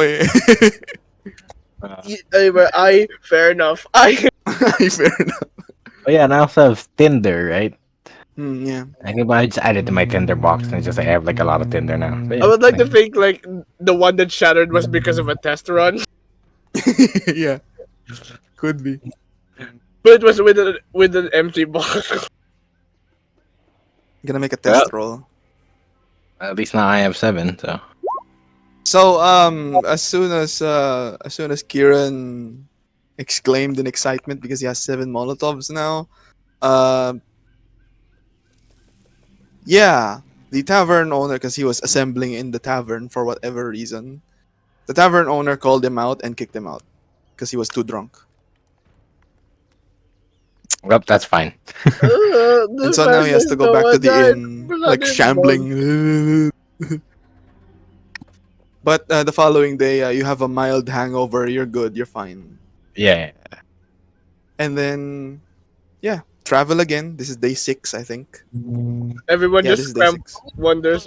Uh, fair enough. I Fair enough. oh yeah, and I also have Tinder, right? Yeah. I think I just added to my Tinder box and just I have like a lot of Tinder now. So, I yeah, would like to nice. think like the one that shattered was because of a test run, Yeah, could be. but it was with an empty box. Gonna make a Well, test roll. at least now I have 7. So So as soon as Kieran exclaimed in excitement because he has 7 Molotovs now, uh yeah, the tavern owner, because he was assembling in the tavern for whatever reason, the tavern owner called him out and kicked him out because he was too drunk. well, that's fine. And The so now he has fastest to go no back to one the died. inn, like Bloody ball. shambling. But the following day, you have a mild hangover. You're good. You're fine. Yeah. And then, yeah, travel again. This is day 6, I think. Everyone Yeah, this just is day scram 6. wonders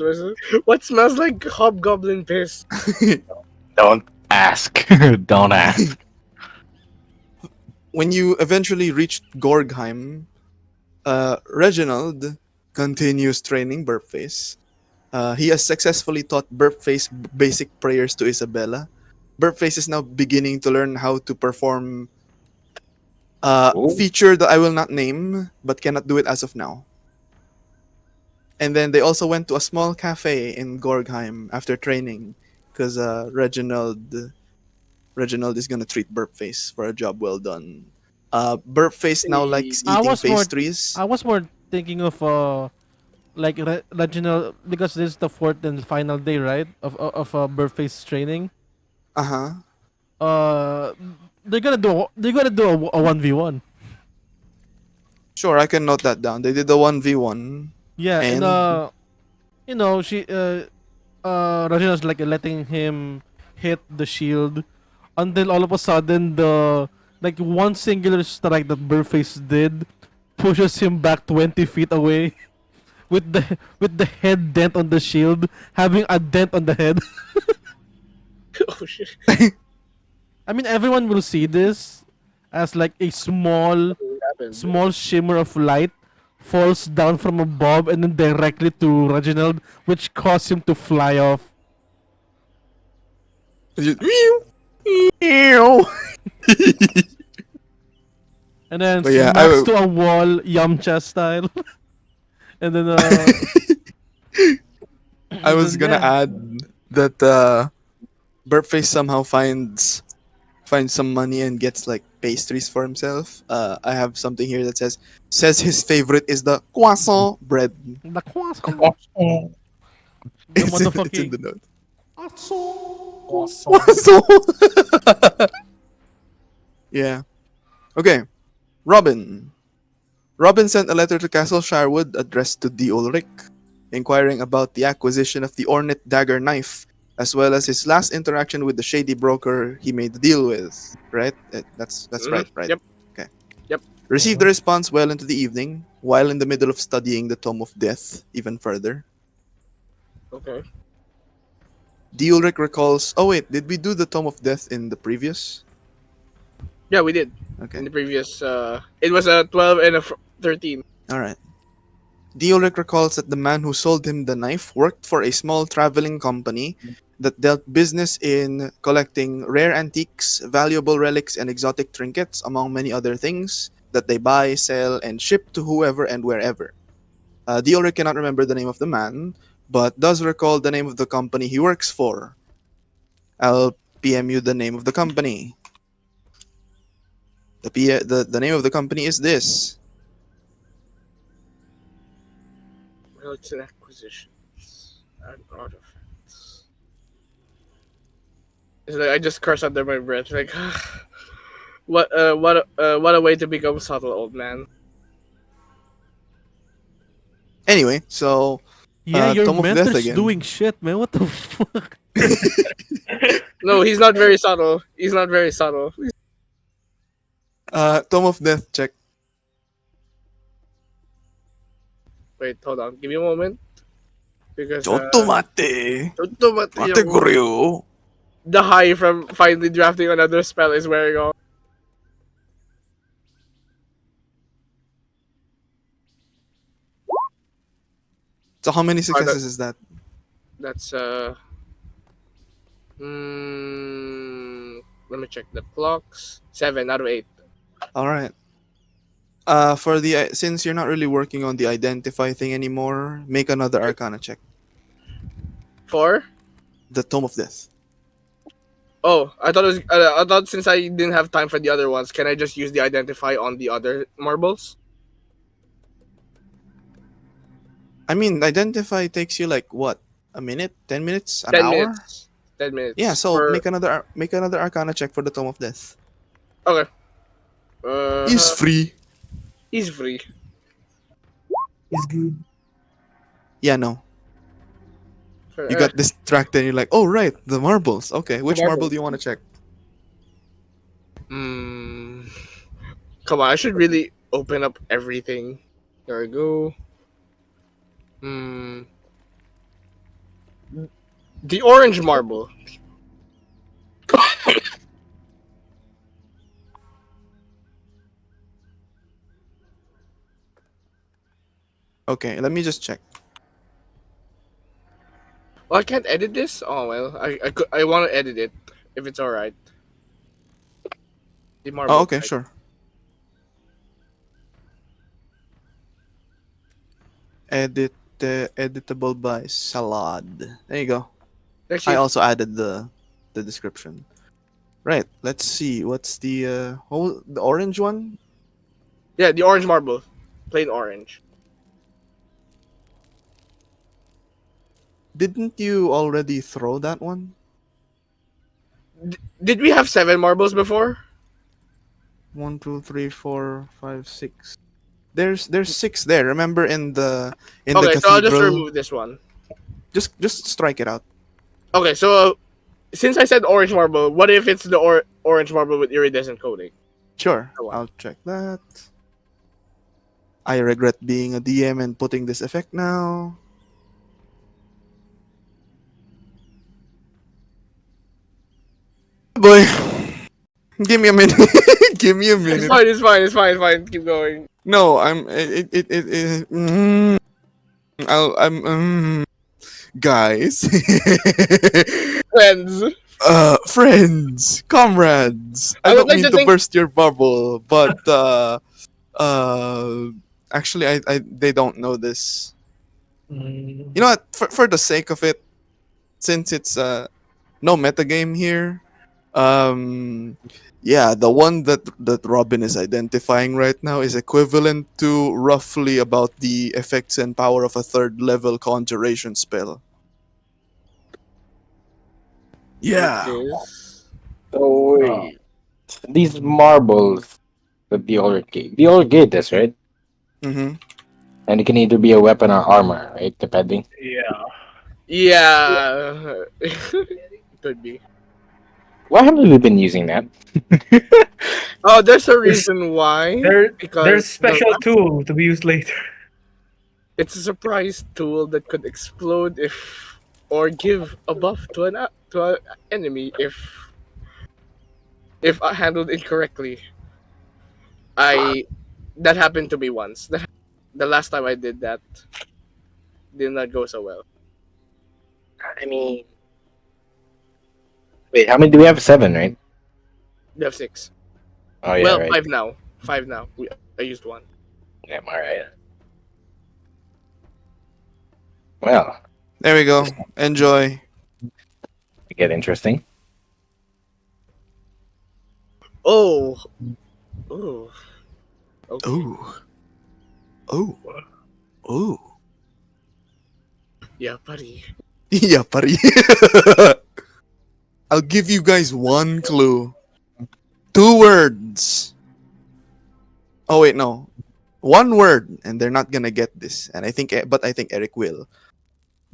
what smells like hobgoblin piss. Don't ask. Don't ask. When you eventually reach Gorgheim, Reginald continues training Burpface. He has successfully taught Burpface basic prayers to Isabella. Burpface is now beginning to learn how to perform Oh, feature that I will not name, but cannot do it as of now. And then they also went to a small cafe in Gorgheim after training, because Reginald is gonna treat Burpface for a job well done. Burpface now likes I eating was more pastries. I was more thinking of like Reginald, because this is the fourth and final day, right, of Burface training. Uh huh. Uh, they're gonna do a 1v1. Sure, I can note that down. They did the 1v1, Yeah, and and she Reginald's like letting him hit the shield until all of a sudden the like one singular strike that Burface did pushes him back 20 feet away with the head dent on the shield having a dent on the head. Oh shit! I mean, everyone will see this as like a What happened? small shimmer of light falls down from above and then directly to Reginald, which caused him to fly off. just, meow. And then But yeah, smacks to a wall, Yamcha style. And then I and was then gonna yeah. add that Burpface somehow finds some money and gets like pastries for himself. I have something here that says his favorite is the croissant bread. The croissant. The It's in motherfucking the note. croissant. Croissant. Yeah. Okay. Robin. Robin sent a letter to Castle Shirewood addressed to D. Ulrich, inquiring about the acquisition of the ornate dagger knife, as well as his last interaction with the shady broker he made the deal with. Right? That's right, right? Yep. Okay. Yep. Received the response well into the evening, while in the middle of studying the Tome of Death even further. Okay. D. Ulrich recalls. Oh wait, did we do the Tome of Death in the previous? Yeah, we did Okay. in the previous. It was a 12 and a 13. All right. D. Ulrich recalls that the man who sold him the knife worked for a small traveling company that dealt business in collecting rare antiques, valuable relics, and exotic trinkets, among many other things that they buy, sell, and ship to whoever and wherever. D. Ulrich cannot remember the name of the man, but does recall the name of the company he works for. I'll PM you the name of the company. The name of the company is this. Relics and acquisitions and artifacts. It's like I just curse under my breath, like what a way to become subtle, old man. Anyway, so Yeah, your Tome of Death mentor's again. doing shit, man. What the fuck? No, he's not very subtle. He's not very subtle. Tome of Death check. Wait, hold on. Give me a moment. Because Chotto mate. ito ba Mate yung- koryo. the high from finally drafting another spell is wearing off. So how many Oh, successes is that? that's mm, let me check the clocks. 7 out of 8. All right. For the since you're not really working on the identify thing anymore, make another Arcana check. 4. The Tome of Death. Oh, I thought since I didn't have time for the other ones, can I just use the identify on the other marbles? I mean, identify takes you like what? A minute? 10 minutes? An 10 hour? minutes. 10 minutes. Yeah. So For make another Arcana check for the Tome of Death. okay. Is free. He's free. Is good. Yeah. No. For, You got distracted. And you're like, oh right, the marbles. Okay, which marble marbles. do you want to check? mm, Come on, I should really open up everything. There we go. Hmm. The orange marble. Okay, let me just check. Oh, I can't edit this. Oh well, I want to edit it if it's all right. The marble. Oh, okay, type. sure. Edit editable by Salad. There you go. I Actually, also added the description. Right. Let's see. What's the the orange one? yeah, the orange marble, plain orange. Didn't you already throw that one? Did we have 7 marbles before? 1, 2, 3, 4, 5, 6. There's 6 there. Remember in the Okay, so I'll just cathedral? remove this one. Just strike it out. Okay, so since I said orange marble, what if it's the orange marble with iridescent coating? Sure. Go on. I'll check that. I regret being a DM and putting this effect now. Boy, give me a minute. Give me a It's minute. fine. It's fine. It's fine. It's fine. Keep going. No, I'm guys. Friends, Friends, comrades. I I would don't like mean to to think. burst your bubble, but actually they don't know this. You know what? For the sake of it, since it's no metagame here, um yeah, the one that Robin is identifying right now is equivalent to roughly about the effects and power of a third level conjuration spell. Which Yeah. is So wait, these marbles that the old gate is right, Mm-hmm. and it can either be a weapon or armor, right? Depending. Yeah. yeah, could be. Why haven't we been using that? Oh, there's a There's reason why. there's Because special tool to be used later. it's a surprise tool that could explode if or give a buff to an enemy if handled incorrectly. I That happened to me once. The last time I did that did not go so well. I mean, wait, how many do we have? Seven, right? We have 6. Oh yeah, Well, right. 5 now. 5 now. I used 1. Yeah, all right. Well, There we go. this Enjoy. might get interesting. Oh, oh, okay. Ooh. Ooh. Ooh. Yeah, buddy. Yeah, pari. I'll give you guys one clue. Two words. Oh wait, no. One word, and they're not gonna get this. And I think Eric will.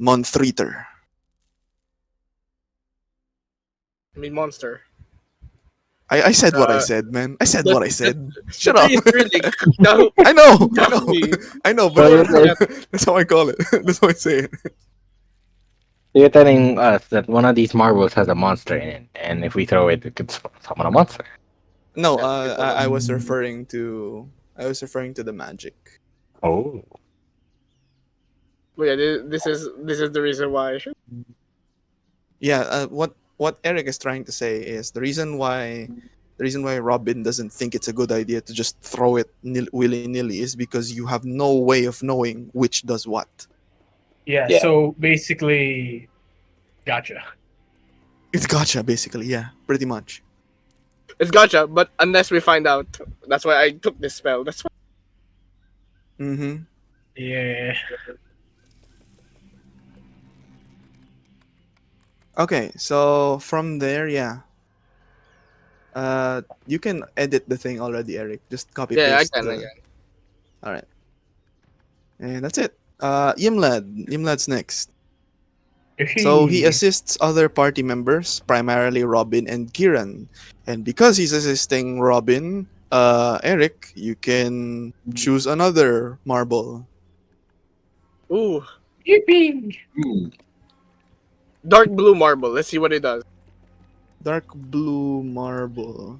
Monthreater. I mean, monster. I said what I Uh, said, man. I said the, what I the, said. the Shut tree up. is really now. I know, I know, Definitely. I know, So but you're, Forget. that's how I call it. That's how I say it. you're telling us that one of these marbles has a monster in it, and if we throw it, it could summon a monster. No, Yeah, it's one of- I was referring to the magic. Oh. But yeah, this is the reason why. Yeah, what Eric is trying to say is the reason why Robin doesn't think it's a good idea to just throw it willy nilly is because you have no way of knowing which does what. Yeah, Yeah. so basically, gotcha. It's gotcha, basically. Yeah, pretty much. It's gotcha, but unless we find out, that's why I took this spell. That's why. Mm-hmm. Yeah. Okay, so from there, yeah, you can edit the thing already, Eric. Just copy Yeah, I paste can. I the. can. All right, and that's it. Ymlad's next. So he He. assists other party members, primarily Robin and Kyran. And because he's assisting Robin, Eric, you can choose another marble. Ooh, Yippee! Hmm. dark blue marble. Let's see what it does. Dark blue marble.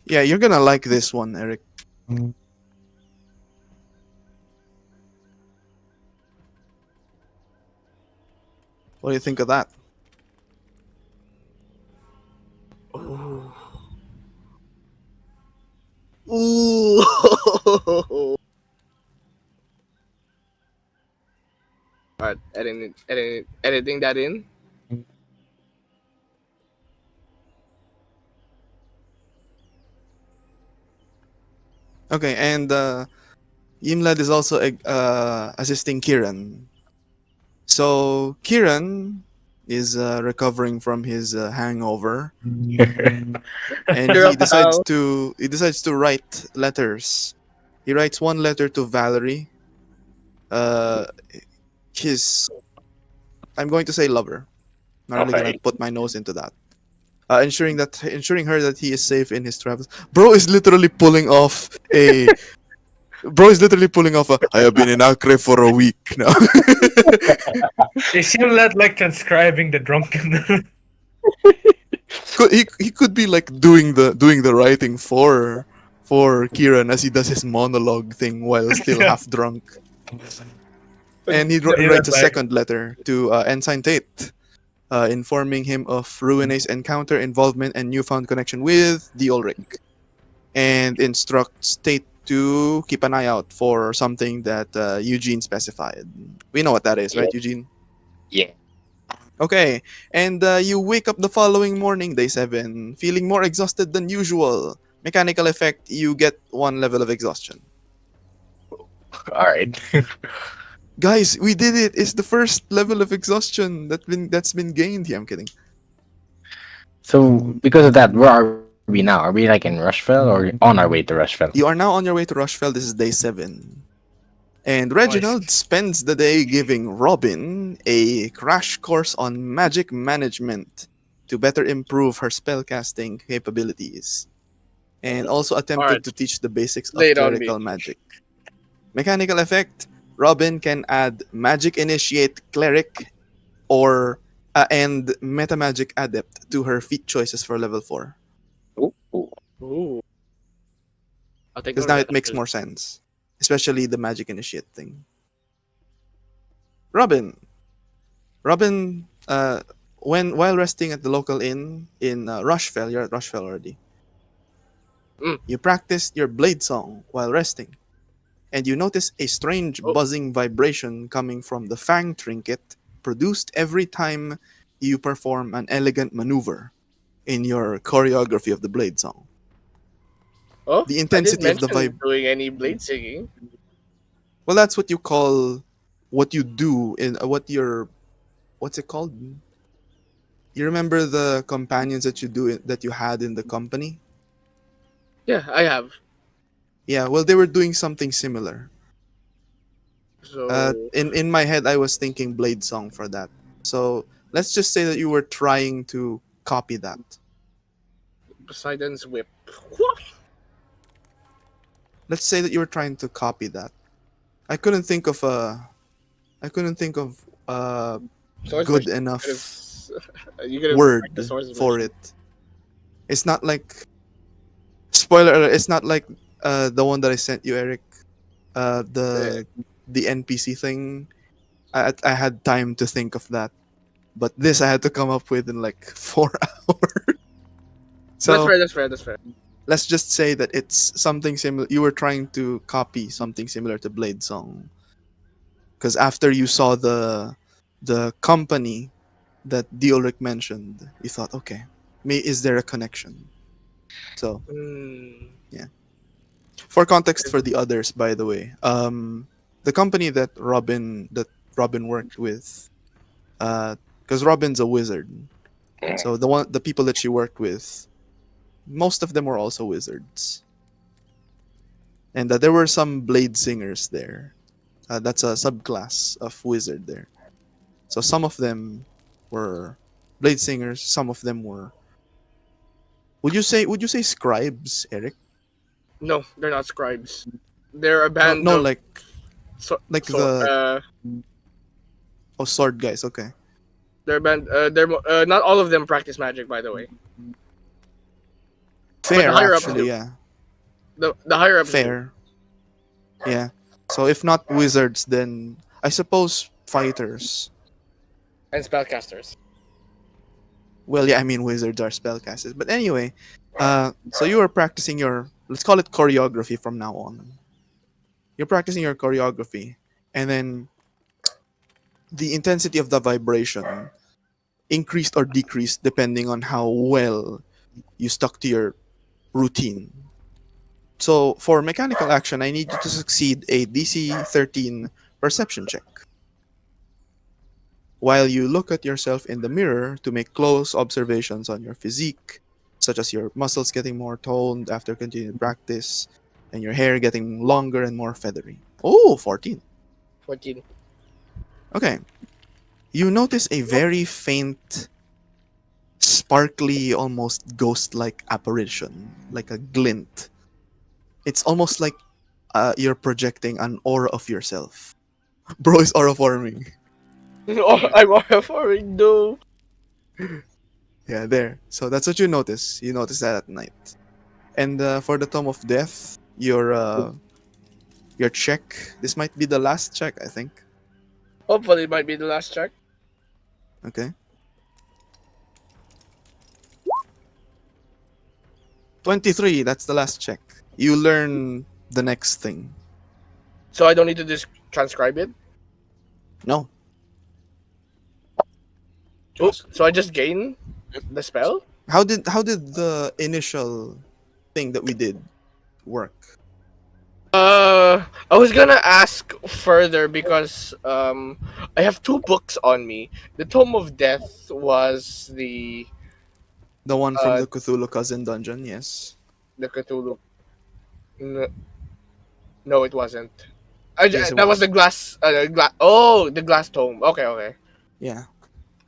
Yeah, you're gonna like this one, Eric. What do you think of that? Ooh. Ooh. Alright, editing that in. Okay, and Ymladd is also assisting Kiran. So Kiran is recovering from his hangover, and Cheer up, pal. he decides to write letters. He writes one letter to Valerie, uh, his I'm going to say lover. Not really gonna Okay. put my nose into that. Ensuring her that he is safe in his travels. Bro is literally pulling off a bro is literally pulling off a I have been in Acre for a week now. Is Ymladd like transcribing the drunken? He could be like doing the writing for Kieran as he does his monologue thing while still half drunk. And he writes Ymladd a like, second letter to Ensign Tate, informing him of Ruine's encounter, involvement, and newfound connection with the Ulrich, and instructs Tate to keep an eye out for something that Eugene specified. We know what that is, Yeah. right, Eugene? Yeah. Okay, and you wake up the following morning, day 7, feeling more exhausted than usual. Mechanical effect, you get 1 level of exhaustion. All right. Guys, we did it! It's the first level of exhaustion that's been gained. Yeah, I'm kidding. So because of that, where are we now? Are we like in Rushfell or on our way to Rushfell? You are now on your way to Rushfell. This is day 7. And Nice. Reginald spends the day giving Robin a crash course on magic management to better improve her spellcasting capabilities, and also All attempted right, to teach the basics lay of it on me. clerical magic. Mechanical effect: Robin can add Magic Initiate Cleric or and Metamagic Adept to her feat choices for level 4. Ooh, ooh. Ooh, I'll take Because note of now that. it makes more sense, especially the Magic Initiate thing. Robin. Robin, while resting at the local inn in Rushfell, you're at Rushfell already. Mm. You practiced your blade song while resting, and you notice a strange Oh, buzzing vibration coming from the fang trinket produced every time you perform an elegant maneuver in your choreography of the blade song. oh, The I didn't intensity of the mention vibe. doing any blade singing. Well, that's what you call what you do in what's it called? You remember the companions that that you had in the company? Yeah, I have. Yeah, well, they were doing something similar. So In my head, I was thinking Blade Song for that. So let's just say that you were trying to copy that. Poseidon's whip. Let's say that you were trying to copy that. I couldn't think of a. I couldn't think of a Source good version. You could have. enough You could have practiced word source for version. it. It's not like spoiler alert. It's not like the one that I sent you, Eric. Uh, Uh, the the NPC thing. I had time to think of that, but this I had to come up with in like 4 hours. that's So fair. That's fair. That's fair. let's just say that it's something similar. You were trying to copy something similar to Blade Song, because after you saw the company that Diolric mentioned, you thought, okay, is there a connection? So Mm. yeah. For context for the others, by the way, the company that Robin worked with, because Robin's a wizard, so the people that she worked with, most of them were also wizards, and there were some blade singers there. That's a subclass of wizard there. So some of them were blade singers. Some of them were. Would you say scribes, Eric? No, they're not scribes. They're a No, band no, of like so like so. the sword guys. Okay, They're a band. Not all of them practice magic, by the way. But the fair higher ups actually. do. Yeah, The higher ups do. fair. Yeah. So if not wizards, then I suppose fighters. And spellcasters. Well, yeah, I mean wizards are spellcasters. But anyway, so you are practicing your, let's call it choreography from now on. You're practicing your choreography, and then the intensity of the vibration increased or decreased depending on how well you stuck to your routine. So for mechanical action, I need you to succeed a DC 13 perception check. While you look at yourself in the mirror to make close observations on your physique, such as your muscles getting more toned after continued practice, and your hair getting longer and more feathery. Oh, 14. 14. Okay. You notice a very faint, sparkly, almost ghost like apparition, like a glint. It's almost like you're projecting an aura of yourself. Bro is aura forming. Oh, I'm RF no. Yeah, there. So that's what you notice. You notice that at night. And for the Tome of Death, your check. This might be the last check, I think. Hopefully, it might be the last check. Okay. 23, that's the last check. You learn the next thing. So I don't need to just transcribe it. No. Oh, so I just gain the spell. How did the initial thing that we did work? I was gonna ask further because I have two books on me. The Tome of Death was The one from uh the Cthulhu Cousin Dungeon, yes. the Cthulhu. n- No, it wasn't. Yes, it That was the was. glass. Oh, the glass tome. Okay, okay. Yeah.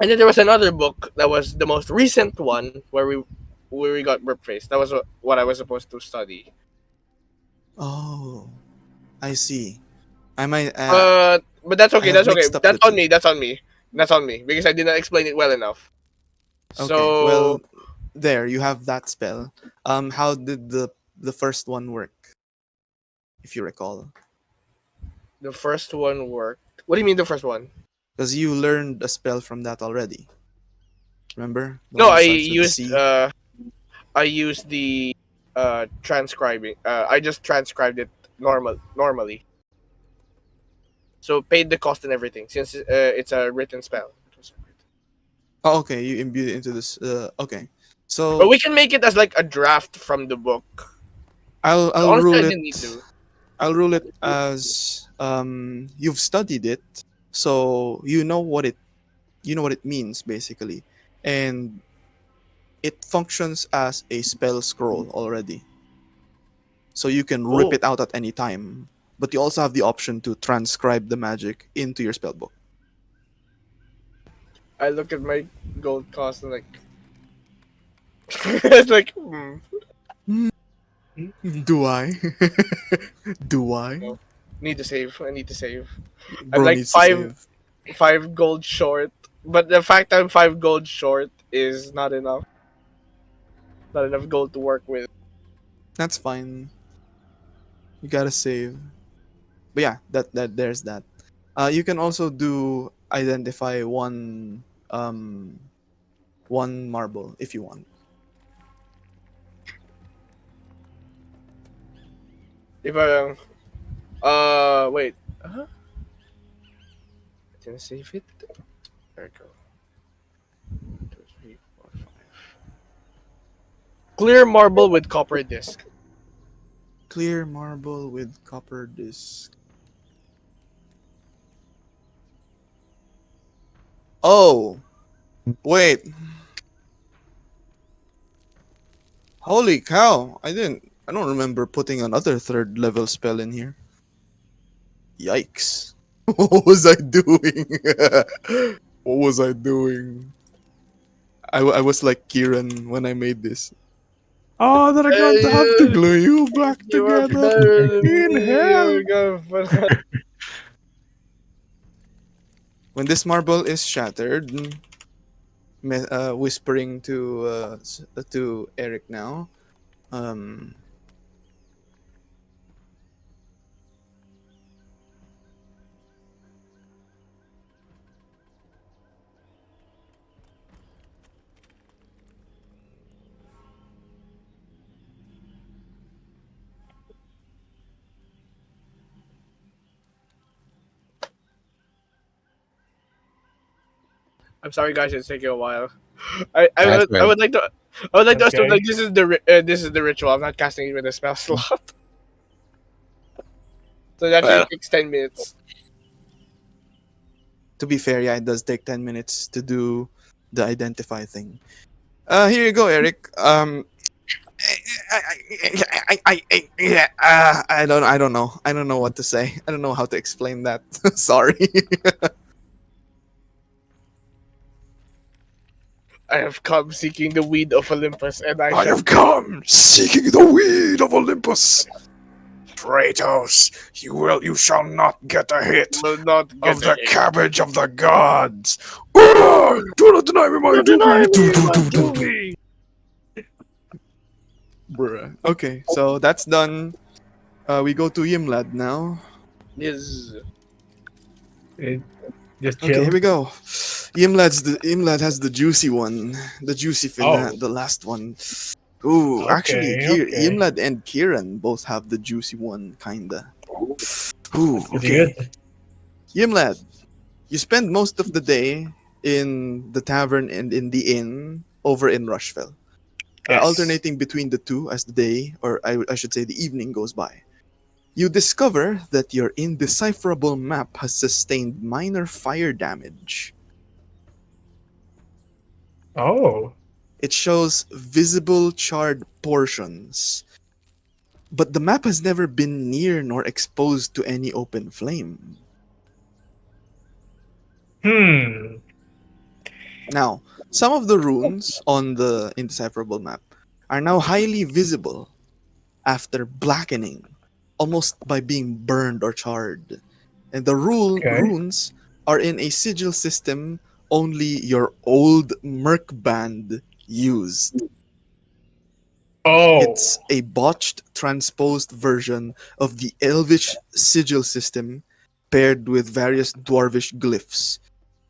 And then there was another book that was the most recent one where we got burp face. That was what I was supposed to study. Oh, I see. I might. But that's I okay. have That's okay. mixed up the That's on two. me. That's on me. That's on me because I did not explain it well enough. Okay. So Well, there you have that spell. How did the first one work, if you recall? the first one worked. What do you mean the first one? Because you learned a spell from that already. Remember the No, one that starts with the C? I used the transcribing. I just transcribed it normally. So paid the cost and everything since it's a written spell. Oh, okay. You imbued it into this. Okay. But So we can make it as like a draft from the book. I'll Honestly, rule I it. didn't need to. I'll rule it as you've studied it, so you know what it means basically, and it functions as a spell scroll already. So you can rip Oh, it out at any time, but you also have the option to transcribe the magic into your spellbook. I look at my gold cost and like it's like Do I? Do I? no. Need to save. I need to save. I'm Bro like needs to save. five gold short. But the fact I'm 5 gold short is not enough. Not enough gold to work with. That's fine. You gotta save. But yeah, that there's that. You can also do identify um one marble if you want. If I wait. Huh? I didn't save it. There we go. 2, 3, 4, 5. Clear marble with copper disc. Clear marble with copper disc. Oh, wait. Holy cow. I don't remember putting another third level spell in here. Yikes. What was I doing? What was I doing? I was like Kyran when I made this. Oh, that I'm going to have to Uh, glue you back you are together better than in me. hell. You're gonna When this marble is shattered, whispering to Eric now. Um, I'm sorry, guys. It's taking a while. That's I good. would like to. I would like to assume Okay. like this is the ritual. I'm not casting it with a spell slot, so it actually well, takes 10 minutes. to be fair, yeah, it does take 10 minutes to do the identify thing. Here you go, Eric. Yeah, I don't know. I don't know what to say. I don't know how to explain that. Sorry. I have come seeking the weed of Olympus, and I I shall. have come seeking the weed of Olympus. Kratos, you shall not get a hit Will not of get a the hit. cabbage of the gods. Ah, do not deny me my Do deny due. me my duty. Bruh. Okay, so that's done. We go to Ymladd now. Yes. It, just Okay, chill. here we go. Ymladd has the juicy one, the juicy Oh, the last one. Ooh, actually, okay, okay. Ymladd and Kyran both have the juicy one, kinda. Ooh, That's pretty okay. good. Ymladd, you spend most of the day in the tavern and in the inn over in Rushfell, Yes. alternating between the two as the day, or I should say the evening, goes by. You discover that your indecipherable map has sustained minor fire damage. Oh, It shows visible charred portions, but the map has never been near nor exposed to any open flame. Hmm. Now, some of the runes on the indecipherable map are now highly visible after blackening, almost by being burned or charred. And the Okay. runes are in a sigil system only your old Merc band used. Oh. It's a botched, transposed version of the Elvish sigil system paired with various dwarvish glyphs.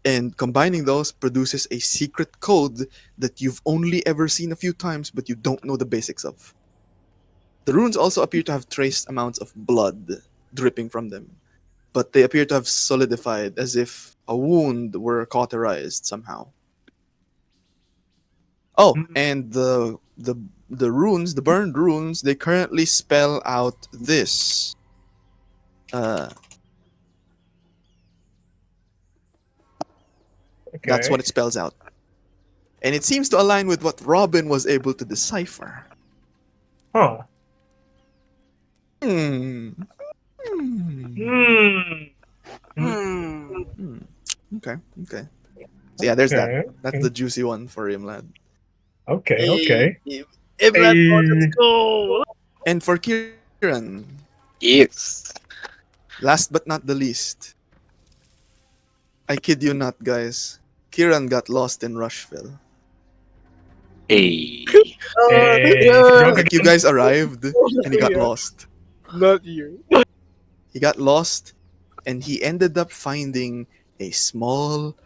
And combining those produces a secret code that you've only ever seen a few times but you don't know the basics of. The runes also appear to have trace amounts of blood dripping from them, but they appear to have solidified as if a wound were cauterized somehow. Oh, Mm, and the runes, the burned runes, they currently spell out this. Uh, that's what okay. it spells out, and it seems to align with what Robin was able to decipher. Huh. Hmm. Hmm. Hmm. Hmm. Hmm. Hmm. Okay. Okay. So yeah, there's that. Okay. That's the juicy one for Ymladd. Okay. Hey, Okay. Ymladd, let's Hey. go. And for Kiran, Yes. last but not the least, I kid you not, guys. Kiran got lost in Rushfell. Hey. Hey. Is he Yeah. drunk Like you again? guys arrived and he got Yeah. lost. Not you. He got lost and he ended up finding a small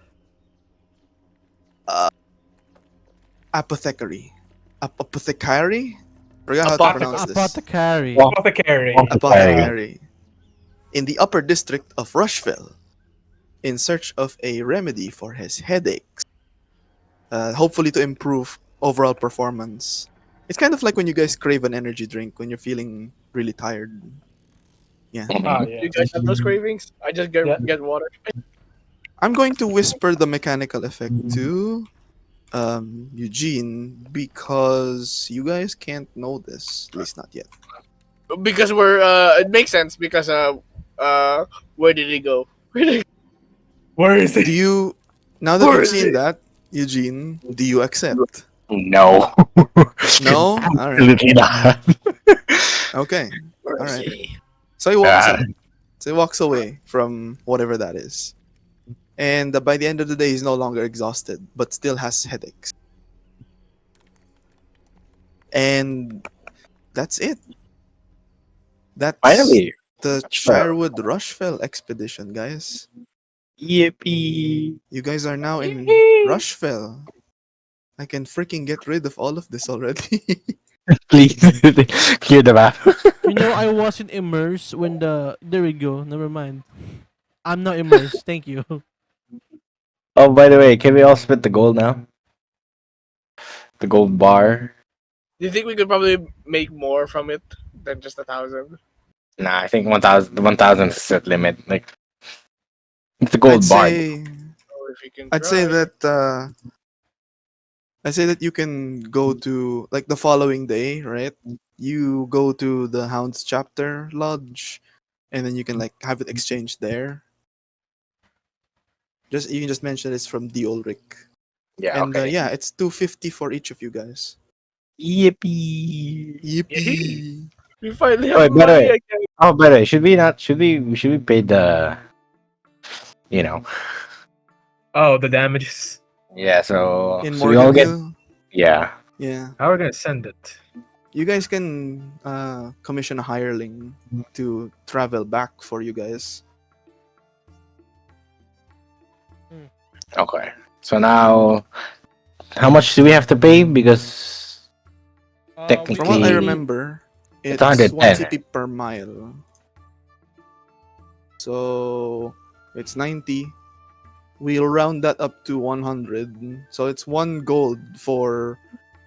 uh, apothecary. Apothecary? Forgot how to pronounce this. Apothecary. Walk, Apothecary. walk Apothecary. In the upper district of Rushfell, in search of a remedy for his headaches, hopefully to improve overall performance. It's kind of like when you guys crave an energy drink when you're feeling really tired. Yeah. Ah, You yeah. guys have those cravings? I just Yeah. get water. I'm going to whisper the mechanical effect to Eugene because you guys can't know this, at least not yet. Because we're it makes sense because where did he go? Where did he Where is Do he? you, now that Where you've is seen he? that, Eugene, do you accept? No. No? Alright. Absolutely not. Okay. Where is Alright. he? So he walks Ah, away. So he walks away from whatever that is. And by the end of the day, he's no longer exhausted, but still has headaches. And that's it. That's finally. the Well, Shirewood Rushfell expedition, guys. yippee. You guys are now in Rushfell. I can freaking get rid of all of this already. Please clear the map. You know, I wasn't immersed when the. There we go. Never mind. I'm not immersed. Thank you. Oh, by the way, can we all split the gold now? The gold bar? Do you think we could probably make more from it than just 1,000? Nah, I think 1,000 is set limit. Like, it's a I'd gold bar. say Or if we can I'd say try. that I say that you can go to like the following day, right? You go to the Hounds chapter lodge, and then you can like have it exchanged there. Just you can just mention it's from the Ulrich, Yeah, and okay. yeah, it's 250 for each of you guys. Yippee. Yee. Yippee! We finally Oh, have wait, by the money way. again. Oh, by the way, should we not? Should we pay the? You know. Oh, the damages. Yeah. So In we all get. Morganville, Yeah. yeah, How are we gonna send it? you guys can commission a hireling to travel back for you guys. Okay. So now, how much do we have to pay? Because From what I technically, remember, it's it's 1 110. CP per mile. So it's 90. We'll round that up to 100. So it's 1 gold for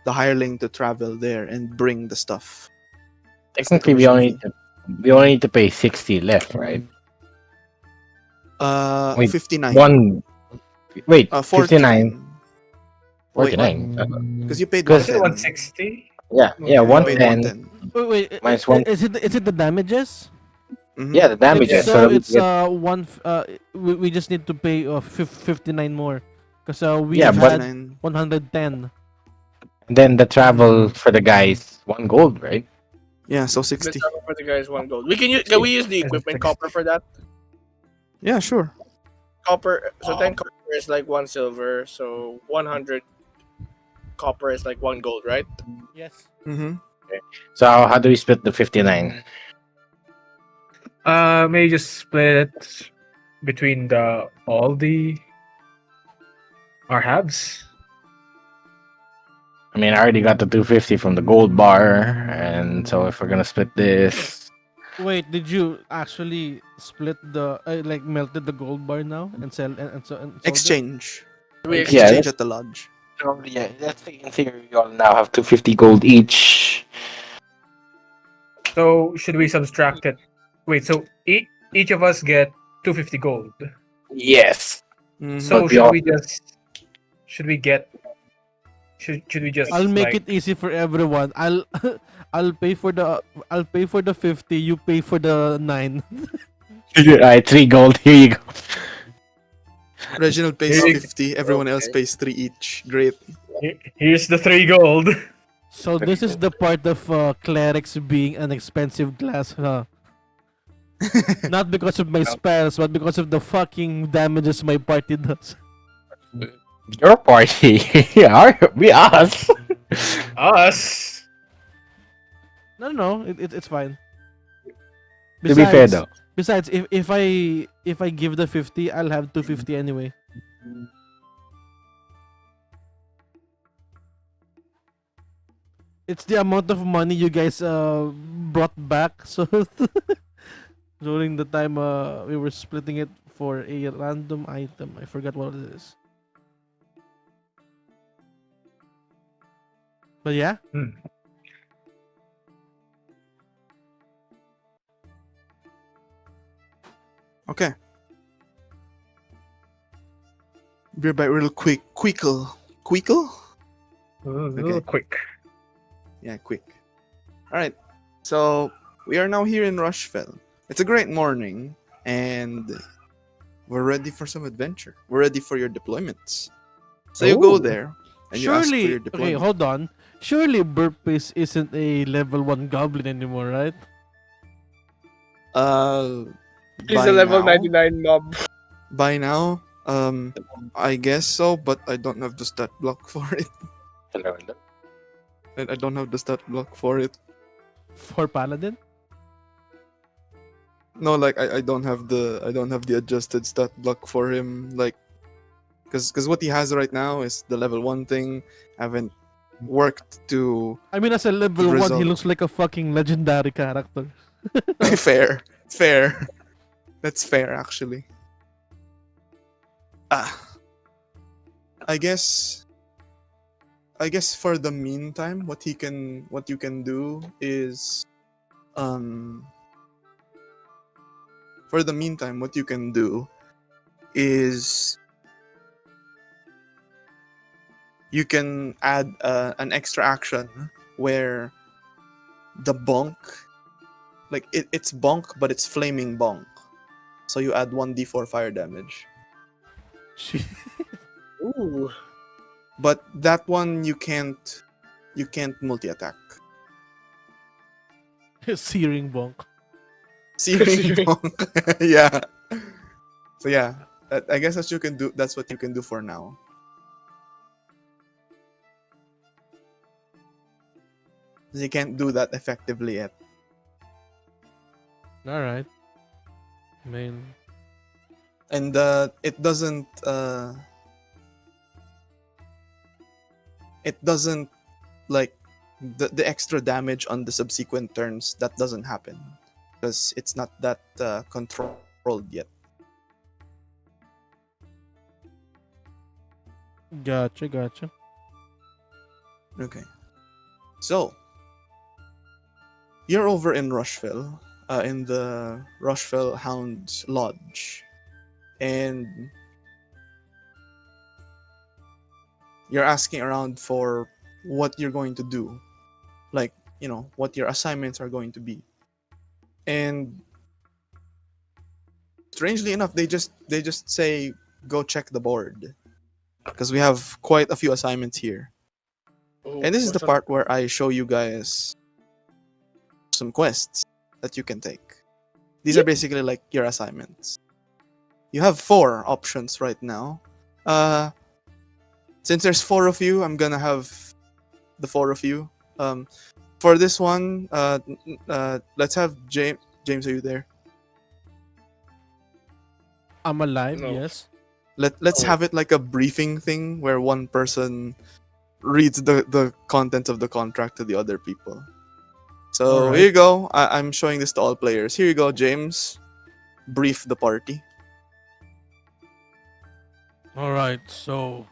the hireling to travel there and bring the stuff. That's the Technically, commission fee. we only need to pay 60 left, right? Wait, 59. one. Wait, 59. 49. Wait, what? 49. Because you paid Is it 110. 160? Yeah, Oh, yeah, Yeah, you so paid 110 110. Wait, minus one. is it the damages? Mm-hmm. Yeah, the If damages. So yes. so, that we it's get. we just need to pay 59 more, because we Yeah, Yeah, but had 59. 110. then the travel for the guys, 1 gold, right? Yeah, so The 60. travel for the guys 1 gold. We can use. Can See. we use the As a equipment text. copper for that? Yeah, sure. Copper. So 10 copper is like 1 silver. So 100 copper is like 1 gold, right? Yes. Mm-hmm. So how do we split the 59? Maybe just split it between the all the our halves. I mean, I already got the 250 from the gold bar, and so if we're gonna split this, Wait, did you actually split the like melted the gold bar now and and sold it? Exchange. We yeah, exchange. Exchange let's at the lodge. let's say in theory we all now have 250 gold each. So should we subtract it? Wait, so each of us get 250 gold. Yes, Mm-hmm. So but we all should we get should we just I'll make like it easy for everyone. I'll pay for the 50. You pay for the 9. Alright, 3 gold. Here you go. Reginald pays here you- 50. Everyone else Okay. pays 3 each. Great. here's the 3 gold. So this is the part of clerics being an expensive class, huh? Not because of my spells, but because of the fucking damages my party does. Your party. Yeah, we us. Us. No, no, no, it's fine. To be fair Besides, though, besides, if I give the 50, I'll have 250 anyway. It's the amount of money you guys brought back. So during the time we were splitting it for a random item, I forgot what it is. But yeah, Hmm. Okay. Beer bite real quick. Quickle. Quickle? A little Okay. quick. Yeah, quick. Alright. So, we are now here in Rushfell. It's a great morning, and we're ready for some adventure. We're ready for your deployments. So you go Ooh. there, and you ask for surely. your Okay, deployment. hold on. Surely Burpace isn't a level 1 goblin anymore, right? Uh, He's a by level now, 99 mob. by now, I guess so, but I don't have the stat block for it. hello, hello. I don't have the stat block for it. For Paladin? No, like I don't have the adjusted stat block for him. Like, because what he has right now is the level 1 thing. I haven't worked to I mean, as a level 1, he resolve. looks like a fucking legendary character. Fair, fair. That's fair actually. Ah, I guess for the meantime, what you can do is um for the meantime what you can do is you can add an extra action where the bonk, like it's bonk but it's flaming bonk, so you add 1d4 fire damage, She- Ooh. but that one you can't multi-attack. Searing bonk. Searing bonk. Yeah, so yeah, I guess that's what you can do for now. You can't do that effectively yet. Alright. I mean, And it doesn't like the extra damage on the subsequent turns, that doesn't happen because it's not that controlled yet. gotcha. Okay, so you're over in Rushfell, in the Rushfell Hounds Lodge, and you're asking around for what you're going to do. what your assignments are going to be. And strangely enough, they just say go check the board because we have quite a few assignments here. Ooh, And this is the what's on? part where I show you guys some quests that you can take. These are basically like your assignments. You have 4 options right now. Uh, since there's 4 of you, I'm gonna have the 4 of you. For this one, let's have James. James, are you there? I'm alive, No. yes. Let's Oh. have it like a briefing thing where one person reads the contents of the contract to the other people. So Alright. here you go. I'm showing this to all players. Here you go, James. Brief the party. All right, so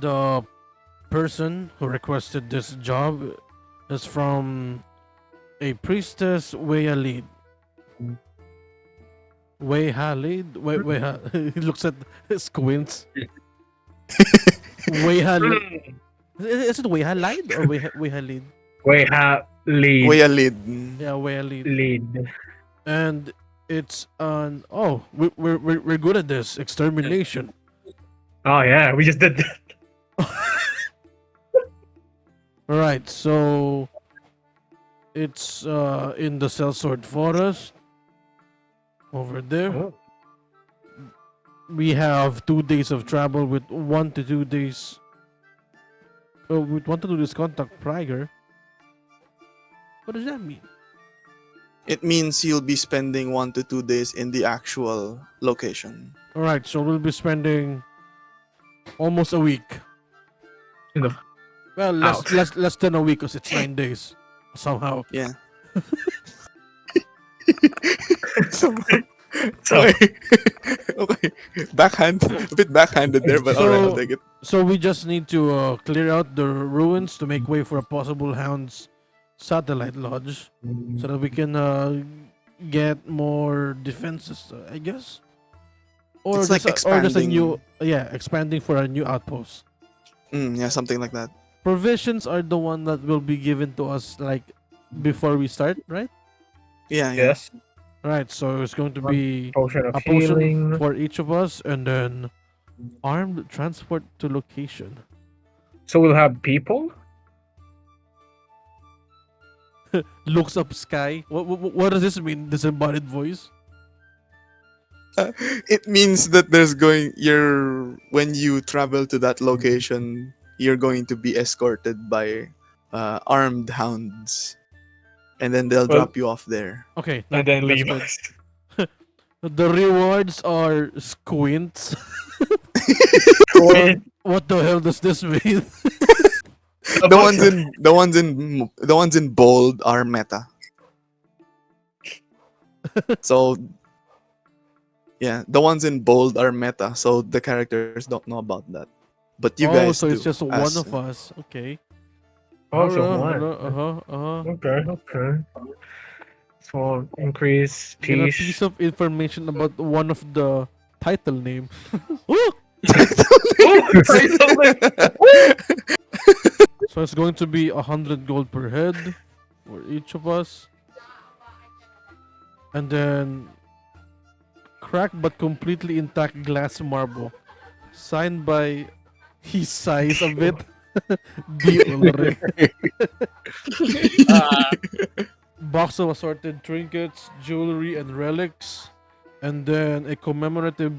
the person who requested this job is from a priestess Wayalid. Wayhalid? He looks at squints. Wayhalid. Is it Wayhalid or Wayhalid? Wait, lead. Way a lead. Yeah, Wayhalid. Lead. And it's an we're good at this extermination. Oh yeah, we just did that. All right, so it's in the Sellsword Forest over there. Oh. We have 2 days of travel with 1 to 2 days. With 1 to 2 days contact prior. What does that mean? It means you'll be spending 1 to 2 days in the actual location. All right, so we'll be spending almost a week. In the Well, Out. less than a week because it's 9 days somehow. Yeah. So, So- okay. Okay. A bit backhanded there, but alright, I'll take it. So we just need to clear out the ruins to make way for a possible Hound's satellite lodge, so that we can get more defenses, I guess. Or It's like or just a new expanding. expanding for a new outpost. Yeah, something like that. Provisions are the one that will be given to us like before we start, right? Yeah, yeah. yes. Right. So it's going to One be Potion of a potion healing. for each of us, and then armed transport to location. So we'll have people. Looks up sky. What does this mean? Disembodied voice. It means that when you travel to that location, you're going to be escorted by armed hounds, and then they'll Well- drop you off there. Okay. And then that's leave good. us. The rewards are squints. Wait, What the hell does this mean? The ones in bold are meta. So yeah, the ones in bold are meta. So the characters don't know about that, but you guys so do. it's just one as- of us. Okay. Also Alright, one. Okay. So increase Get a peace. piece of information about one of the title name. Ooh! So it's going to be 100 gold per head for each of us. And then cracked but completely intact glass marble. Signed by he sighs a bit. D. Ulrich. Box of assorted trinkets, jewelry, and relics. And then a commemorative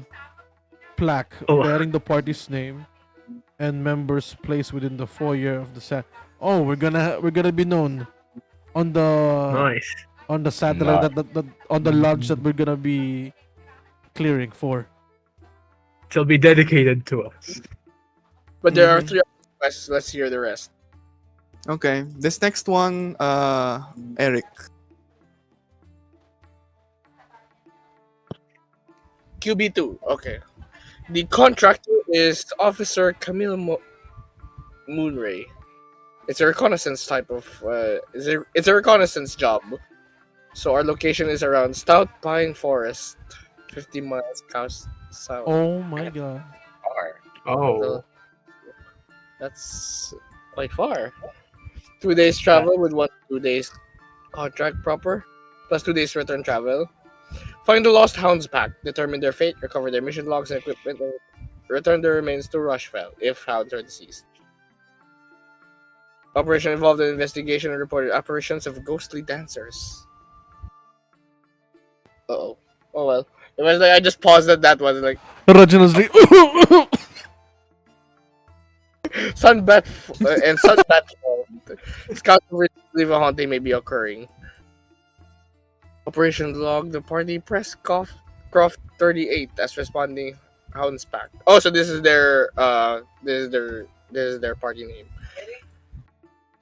plaque Oh. bearing the party's name and members placed within the foyer of the set. Oh, we're gonna be known on the Nice. on the satellite that on the lodge that we're gonna be clearing for. It'll be dedicated to us. But there are Mhm. 3 other quests. Let's hear the rest. Okay, this next one, Eric. QB2. Okay. The contractor is Officer Camille Moonray. It's a reconnaissance type of. It's a reconnaissance job. So our location is around Stout Pine Forest, 50 miles south. Oh my god. Far. Oh. That's quite far. 2 days travel with 2 days contract proper, plus 2 days return travel. Find the lost hounds pack, determine their fate, recover their mission logs and equipment, and return their remains to Rushfell if hounds are deceased. Operation involved in investigation and reported apparitions of ghostly dancers. Uh-oh. Oh well. It was like I just paused at that one, like Reginald's like, and sunbat formed. Scouts believe a haunting may be occurring. Operation log: the party pressed Croft 38 as responding hounds pack. Oh, so this is their party name.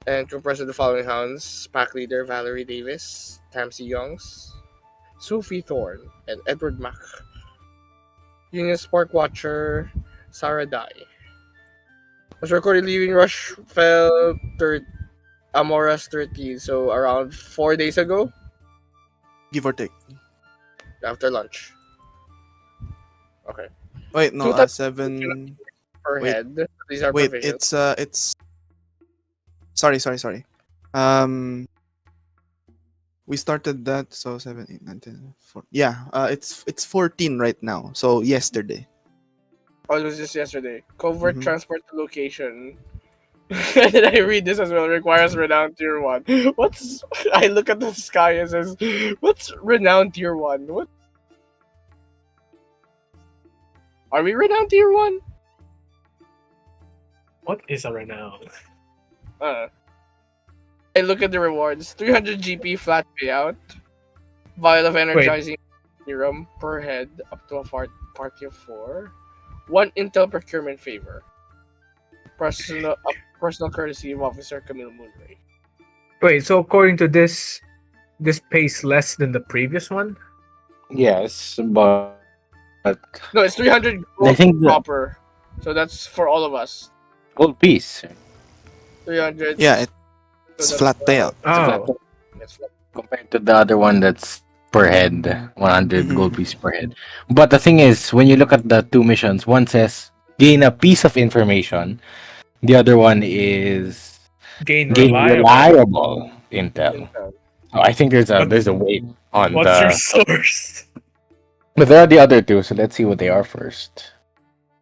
And comprised of the following hounds: pack leader Valerie Davis, Tamsi Youngs, Sophie Thorne, and Edward Mack. Union Spark Watcher Sarah Dye. Was recorded leaving Rushfell Amoras 13, so around 4 days ago, Give or take. after lunch. Okay. Wait, no, Two types 7. per Wait. head. These are Wait, provisions. it's. Sorry. We started that, so 7, 8, 9, 10, 4. Yeah, it's 14 right now. So yesterday. Oh, it was just yesterday. Covert Mhm. transport to location. Did I read this as well? Requires renowned tier 1. What's. I look at the sky and says, what's renowned tier 1? What? Are we renowned tier 1? What is a renown? I look at the rewards. 300 GP flat payout. Vial of energizing serum per head up to a party of 4. 1 intel procurement favor. Personal courtesy of Officer Camille Moonray. Wait, so according to this pays less than the previous one? Yes, but No, it's 300 I gold think the proper. So that's for all of us. gold piece 300. Yeah, so it's that's, flat payout. Oh, It's flat. compared to the other one that's per head, 100 Mhm. gold piece per head. But the thing is, when you look at the two missions, one says gain a piece of information, the other one is gain gain reliable intel. Intel. So I think there's But a weight on what's your the. source? But there are the other two, so let's see what they are first.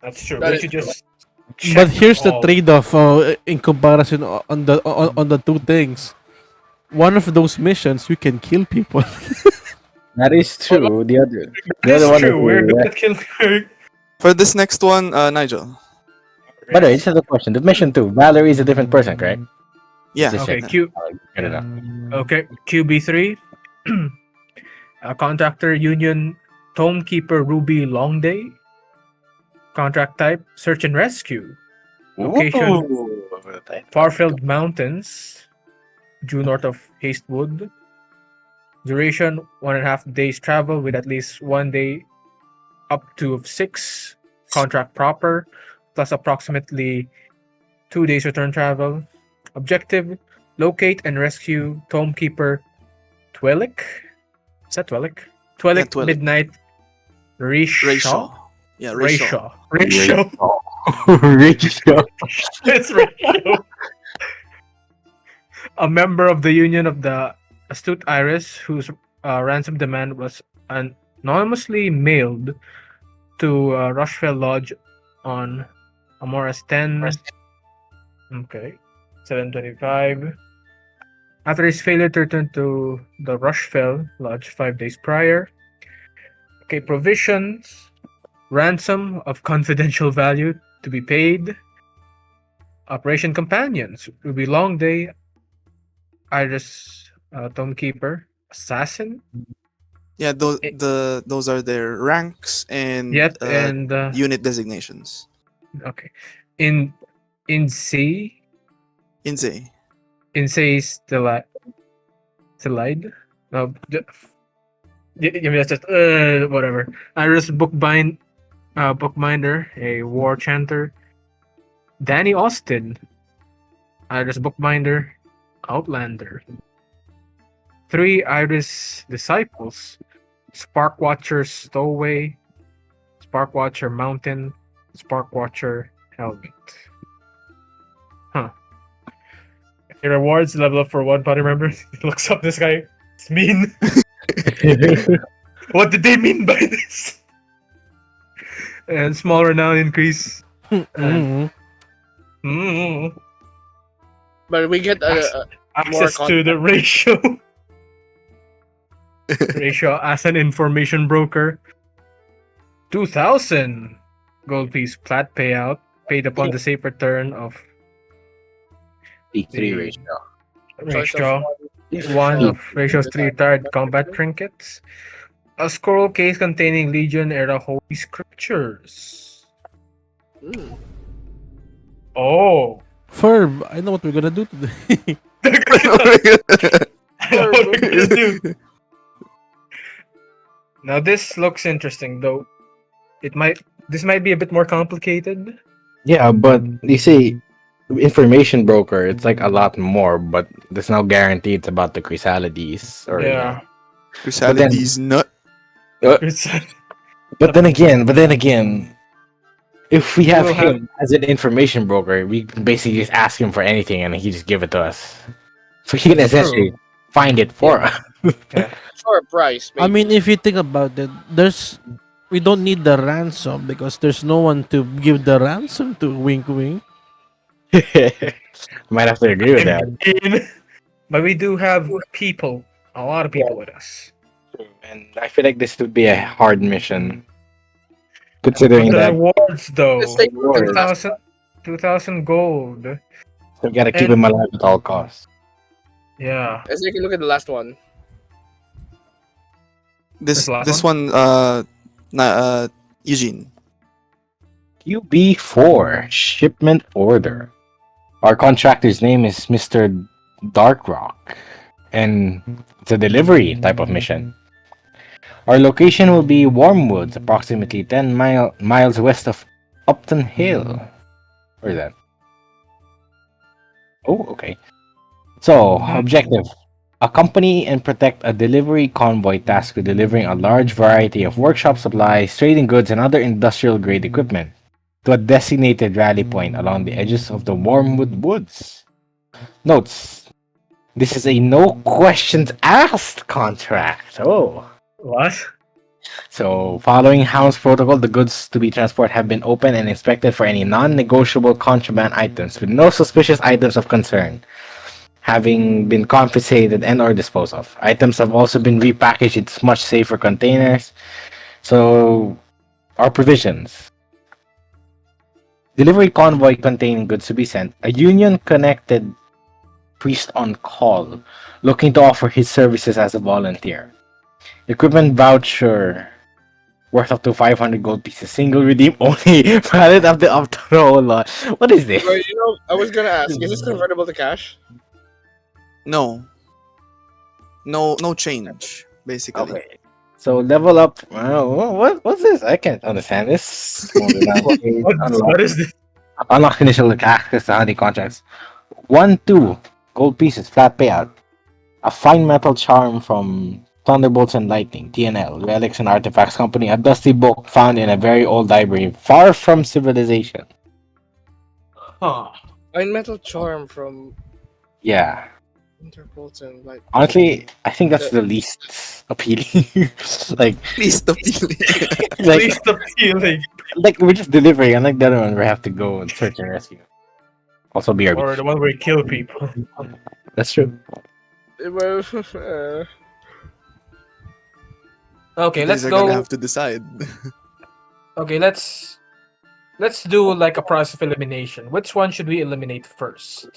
That's true. That We is should true. just but check here's the all. trade-off in comparison on the two things. One of those missions, we can kill people. That is true. The That other is one is true. We're good the. at killing. For this next one, Nigel. By the way, this is a question. The mission two, Valerie is a different person, correct? Yeah. Just Okay, check. Q. Get it up. Okay, QB3. Contractor Union Tomekeeper Ruby Longday. Contract type Search and Rescue. Location Ooh. Farfield Mountains, due north of Hastewood. Duration 1.5 days travel with at least 1 day up to 6. Contract proper plus approximately 2 days return travel. Objective: locate and rescue Tomekeeper Twilick. Is that Twilick? Twilick Twilick. Midnight Rayshaw. Yeah, Rayshaw. Ratio. Ratio. It's ratio. A member of the Union of the Astute Iris, whose ransom demand was anonymously mailed to Rushfell Lodge on Amoras 10. Okay. 725. After his failure to return to the Rushfell Lodge 5 days prior. Okay, provisions. Ransom of confidential value to be paid. Operation Companions. Ruby Longday. Iris Tomekeeper. Assassin. Yeah, those are their ranks and And unit designations. okay. In C. Insane. Insay Stelide. No, just whatever. Iris Bookbinder, a war chanter. Danny Austin, Iris Bookbinder, Outlander. 3 Iris Disciples, Sparkwatcher Stowaway, Sparkwatcher Mountain, Sparkwatcher Helmet. Huh. Your rewards level up for one party member. He looks up this guy. It's mean. What did they mean by this? And small renown increase. And mm, But we get more access to the ratio. Ratio as an information broker. 2,000 gold piece plat payout paid upon the safe return of Peak 3 the ratio. choice of ratio 1 of ratio's 3 retired combat trinkets. A scroll case containing Legion era holy scriptures. Mm. Oh. Ferb, I know what we're gonna do today. I know what we're gonna do. Now this looks interesting though. This might be a bit more complicated. Yeah, but you see, information broker, it's like a lot more, but there's no guarantee it's about the Chrysalides or Yeah. Chrysalides nut. It's But then again, if we have We'll have- him as an information broker, we can basically just ask him for anything and he just give it to us. So he can That's essentially find it for us. for a price. I Maybe. mean, if you think about it, we don't need the ransom because there's no one to give the ransom to. Wink, wink. Might have to agree with that. But we do have people, a lot of people with us. And I feel like this would be a hard mission. But Considering the that rewards though, Let's take a look at the last 2,000 gold. we gotta keep And- him alive at all costs. Yeah. Let's take a look at the last one. This This one, Eugene. QB4 shipment order. Our contractor's name is Mr. Darkrock, and it's a delivery type of mission. Our location will be Warmwoods, approximately 10 miles west of Upton Hill. Where is that? Oh, okay. So, objective. Accompany and protect a delivery convoy tasked with delivering a large variety of workshop supplies, trading goods, and other industrial-grade equipment to a designated rally point along the edges of the Wormwood Woods. Notes: this is a no questions asked contract. Oh. What? So, following Hound's protocol, the goods to be transported have been opened and inspected for any non-negotiable contraband items, with no suspicious items of concern having been confiscated and or disposed of. Items have also been repackaged in much safer containers. So, our provisions. Delivery convoy containing goods to be sent. A union-connected priest on call, looking to offer his services as a volunteer. Equipment voucher worth up to 500 gold pieces. Single redeem only. Valid up to the whole lot. What is this? Well, I was gonna ask, is this convertible to cash? No, no change. Basically, Okay. So level up. What's this? I can't understand this. What is this? Unlock initial access to hunting contracts. 1-2 gold pieces flat payout. A fine metal charm from Thunderbolts and Lightning, TNL, Relics and Artifacts Company, a dusty book found in a very old library far from civilization. Huh. Fine metal charm from Yeah. Interpolts and like. Honestly, I think that's the least appealing. like, least appealing. like, Least appealing. like we're just delivering, unlike the other one, we have to go and search and rescue. Also, BRB. Or the one where you kill people. That's true. Well, Okay, You let's guys are gonna go. have to decide. Okay, let's do like a process of elimination. Which one should we eliminate first?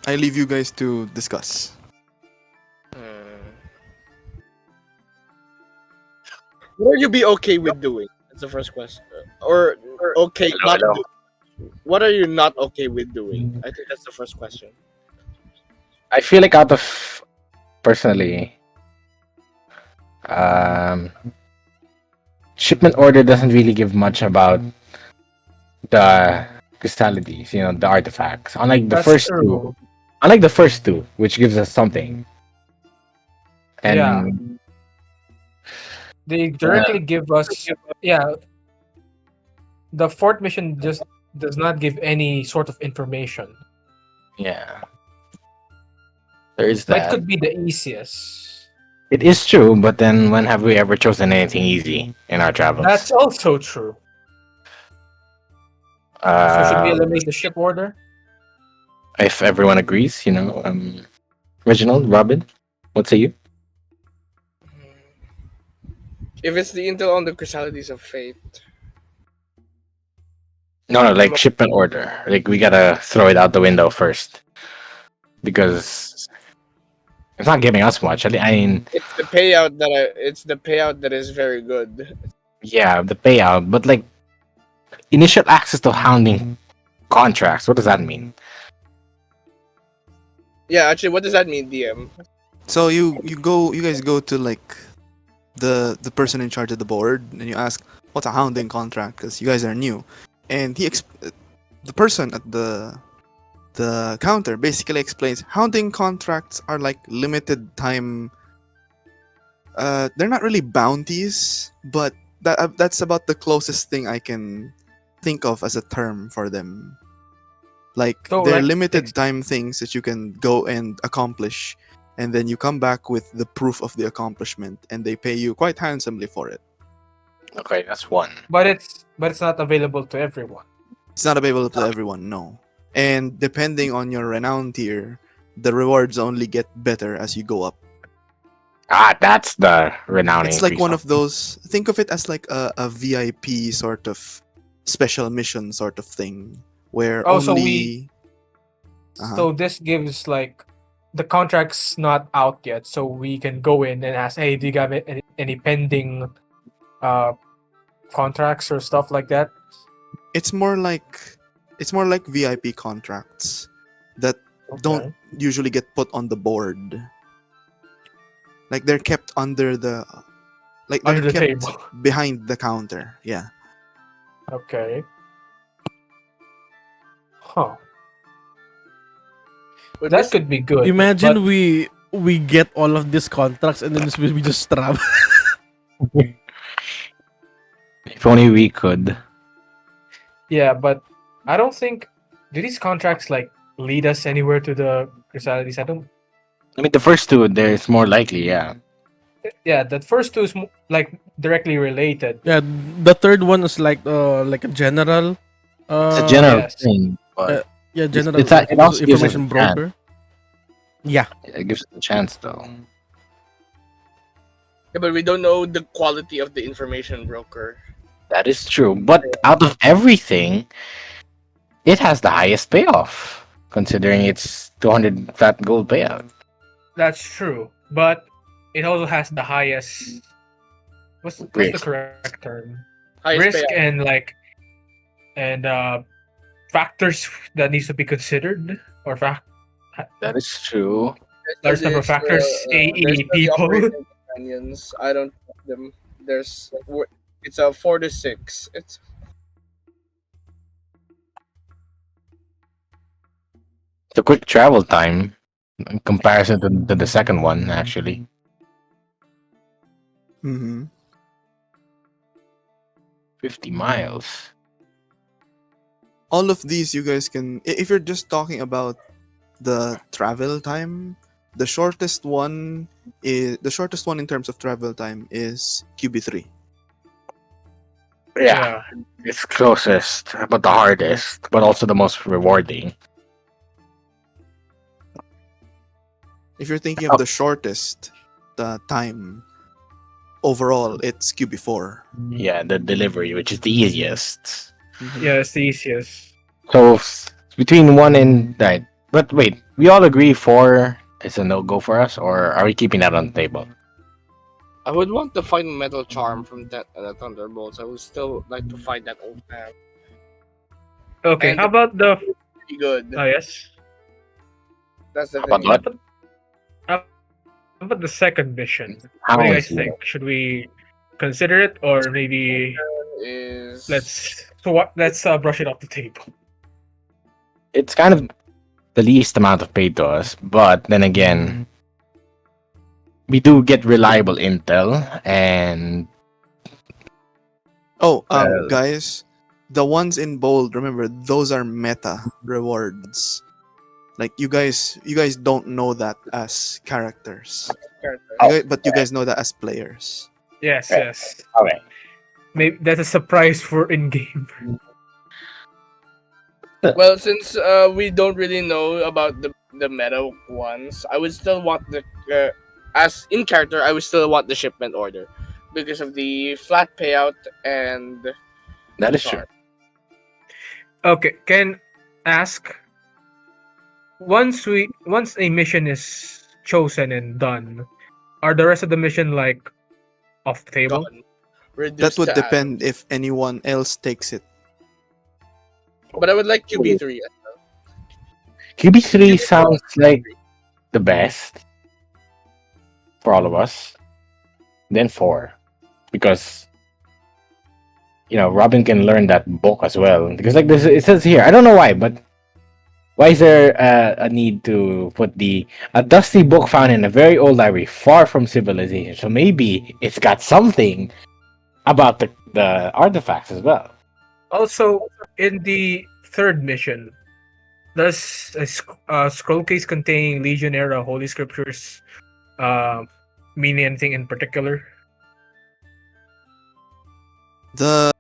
I leave you guys to discuss. What are you be okay with doing? That's the first question. Or okay, not. What are you not okay with doing? I think that's the first question. I feel like out of personally, shipment order doesn't really give much about the Chrysalides, the artifacts. Unlike the first two, which gives us something. And Yeah. They directly give us, yeah. the fourth mission just does not give any sort of information. Yeah. There is But it that. could be the easiest. It is true, but then when have we ever chosen anything easy in our That's travels? also true. So should we Uh, eliminate the ship order? if everyone agrees, Reginald, Robin, what say you? If it's the intel on the Chrysalides of Fate, No, I'm like shipment order. Like we gotta throw it out the window first because it's not giving us much. I mean, it's the payout that is very good. yeah, the payout, but like initial access to hounding contracts. What does that mean? Yeah, actually, what does that mean, DM? So you guys go to like the person in charge of the board and you ask what's a hounding contract because you guys are new, and the person at the counter basically explains hounding contracts are like limited time. They're not really bounties, but that's about the closest thing I can think of as a term for them. Like So they're like limited time things that you can go and accomplish, and then you come back with the proof of the accomplishment, and they pay you quite handsomely for it. Okay, that's one. but it's not available to everyone. It's not available to everyone, no. And depending on your renown tier, the rewards only get better as you go up. Ah, that's the renown It's like increase. one of those. Think of it as like a VIP sort of special mission sort of thing, where Oh, so only. So this gives like the contract's not out yet, so we can go in and ask, hey, do you have any pending uh contracts or stuff like that? It's more like VIP contracts that don't Okay. usually get put on the board. Like they're kept under the Under they're the kept table. behind the counter. Yeah. Okay. Huh. But That this, could be good. Imagine but we get all of these contracts and then we just travel. If only we could. yeah, but I don't think do these contracts like lead us anywhere to the Chrysalides? I don't. I mean, the first two, there's more likely, yeah. Yeah, that first two is like directly related. Yeah, the third one is like a general. It's a general Yes. thing, but Yeah, general it also gives us a information chance. broker. Yeah, It gives us a chance, though. yeah, but we don't know the quality of the information broker. That is true. But out of everything, it has the highest payoff, considering it's 200 flat gold payout. That's true, but it also has the highest. What's the Risk. correct term? Highest Risk payout. and factors that needs to be considered or That is true. large number of factors. There's AE the people. operating companions. I don't trust them. It's a 4 to 6. It's The quick travel time in comparison to the second one, actually. Mm-hmm. 50 miles. All of these you guys can, if you're just talking about the travel time, the shortest one in terms of travel time is QB3. Yeah, it's closest, but the hardest, but also the most rewarding. If you're thinking of the shortest time overall, it's QB4. Yeah, the delivery, which is the easiest. Yeah, it's the easiest. So between one and right, but wait, we all agree 4 is a no go for us, or are we keeping that on the table? I would want to find metal charm from that Thunderbolts. I would still like to find that old man. Okay, And how about the? Pretty good. Oh yes. That's the How about thing. what? How about the second mission? How What do you is guys think? Should we consider it, or maybe Is let's brush it off the table? It's kind of the least amount of pay to us, but then again, we do get reliable intel, and Oh, Well- guys, The ones in bold, remember, those are meta rewards. Like you guys don't know that as characters. Character. Oh, But you guys know that as players. Yes, right. yes. Okay. Maybe that's a surprise for in game. Well, since we don't really know about the meta ones, I would still want the as in character. I would still want the shipment order because of the flat payout and That the is true. card. Okay, can ask once a mission is chosen and done, are the rest of the mission like off the table? Gone, That reduced would to depend atoms. if anyone else takes it. But I would like QB3. QB3 sounds like the best for all of us. Then 4, because Robin can learn that book as well. Because like this, it says here, I don't know why, but why is there a need to put a dusty book found in a very old library far from civilization? So maybe it's got something about the artifacts as well. Also, in the third mission, does a scroll case containing Legion era holy scriptures mean anything in particular? The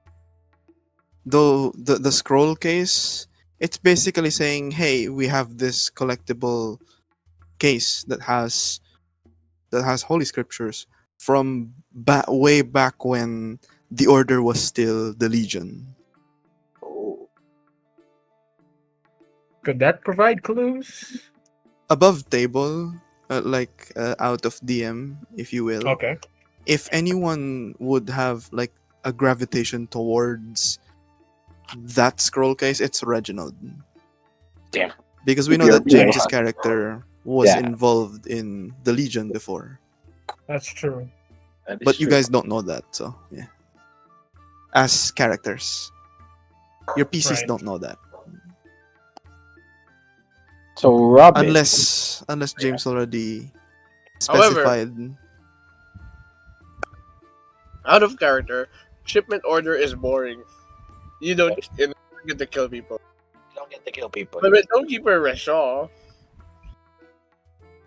though the scroll case, it's basically saying, hey, we have this collectible case that has holy scriptures from way back when the order was still the Legion. Could that provide clues? Above table, out of DM, if you will. Okay. If anyone would have like a gravitation towards that scroll case, it's Reginald. Damn. Because we If know you're that real James's hot. character was Yeah. involved in the Legion before. That's true. That is But you true. guys don't know that, so yeah. As characters. Your PCs Right. don't know that. So Robin, Unless James already However, specified. out of character, shipment order is boring. You don't get to kill people. you don't get to kill people. But with Stonekeeper Reshaw,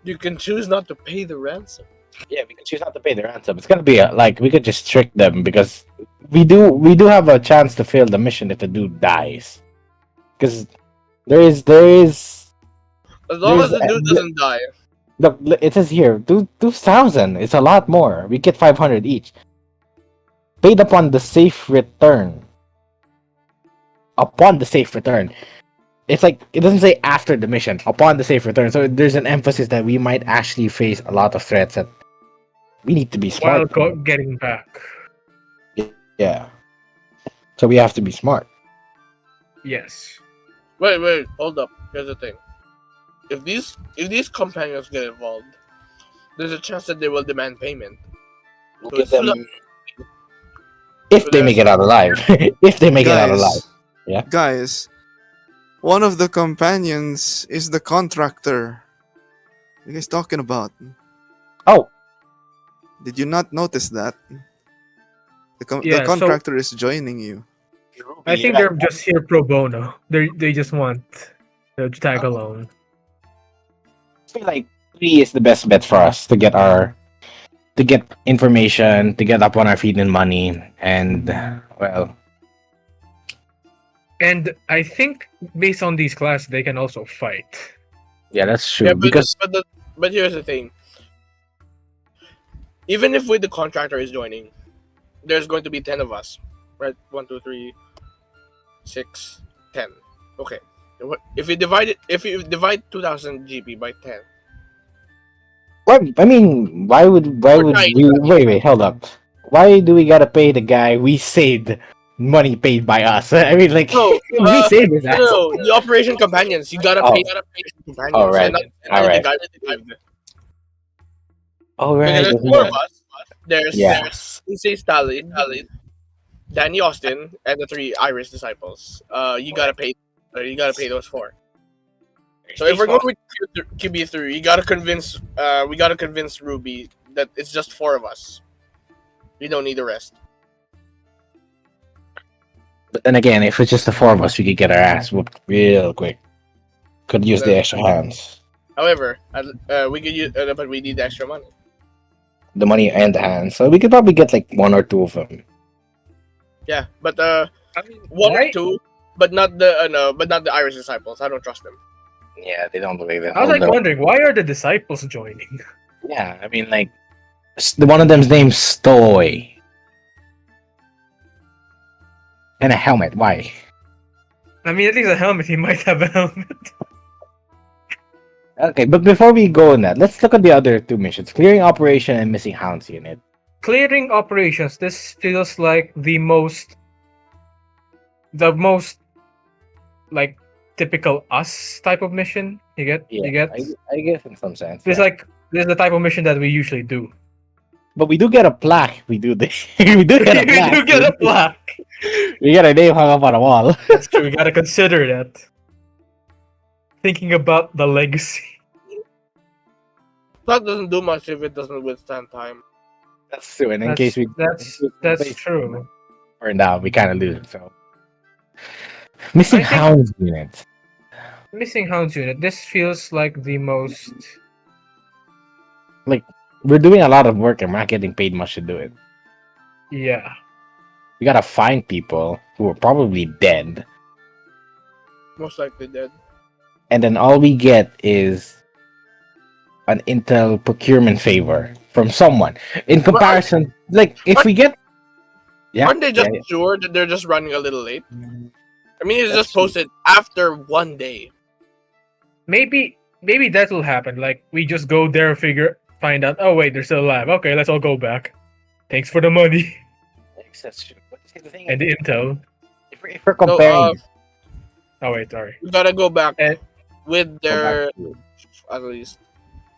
you can choose not to pay the ransom. Yeah, we can choose not to pay the ransom. It's gonna be like we could just trick them because we do have a chance to fail the mission if the dude dies. Because there is As long as there's the dude doesn't die. look, it says here 2,000. It's a lot more. We get 500 each. Paid upon the safe return. Upon the safe return. It's like it doesn't say after the mission. Upon the safe return. So there's an emphasis that we might actually face a lot of threats that we need to be While smart. getting back. Yeah. So we have to be smart. Yes. Wait, hold up. Here's the thing. If these companions get involved, there's a chance that they will demand payment. We'll So give it's them not- if so they make there's- it out alive. If they make it out alive. Yeah. Guys, one of the companions is the contractor. What are you guys talking about? Oh, Did you not notice that? The Yeah, so- contractor is joining you. I think they're just here pro bono. They just want to tag along. I feel like 3 is the best bet for us to get information, to get up on our feet in money, and well, And I think based on these classes, they can also fight. yeah, that's true. Yeah, because but here's the thing. Even if with the contractor is joining, there's going to be 10 of us, right? 1, 2, 3, 6, 10. Okay. If you divide 2,000 GP by 10, I mean, why would nine. we wait, hold up. Why do we gotta pay the guy we saved money paid by us? I mean, like No, we saved his ass. no, the operation companions. You gotta Oh. pay companions. Oh, right. And not All the right. guy with the saved. Oh right. Because there's isn't 4 it? of us. There's Yeah. Sensei Stalin, Danny Austin, and the 3 Irish disciples. You gotta pay. You gotta pay those 4. So if we're going with QB3, you gotta convince. We gotta convince Ruby that it's just 4 of us. We don't need the rest. But then again, if it's just the four of us, we could get our ass whooped real quick. Could use the Well, extra hands, however, we could use, but we need extra money. the money and the hands. So we could probably get like one or two of them. Yeah, but I mean, one or why? two, but not the but not the Irish disciples. I don't trust them. Yeah, they don't believe it. I was like wondering, why are the disciples joining? Yeah, I mean, like, the one of them's name's Stoy. And a helmet. Why? I mean, at least a helmet. He might have a helmet. Okay, but before we go on that, let's look at the other two missions: clearing operation and missing hounds unit. Clearing operations. This feels like the most like typical us type of mission. You get? Yeah, You get? I guess in some sense. This Yeah. like this is the type of mission that we usually do. But we do get a plaque. We do this. We do get a We plaque. do get a plaque. We get a name hung up on a wall. That's true. We gotta consider that. Thinking about the legacy. That doesn't do much if it doesn't withstand time. That's true. And in case we That's true. burn down, we kind of lose it. So missing I think- hounds unit. Missing hounds unit. This feels like the most. We're doing a lot of work and we're not getting paid much to do it. Yeah. We gotta find people who are probably dead, Most likely dead. and then all we get is an intel procurement favor from someone. In comparison, like if we get, Aren't they just yeah. sure that they're just running a little late? I mean, it's That's just posted after 1 day. Maybe that will happen. Like we just go there, find out. Oh wait, they're still alive. Okay, let's all go back. Thanks for the money That's true. But see, the thing and is, the intel. if we're comparing, Oh wait, sorry. We gotta go back Eh. with go their back to- at least.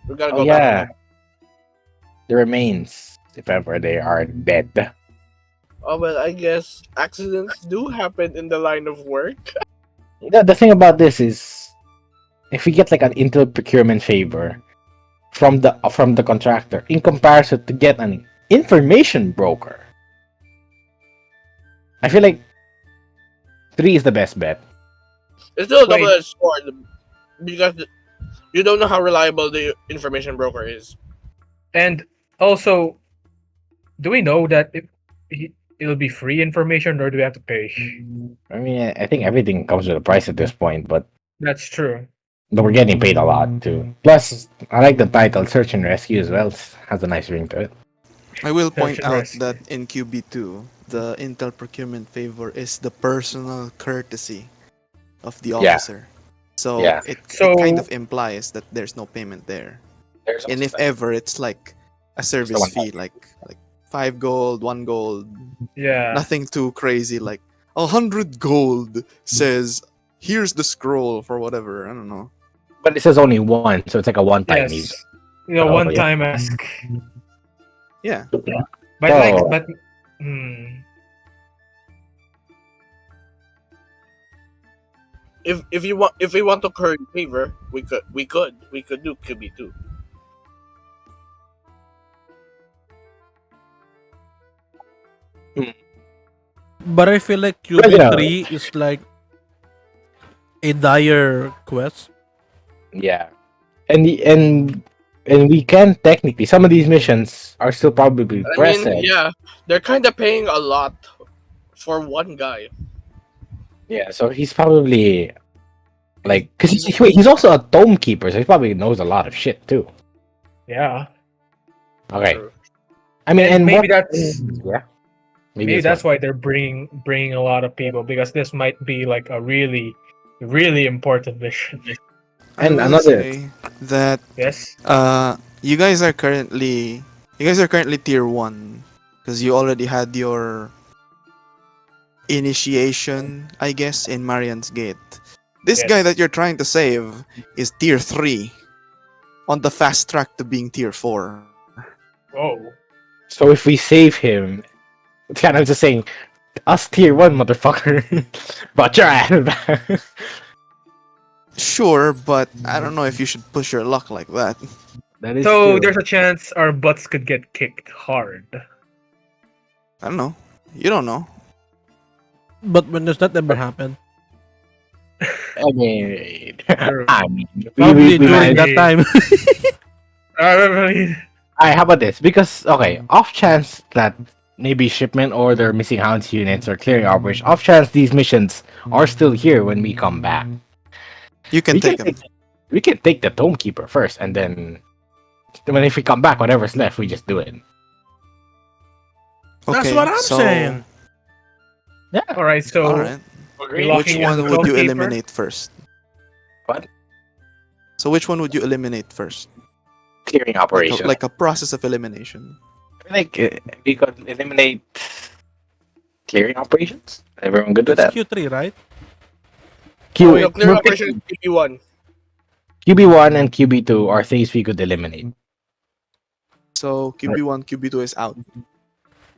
We gotta oh go yeah, back. the remains, if ever they are dead. Oh well, I guess accidents do happen in the line of work. The thing about this is, if we get like an intel procurement favor from the contractor, in comparison to get an information broker, I feel like 3 is the best bet. It's still a Wait. double-edged sword because you don't know how reliable the information broker is. And also, do we know that it'll be free information or do we have to pay? I mean, I think everything comes with a price at this point, but That's true. we're getting paid a lot too. Plus, I like the title "Search and Rescue" as well. It has a nice ring to it. I will point and out rescue. that in QB2, the intel procurement favor is the personal courtesy of the Yeah. officer. So, Yeah. it So- kind of implies that there's no payment there. There's And if also- ever, it's like a service one fee, like 5 gold, 1 gold, Yeah. nothing too crazy. Like 100 gold says, here's the scroll for whatever. I don't know. but it says only one, so it's like a one-time need. Yes. You know, Oh, one yeah. time ask. Yeah. But Oh. If we want to curry favor, we could do QB2. But I feel like Well, yeah. QB3 is like a dire quest. Yeah, and we can technically, some of these missions are still probably I present. mean, yeah, they're kind of paying a lot for one guy. Yeah, so he's probably like, because he's also a tome keeper, so he probably knows a lot of shit too. Yeah. Okay, True. I mean, and maybe what- that's yeah, maybe that's why they're bringing a lot of people, because this might be like a really important mission. I And will another- say that Yes. you guys are currently tier 1 because you already had your initiation, I guess, in Marian's Gate. This Yes. guy that you're trying to save is tier 3 on the fast track to being tier 4. Oh. So if we save him, it's kind of just saying, us tier 1, motherfucker, but your ass back. Sure, but I don't know if you should push your luck like that. That is So true. there's a chance our butts could get kicked hard. I don't know. You don't know. But when does that ever happen? I mean, True. I mean, Probably we during managed. that time. Alright, how about this? Because okay, off chance that maybe shipment order, missing hounds units, or clearing operation, off chance these missions are still here when we come back, You can we can take take them. we can take the Tome Keeper first, and then when if we come back, whatever's left, we just do it. That's Okay, what I'm so saying. Yeah. All right, all so right. we're Which locking in the one would you Tomekeeper. eliminate first? What? So which one would you eliminate first? Clearing operation. Like a process of elimination. Like we could eliminate clearing operations. Everyone good with That's that? Q3, right? Q, No, clear operation is QB1. QB1 and QB2 are things we could eliminate. So QB1, QB2 is out.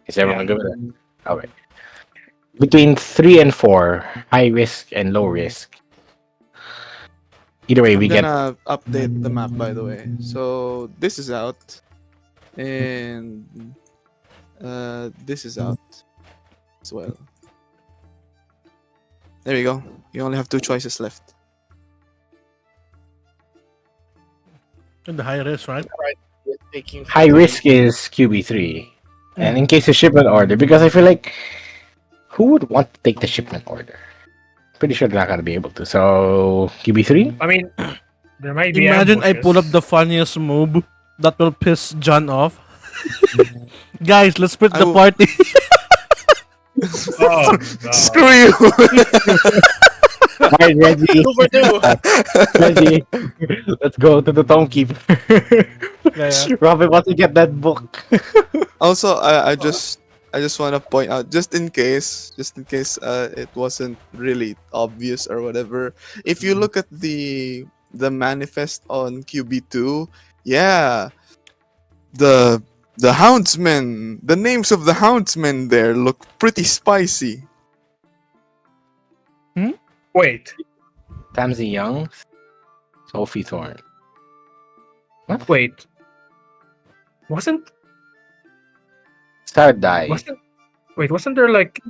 Is everyone Yeah. good with that? Okay. Between 3 and 4, high risk and low risk. Either way, I'm we get. gonna update the map, by the way. So this is out, and this is out as well. There you go. You only have 2 choices left. In the high risk, right? We're taking High risk is QB3. And in case of shipment order, because I feel like who would want to take the shipment order? Pretty sure they're not gonna be able to. So QB3? I mean, there might be Imagine I pull up ambushes. the funniest move that will piss John off. Guys, let's split I the will- party. Oh, no. Screw you! Alright, Reggie. 2 for 2. Reggie. Let's go to the Tome Keeper. Yeah. Robin wants to get that book. Also, I just want to point out, just in case it wasn't really obvious or whatever. If you look at the manifest on QB2, yeah, the houndsmen, the names of the houndsmen there look pretty spicy. Wait, Tamsi Young, Sophie Thorne. wait. Wasn't Saradai. wasn't there like?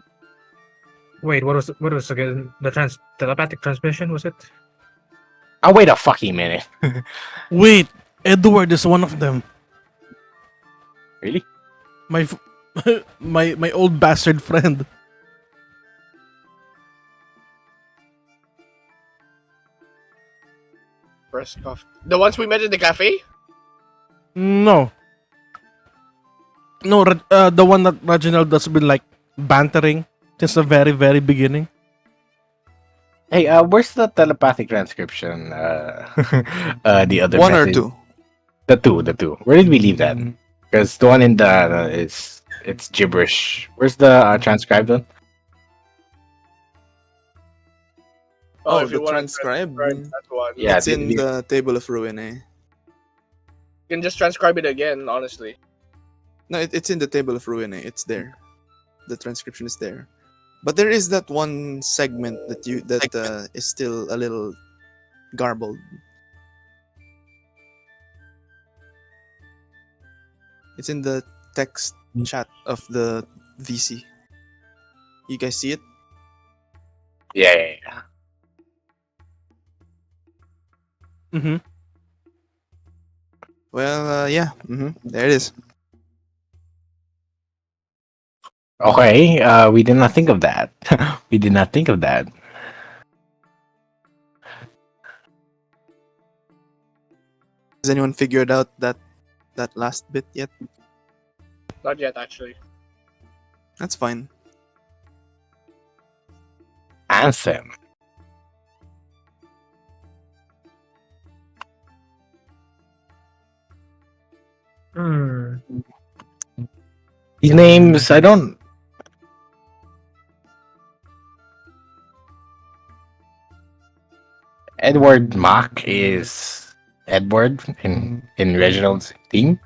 Wait, what was again the telepathic transmission? Was it? Oh, wait a fucking minute. Wait, Edward is one of them. Really? My my old bastard friend. Press cough. The ones we met in the cafe? No. No, the one that Reginald has been like bantering since the very, very beginning. Hey, where's the telepathic transcription? The other One or message? two. The two. Where did we leave that? Because the one in the it's gibberish. Where's the transcribed one? Oh, if you the wanna transcribe. transcribe that one. Yeah, It's in the table of ruin, eh? You can just transcribe it again, honestly. No, it's in the table of ruin, eh? It's there. The transcription is there. But there is that one segment that is still a little garbled. It's in the text chat of the VC. You guys see it? Yeah. Mm-hmm. Well, yeah. There it is. Okay, we did not think of that. We did not think of that. Has anyone figured out that last bit yet? Not yet, actually. That's fine. Anthem. Hmm. These names, I don't. Edward Mock is Edward in Reginald's team.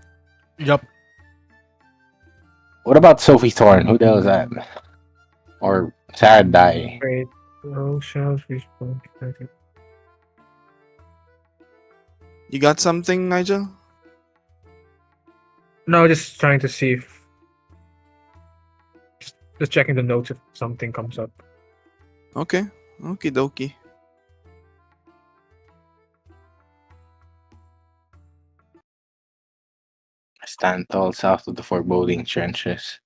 Yup. What about Sophie Thorne? Who the hell is that? Or Saradai? Wait. Oh, shells respawn. You got something, Nigel? No, just trying to see if. Just checking the notes if something comes up. Okay. Okie dokie. Stand tall south of the foreboding trenches.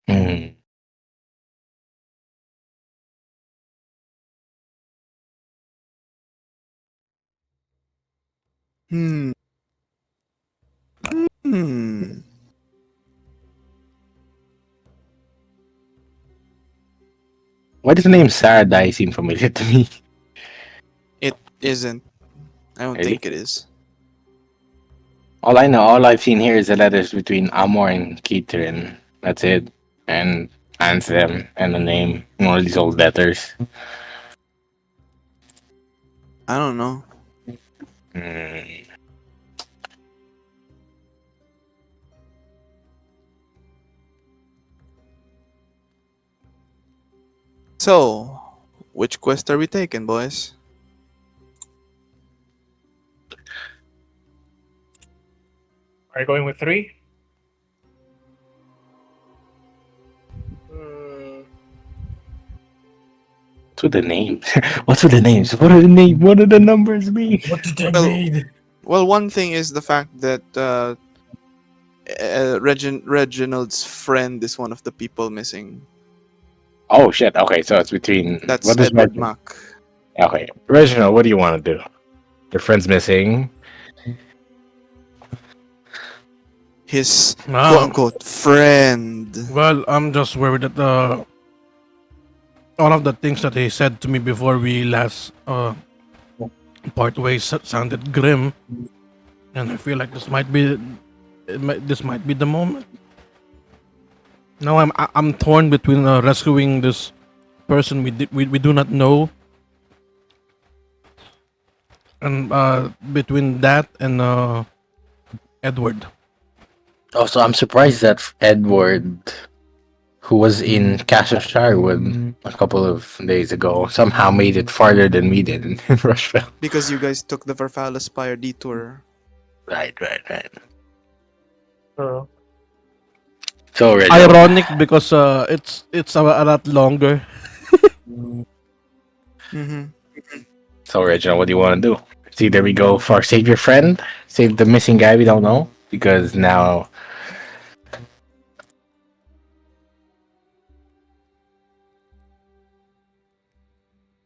Hmm. Hmm. Hmm. Why does the name Saradai seem familiar to me? It isn't. I don't Really? think it is. All I know, all I've seen here is the letters between Amor and Kitrin. That's it. And Anthem and the name. All these old letters. I don't know. Hmm. So, which quest are we taking, boys? Are you going with 3? Hmm. What's with the names? What's with the names? What are the names? What do the numbers mean? What did they Well, mean? well, one thing is the fact that Reginald's friend is one of the people missing. Oh shit. Okay, so it's between That's what does Edward Reginald? Mack. Okay, Reginald, what do you want to do? Your friend's missing. His quote Um, unquote friend. well, I'm just worried that all of the things that he said to me before we last part ways sounded grim, and I feel like this might be the moment. Now I'm torn between rescuing this person we do not know, and between that and Edward. Oh, so I'm surprised that Edward, who was in Castle Sherwood a couple of days ago, somehow made it farther than we did in Rushfell. Because you guys took the Verfala Spire detour. Right, right, right. Uh, So Reginald, Ironic because it's a lot longer. Mm-hmm. what do you want to do? It's either we go for save your friend, save the missing guy we don't know, because now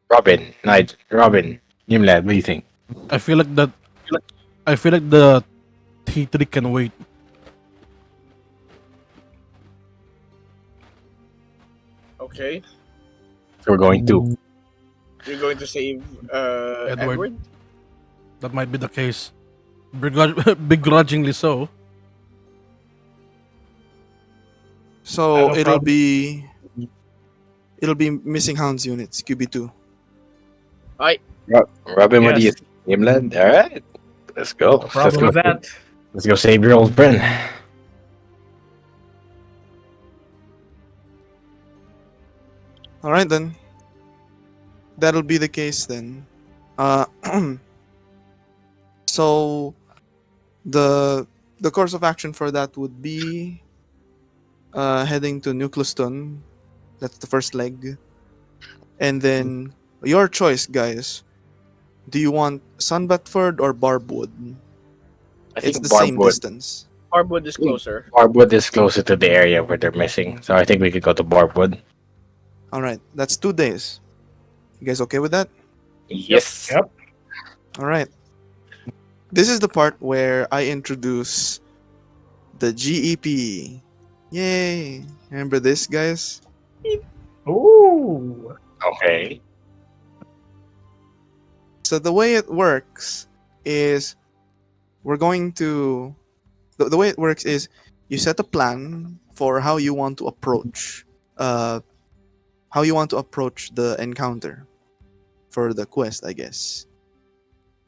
Robin, Ymladd, what do you think? I feel like that. I feel like the T3 can wait. Okay. So we're going to. You're going to save Edward. Edward? That might be the case. Begrudgingly so. So no it'll problem. be missing hounds units QB2. I Robin, what do you Yes, think? Ymladd? All right, let's go. no problem with that. Let's go save your old friend. All right then. That'll be the case then. Uh, so the course of action for that would be heading to Nucleuston. That's the first leg, and then your choice, guys. Do you want Sunbatford or Barbwood? I It's think the same distance. Harbwood is closer. Barbwood is closer to the area where they're missing, so I think we could go to Barbwood. All right, that's 2 days. You guys okay with that? Yes. Yep. All right. This is the part where I introduce the GEP. Yay! Remember this, guys? Ooh. Okay. So the way it works is we're going to the way it works is you set a plan for uh how you want to approach the encounter for the quest, I guess.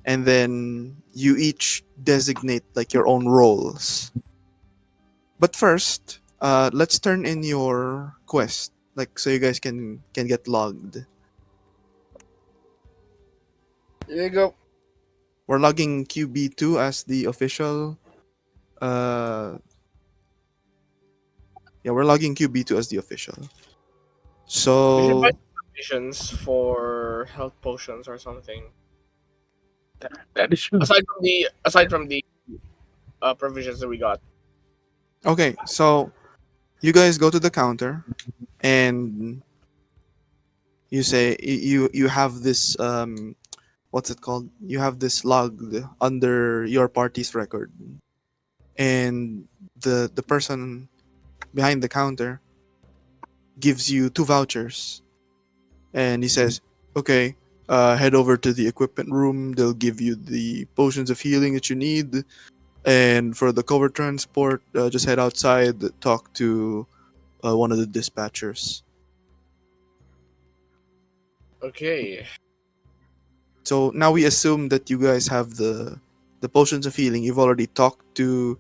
And then you each designate like your own roles. But first, let's turn in your quest, like so you guys can get logged. Here you go. We're logging QB2 as the official. Uh, Yeah, we're logging QB2 as the official. We should buy So provisions for health potions or something. That is true. Aside from the provisions that we got. okay, so you guys go to the counter and you say you have this what's it called? You have this logged under your party's record, and the person behind the counter gives you 2 vouchers, and he says, "Okay, head over to the equipment room. They'll give you the potions of healing that you need, and for the cover transport, just head outside, talk to one of the dispatchers." Okay. So now we assume that you guys have the potions of healing. You've already talked to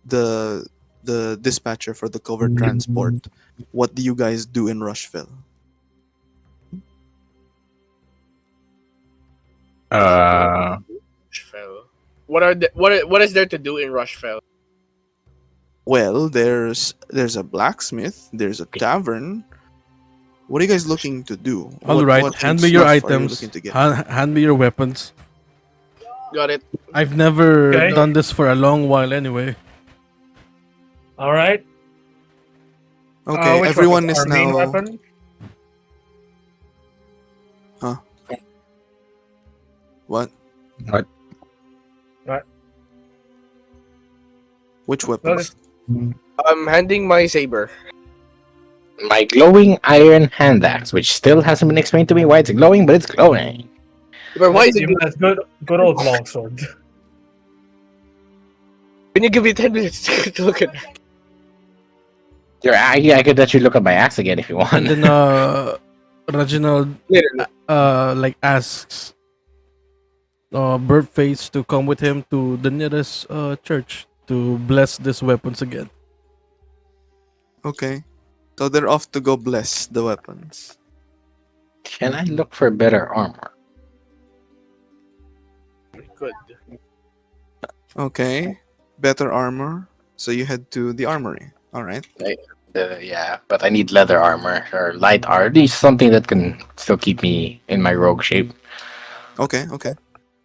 the the dispatcher for the covered transport. What do you guys do in Rushfell? Uh, Rushfell. What is there to do in Rushfell? Well, there's a blacksmith, there's a tavern. What are you guys looking to do? All What right, what hand me your stuff are you looking items. to get? Hand me your weapons. Got it. I've never Okay. done this for a long while anyway. All right. Okay, Which weapons? everyone is Our main now. weapon? Huh? What? what? Right. Which Well, weapons? just I'm handing my saber. My glowing iron hand axe, which still hasn't been explained to me why it's glowing, but it's glowing. But why is it? that's good old longsword. Can you give me 10 minutes to look at that? I could let you look at my axe again if you want. And then Reginald Literally. like asks Birdface to come with him to the nearest church to bless these weapons again. Okay, so they're off to go bless the weapons. Can I look for better armor? Good. Okay, better armor. So you head to the armory. All right. Yeah, but I need leather armor or light armor. At least something that can still keep me in my rogue shape. Okay. Okay.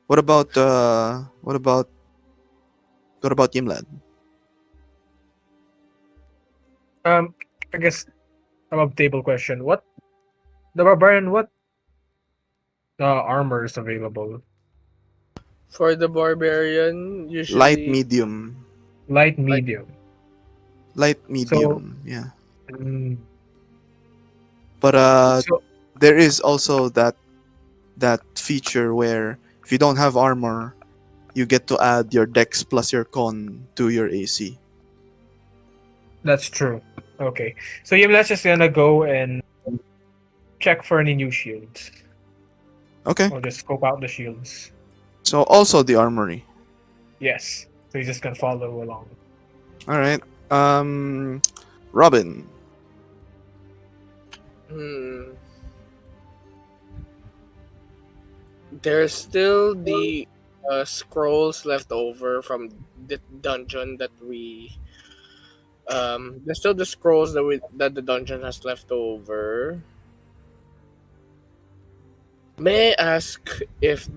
What about Ymladd? I guess above table question. What the barbarian? What armor is available? For the barbarian, Light, usually medium. Light, like medium. Light, So, medium. Yeah. mm, But so there is also that feature where if you don't have armor, you get to add your dex plus your con to your AC. that's true. Okay, so yeah, let's just gonna go and check for any new shields. Okay. Or just scope out the shields. So also the armory. Yes. So you're just gonna follow along. All right. Robin. hmm, there's still the scrolls left over from the dungeon that we there's still the scrolls that the dungeon has left over. May I ask if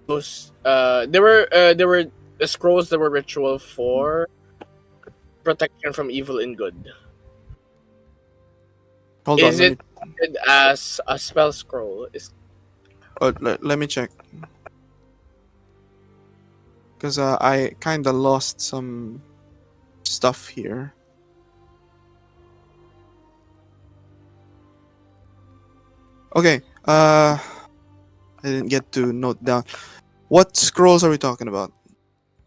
those there were the scrolls that were ritual for protection from evil and good? Hold on. Is Let me it counted as a spell scroll? Is let me check. Because I kind of lost some stuff here. Okay. I didn't get to note down. What scrolls are we talking about?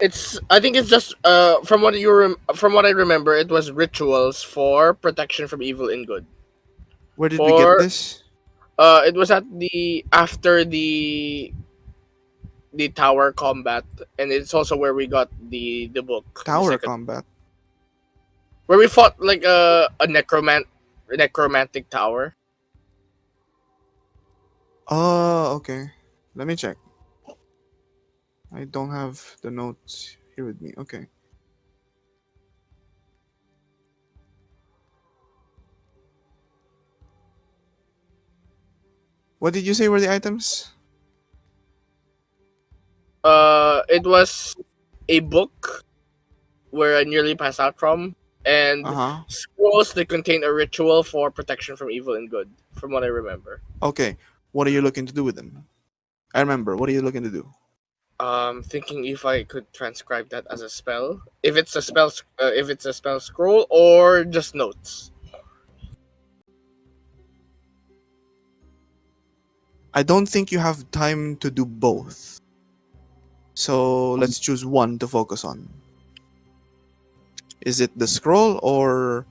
it's I think it's just from what I remember, it was rituals for protection from evil and good. Where did we get For this? it was at the after the tower combat, and it's also where we got the book, the Tower second, combat. where we fought like a necromantic tower. Oh, okay. Let me check. I don't have the notes here with me. Okay. What did you say were the items? It was a book where I nearly passed out from, and Uh-huh. scrolls that contain a ritual for protection from evil and good, from what I remember. Okay. What are you looking to do with them? I remember. What are you looking to do? Thinking if I could transcribe that as a spell, if it's a spell scroll or just notes. I don't think you have time to do both. So let's choose one to focus on. Is it the scroll, or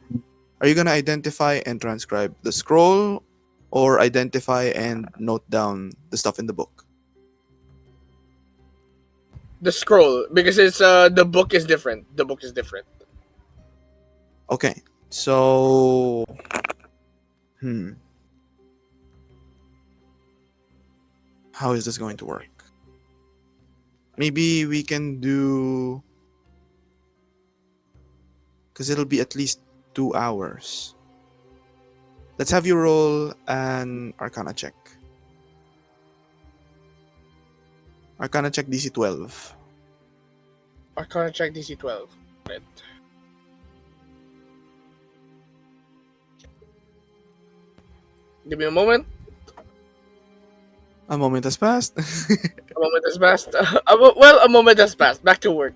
are you gonna identify and transcribe the scroll, or identify and note down the stuff in the book? The scroll, because it's the book is different. The book is different. Okay. So how is this going to work? Maybe we can do, because it'll be at least 2 hours. Let's have you roll an Arcana check. Arcana check DC 12. Arcana check DC 12. Right. Give me a moment. A moment has passed. A moment has passed. A moment has passed. Back to work.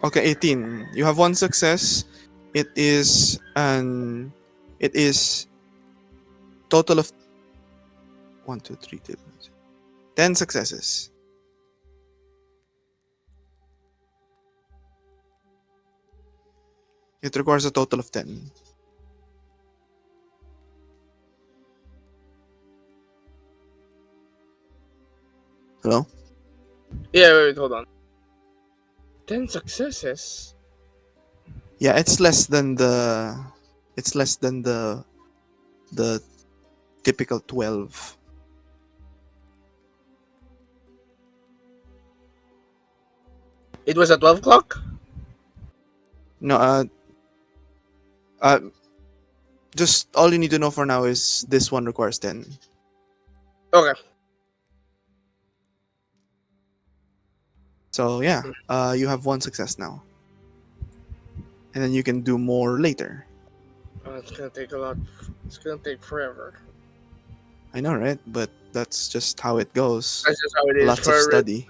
Okay, 18. You have one success. It is total of 1, 2, 3, 10 successes. It requires a total of 10. Hello? Yeah, wait, hold on. 10 successes? Yeah, it's less than the the typical 12. It was at 12 o'clock? No, uh just all you need to know for now is this one requires 10. Okay. So yeah, you have one success now. And then you can do more later. It's gonna take a lot. It's gonna take forever. I know, right? But that's just how it goes. That's just how it is Lots of for a study.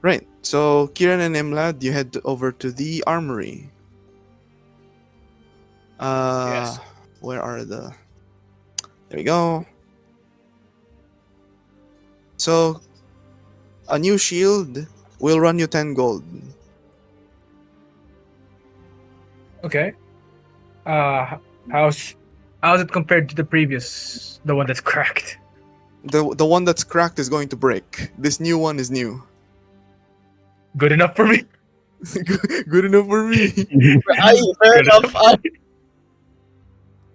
Right. So Kyran and Ymladd, you head over to the armory. Yes. Where are the? There we go. So a new shield will run you 10 gold. Okay. How's it compared to the previous, the one that's cracked? The one that's cracked is going to break. This new one is new. Good enough for me. Good enough for me. Fair enough.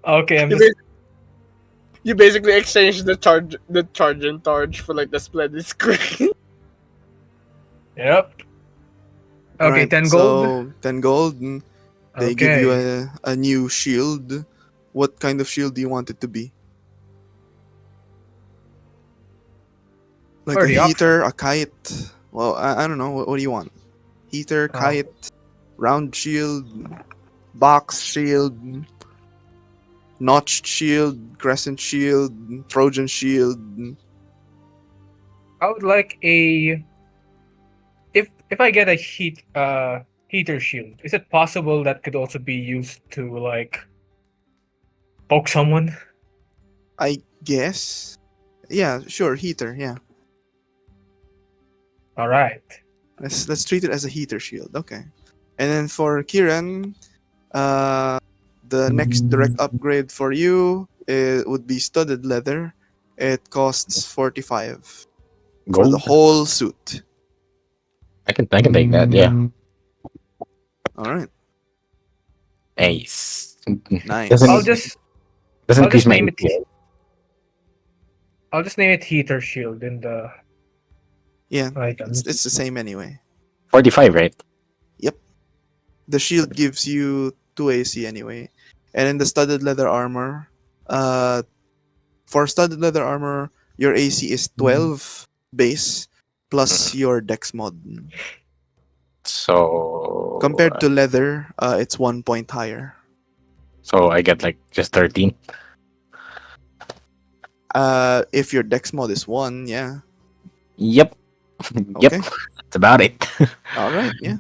Okay, I'm You, just you basically exchange the charge and charge for like the splendid screen. yep. Okay, Alright, 10 gold. So 10 gold. They give you Okay. a new shield. What kind of shield do you want it to be? Like Or a the heater, a kite? Well, I don't know. What do you want? Heater, Oh. kite, round shield, box shield, notched shield, crescent shield, Trojan shield. I would like a if I get a heater shield, is it possible that could also be used to like poke someone? I guess. Yeah, sure, heater. Yeah, All right. let's treat it as a heater shield. Okay. And then for Kiran, the next direct upgrade for you would be studded leather. It costs 45 for the Gold. whole suit. I can take that. Yeah. All right, Nice. nice. Doesn't I'll just doesn't I'll increase just my name it. APA. I'll just name it heater shield in the Yeah, items. it's the same anyway. 45, right? Yep. The shield gives you 2 AC anyway. And in the studded leather armor, uh, for studded leather armor, your AC is 12 base plus your dex mod. So, Compared to leather, it's 1 point higher. so I get like just 13. If your dex mod is 1, yeah. Yep. Yep. Okay. That's about it. All right, yeah.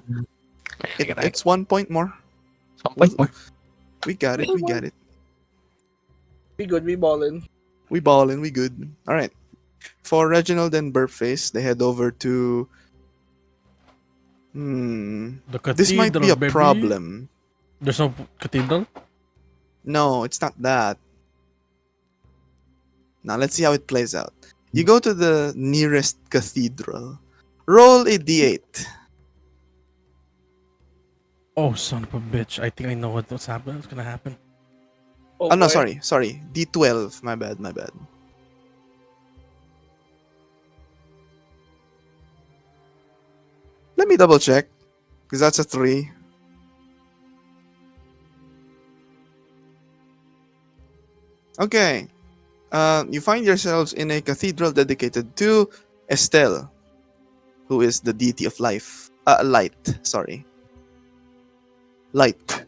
It's 1 point more. Some point more. We got it. We got it. We good, we ballin'. We ballin'. We good. All right. For Reginald and Burpface, they head over to. The This might be cathedral, a baby. problem. There's no cathedral? No, it's not that. Now let's see how it plays out. You go to the nearest cathedral. Roll a d8. Oh, son of a bitch. I think I know what's happening. What's gonna happen. Oh no, boy. sorry. D12. My bad. Let me double check, because that's a 3. Okay. You find yourselves in a cathedral dedicated to Estelle, who is the deity of life. Light. Sorry. Light.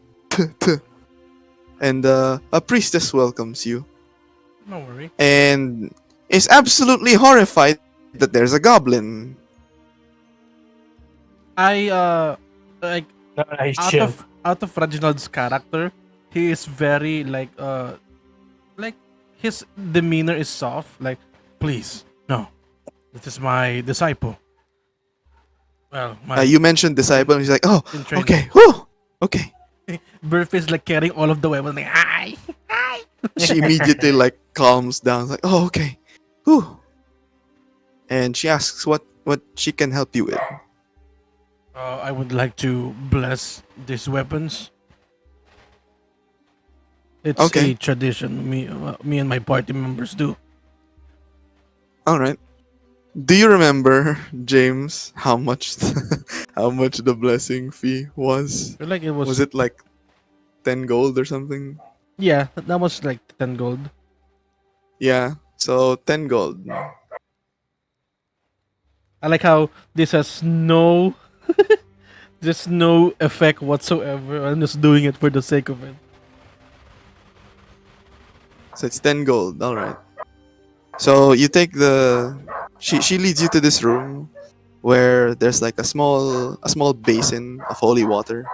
And a priestess welcomes you No worry. and is absolutely horrified that there's a goblin. I like Nice, out chill. of Reginald's character, he is very like his demeanor is soft. Like, please, no, this is my disciple. Well, my You mentioned disciple, and he's like, oh, in training. okay, whew, okay. Burf is like carrying all of the weapons. Like, hi. She immediately like calms down, like, oh, okay, whew. And she asks what she can help you with. I would like to bless these weapons. It's Okay. a tradition. Me and my party members do. All right. Do you remember, James, how much how much the blessing fee was? Feel like it Was was. it like 10 gold or something? Yeah, that was like 10 gold. Yeah. So 10 gold. I like how this has no, just no effect whatsoever. I'm just doing it for the sake of it. So it's 10 gold. All right. So you take the she leads you to this room where there's like a small basin of holy water,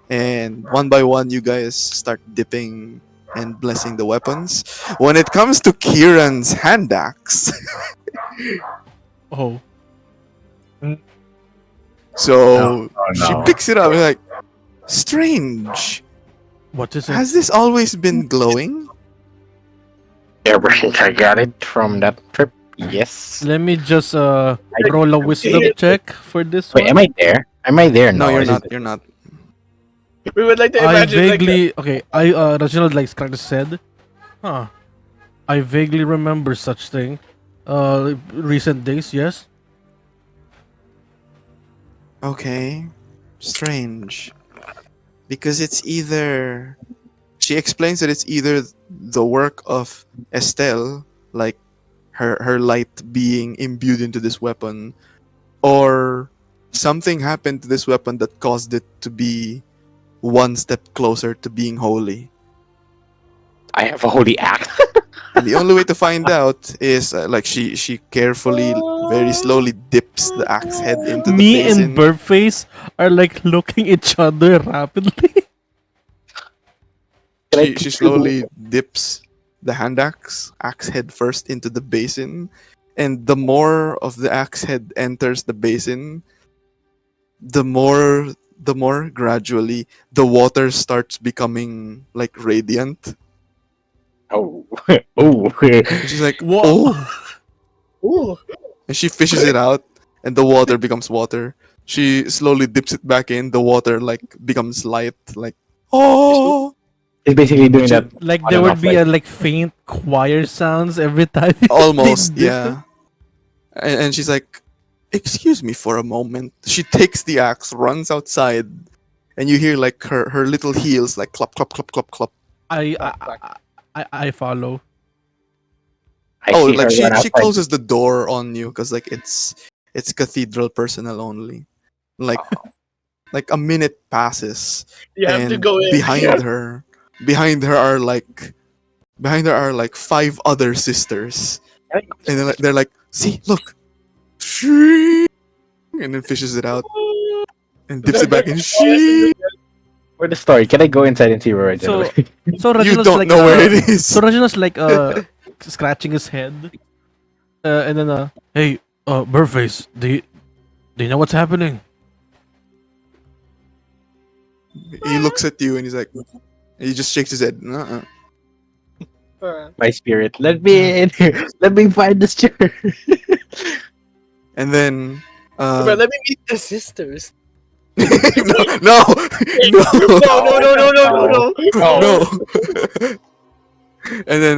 and one by one you guys start dipping and blessing the weapons. When it comes to Kieran's hand axe, Oh, so Oh, she no. picks it up and like, strange. what is it? Has this always been glowing? Yeah, right. I got it from that trip. Yes. Let me just roll a wisdom check for this Wait, one. am I there? Am I there? No, No, you're is not. it- You're not. We would like to I imagine like vaguely okay. Reginald like kind of said, huh? I vaguely remember such thing. Recent days, yes. Okay. Strange. Because it's either. She explains that it's either the work of Estelle, like her light being imbued into this weapon, or something happened to this weapon that caused it to be one step closer to being holy. I have a holy axe. And the only way to find out is like she carefully, very slowly dips the axe head into the Me and basin. Birdface are like looking each other rapidly. She slowly dips the hand axe head first into the basin, and the more of the axe head enters the basin, the more gradually the water starts becoming like radiant. Oh. Oh. And she's like, Whoa. oh, ooh, and she fishes it out, and the water becomes water. She slowly dips it back in. The water like becomes light, like, oh. He's basically doing that Like on there and would off, be right? a like faint choir sounds every time they Almost, did it. yeah. And she's like, "Excuse me for a moment." She takes the axe, runs outside, and you hear like her little heels like clop clop clop clop clop. I Back, back. I follow. I Oh, see like her run she outside. closes the door on you because like it's cathedral personnel only. Like like a minute passes, You have to and go in. behind her are like five other sisters, and they're like, "See, look," and then fishes it out and dips it back in. For the story, can I go inside and see Reginald? So so You Reginald's don't like know where it is. so Reginald's like scratching his head. And then hey, Burface, do you know what's happening? He looks at you and he's like, he just shakes his head. "Uh-uh." My spirit, let me in here. Let me find this chair. And then, But let me meet the sisters. no, no, no, No, no, no, no, no, no, no. no. And then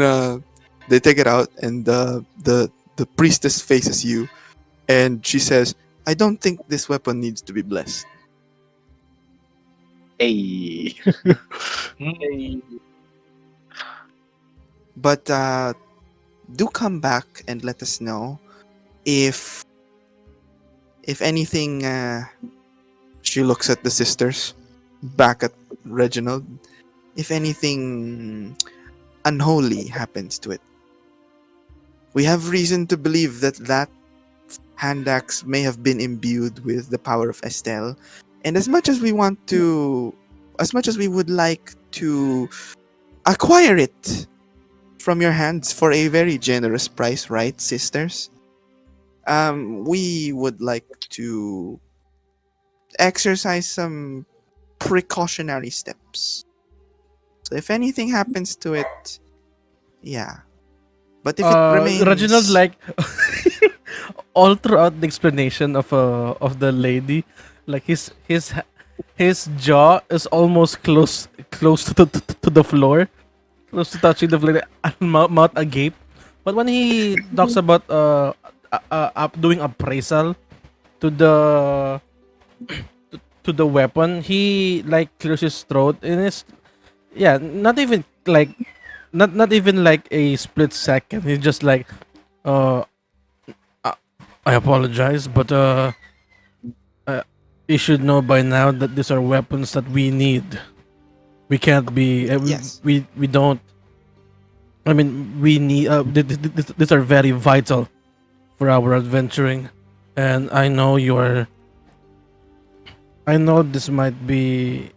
they take it out, and the priestess faces you, and she says, "I don't think this weapon needs to be blessed." Hey. But do come back and let us know if anything. She looks at the sisters, back at Reginald. If anything unholy happens to it, we have reason to believe that hand axe may have been imbued with the power of Estelle. And as much as we would like to acquire it from your hands for a very generous price, right, sisters? We would like to exercise some precautionary steps. So if anything happens to it, yeah. But if it Reginald remains, like all throughout the explanation of the lady, like his jaw is almost close to the floor, close to touching the floor, like, mouth agape. But when he talks about doing appraisal to the to the weapon, he like clears his throat and it's yeah, not even like not even like a split second. He's just like, uh, I apologize, but you should know by now that these are weapons that we need. We can't be. yes. We don't. I mean, we need. These are very vital for our adventuring, and I know you're. I know this might be.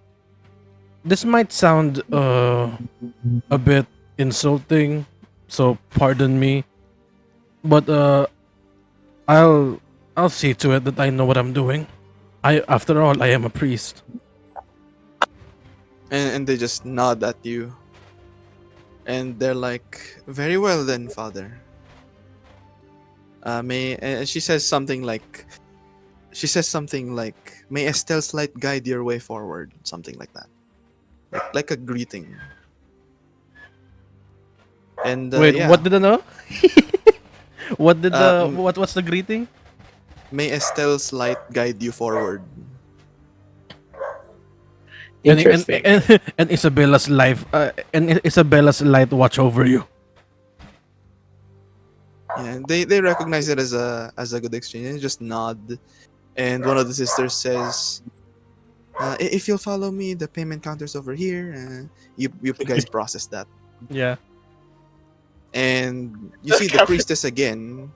This might sound a bit insulting, so pardon me. But I'll see to it that I know what I'm doing. After all, I am a priest. And they just nod at you. And they're like, "Very well then, Father." May and she says something like, "May Estelle's light guide your way forward," something like that, like a greeting. And Wait, yeah, what did I know? What did uh, the m- what's the greeting? may Estelle's light guide you forward. Interesting. And Isabella's life and Isabella's light watch over you. Yeah, they recognize it as a good exchange. And just nod, and one of the sisters says, "If you'll follow me, the payment counter's over here. You guys process that." Yeah. And you see the priestess again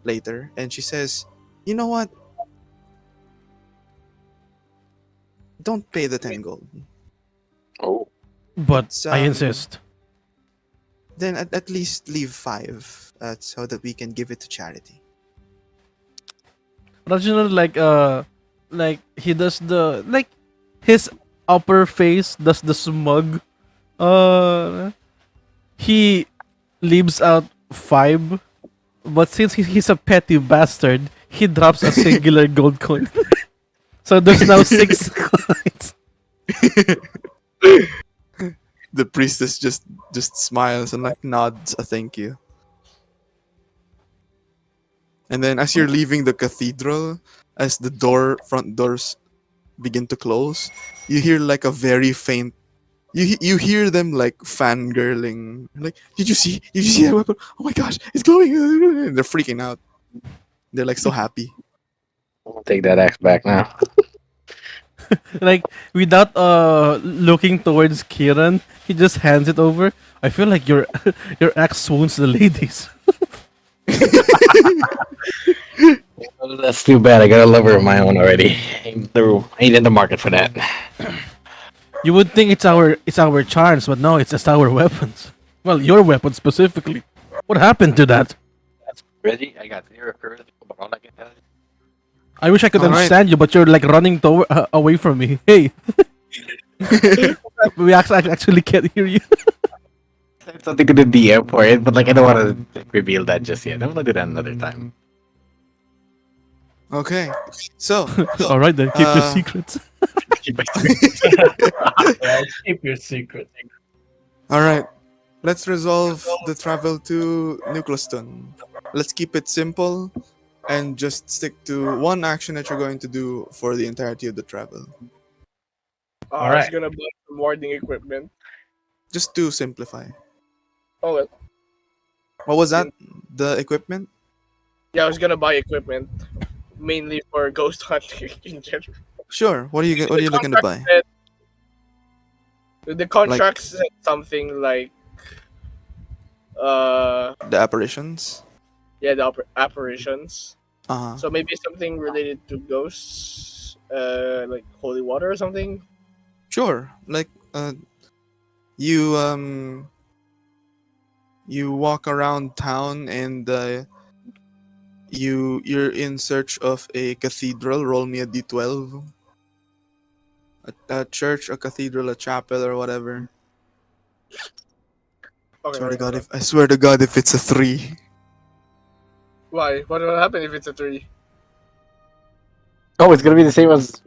later, and she says, "You know what? Don't pay the 10 gold. Oh. But It's, I insist. Then at least leave 5, so that we can give it to charity." Reginald like he does the like his upper face does the smug. He leaves out 5, but since he's a petty bastard, he drops a singular gold coin. So there's now 6 coins. The priestess just smiles and like nods a thank you. And then as you're leaving the cathedral, as the front doors begin to close, you hear like a very faint. You hear them like fangirling. Like, did you see? Did you see that weapon? Oh my gosh, it's glowing! And they're freaking out. They're like so happy. I'll take that axe back now. Like without looking towards Kyran, he just hands it over. I feel like your your axe swoons the ladies. Well, that's too bad. I got a lover of my own already. Ain't in the market for that. You would think it's our chance, but no, it's just our weapons. Well, your weapon specifically. What happened to that? Ready? I got zero charisma, but all I can tell you. I wish I could All right. understand you, but you're like running away from me. Hey, we actually can't hear you. I have something to the DM for it, but like I don't want to reveal that just yet. I'm gonna do that another time. Okay, so All right then, keep your Uh, secrets. Yeah, keep your secret. all right, let's resolve the travel to Nucleuston. Let's keep it simple and just stick to one action that you're going to do for the entirety of the travel. I was Alright. gonna buy some warding equipment. Just to simplify. Oh well. What was that? The equipment? Yeah, I was gonna buy equipment mainly for ghost hunting in general. Sure. What are you looking to buy? The contract said something like, The apparitions. yeah, the apparitions. Uh-huh. So maybe something related to ghosts, like holy water or something. Sure. Like you you walk around town and you're in search of a cathedral. Roll me a d12. A church, a cathedral, a chapel, or whatever. Okay, Swear to wait, God, hold on. I swear to God, if it's a 3. Why? What will happen if it's a 3? Oh, it's gonna be the same as.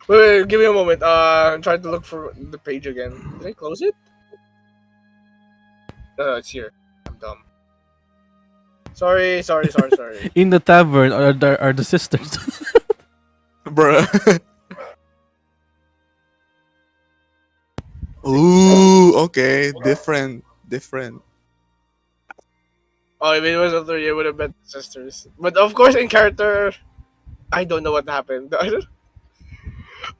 Wait, give me a moment. I'm trying to look for the page again. Did I close it? No, it's here. I'm dumb. Sorry. In the tavern are the sisters. Bruh. Ooh, okay. Different. Oh, if it was a 3, I would have bet the sisters. But of course, in character, I don't know what happened. I don't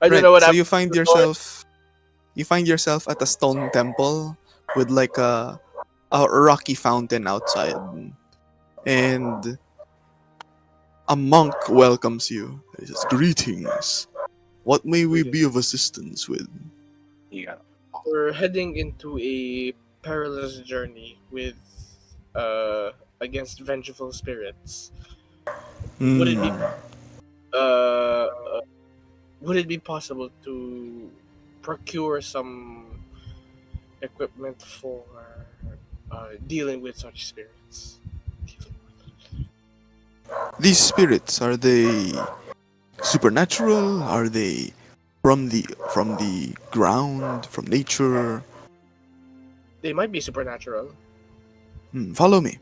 Right. know what So happened. you find yourself at a stone temple with like a rocky fountain outside. And a monk welcomes you. He says, "Greetings. What may we be of assistance with?" You got We're heading into a perilous journey with against vengeful spirits. Would it be Hmm. uh, uh would it be possible to procure some equipment for dealing with such spirits? These spirits, are they supernatural? Are they from the ground, from nature? They might be supernatural. Follow me.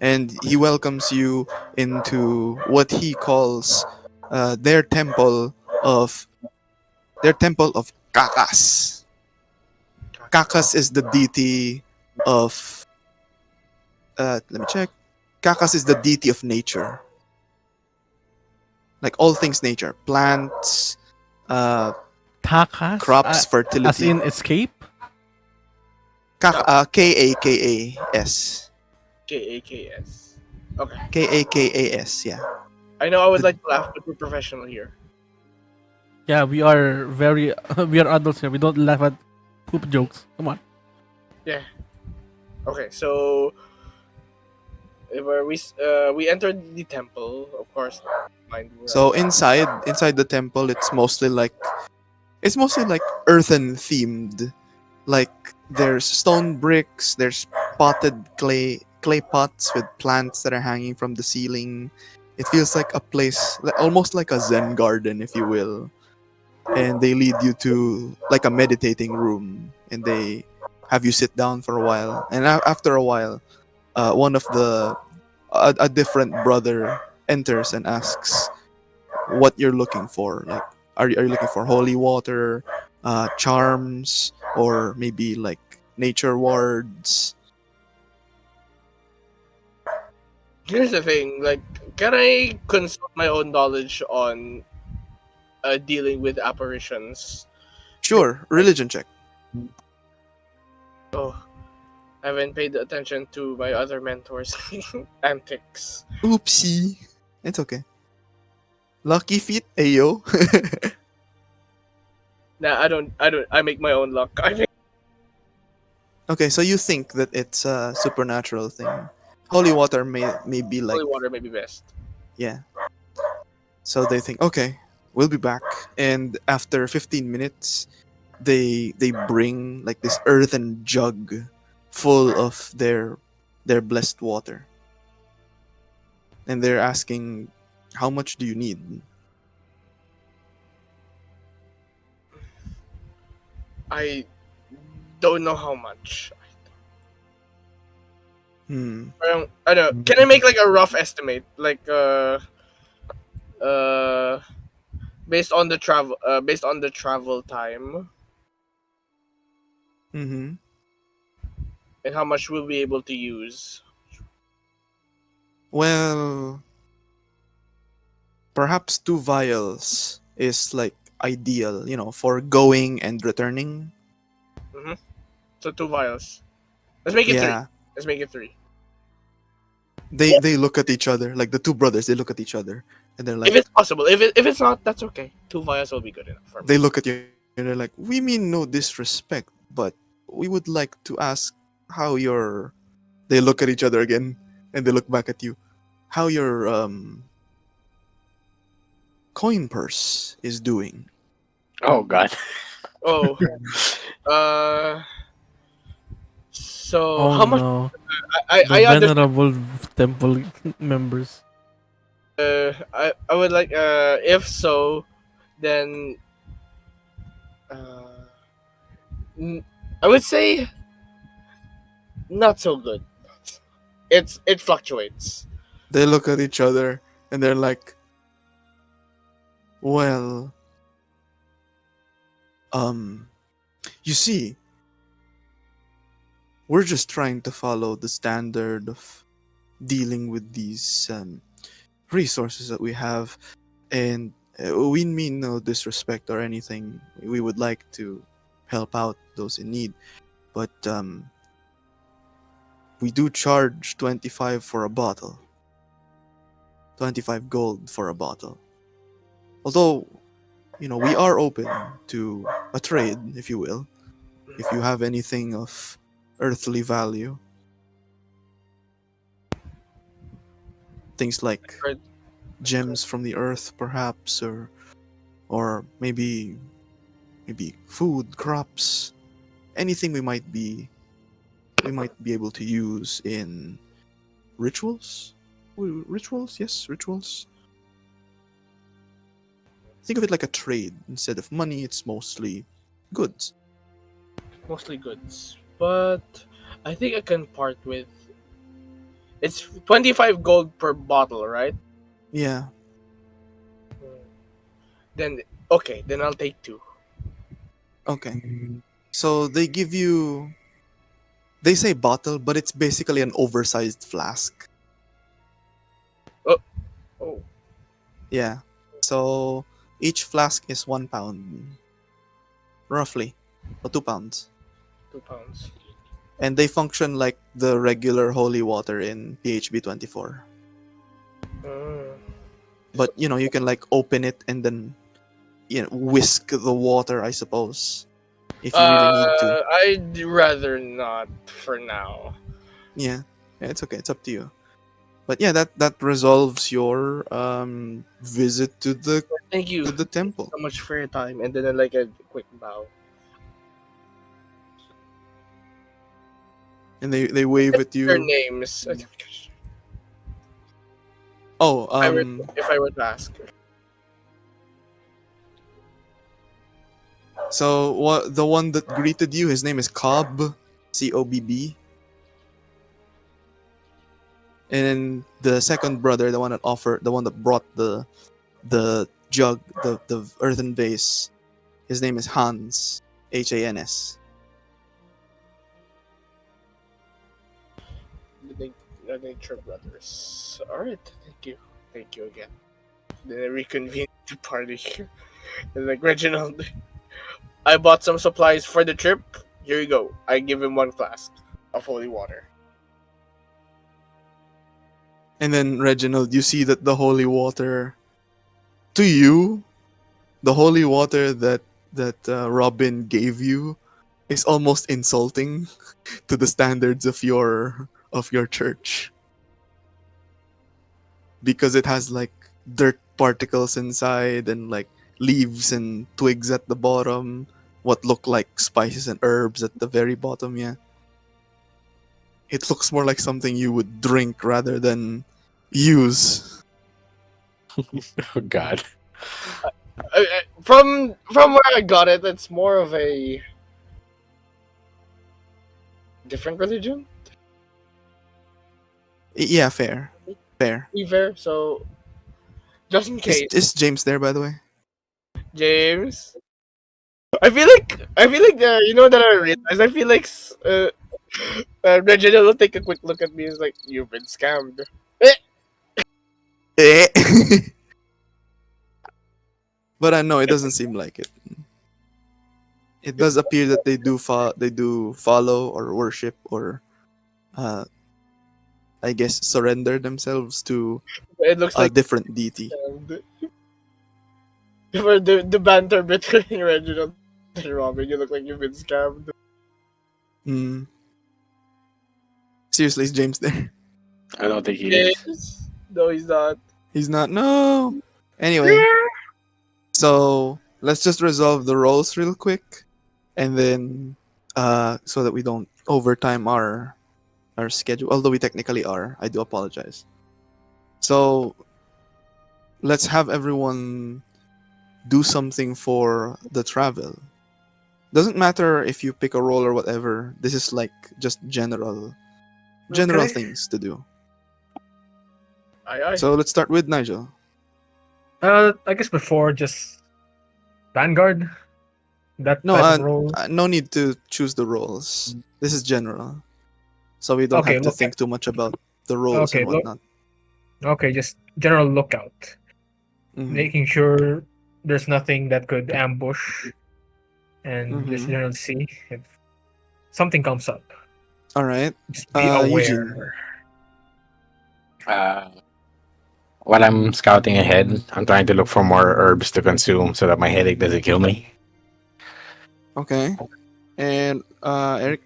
And he welcomes you into what he calls their of temple of Kakas. Kakas is the deity of let me check. Kakas is the deity of nature. Like all things nature, plants, Takas, crops, as fertility. in escape. Kakas. KAKS. Okay. Kakas, yeah. I know I would like to laugh, but we're professional here. Yeah, we are very we are adults here. We don't laugh at poop jokes. Come on. Yeah. Okay, so where we entered the temple, of course. Mind where So I- inside the temple, it's mostly like earthen themed. Like there's stone bricks, there's potted clay pots with plants that are hanging from the ceiling. It feels like a place almost like a Zen garden, if you will. and they lead you to like a meditating room, and they have you sit down for a while. And after a while, one of a different brother enters and asks what you're looking for. Like, are you looking for holy water, charms, or maybe like nature wards? Here's the thing, like, can I consult my own knowledge on dealing with apparitions? Sure, religion check. Oh, I haven't paid attention to my other mentors' antics. Oopsie, it's okay. Lucky feet, ayo. Nah, I make my own luck. I think Okay, so you think that it's a supernatural thing. Holy water may be like, holy water may be best. yeah. So they think, okay, we'll be back. And after 15 minutes, they bring like this earthen jug full of their blessed water. And they're asking, how much do you need? I don't know how much. Hmm. I don't know. Can I make like a rough estimate, like uh, based on the travel time, Mm-hmm. and how much we'll be able to use? Well, perhaps 2 vials is like ideal, for going and returning. Mm-hmm. So 2 vials. Let's make it three. Yeah. Let's make it three. They look at each other, like the two brothers, they look at each other and they're If like, it's possible. If it's not, that's okay. 2 vials will be good enough for me. they look at you and they're like, we mean no disrespect, but we would like to ask how your, they look at each other again and they look back at you, how your coin purse is doing. Oh God. Oh, uh, so Oh how much? no, the I understand. venerable temple members. I would like if so, then uh, n- I would say not so good. It fluctuates. They look at each other and they're like, well, um you see, we're just trying to follow the standard of dealing with these resources that we have, and we mean no disrespect or anything. We would like to help out those in need, but we do charge 25 for a bottle, 25 gold for a bottle. Although, we are open to a trade, if you will, if you have anything of earthly value, things like Right. gems from the earth, perhaps, or maybe food, crops, anything we might be able to use in rituals. Rituals, yes, rituals. Think of it like a trade. Instead of money, it's mostly goods. Mostly goods, but I think I can part with. It's 25 gold per bottle, right? Yeah. Then okay, then I'll take two. Okay. So they give you. They say bottle, but it's basically an oversized flask. Oh, Yeah. So each flask is 1 pound, roughly, or 2 pounds, 2 pounds. and they function like the regular holy water in PHB 24. Mm. But you can like open it and then whisk the water, I suppose, if you really need to. I'd rather not for now. Yeah, yeah, it's okay. It's up to you. But yeah, that resolves your visit to the Thank you. to the temple. So much for your time, and then like a quick bow. And they wave at Their you. names. Oh, If I were to ask. So what the one that greeted you? His name is Cobb, Cobb. And then the second brother, the one that brought the jug, the earthen vase. His name is Hans, Hans. The Nature Brothers. Alright, thank you. Thank you again. Then I reconvene the party. And like, Reginald, I bought some supplies for the trip. Here you go. I give him one flask of holy water. And then Reginald, you see that the holy water, to you, the holy water that Robin gave you, is almost insulting to the standards of your church, because it has like dirt particles inside and like leaves and twigs at the bottom, what look like spices and herbs at the very bottom. Yeah, it looks more like something you would drink rather than use. Oh God. From where I got it, it's more of a different religion. Yeah, fair. Be fair, so just in case, Is James there, by the way? James. I feel like you know that I realized. I feel like Reginald will take a quick look at me and is like, "You've been scammed." Eh. But I know it doesn't seem like it. It does appear that they do follow or worship or, uh, I guess, surrender themselves to It looks a like different deity. scammed. For the banter between Reginald and Robin, you look like you've been scammed. Hmm. Seriously, is James there? I don't think he is. Yes. No, he's not. He's not. No. Anyway, so let's just resolve the roles real quick, and then so that we don't overtime our schedule. Although we technically are, I do apologize. So let's have everyone do something for the travel. Doesn't matter if you pick a role or whatever. This is like just general Okay. things to do. Aye. So let's start with Nigel. I guess before just Vanguard, that No, type of role. no need to choose the roles. This is general, so we don't Okay, have to look think too much about the roles Okay, and whatnot. Okay, just general lookout, Mhm. making sure there's nothing that could ambush, and just Mhm. general see if something comes up. All right, Just be Eugene. aware. Uh, while I'm scouting ahead, I'm trying to look for more herbs to consume so that my headache doesn't kill me. Okay, and Eric.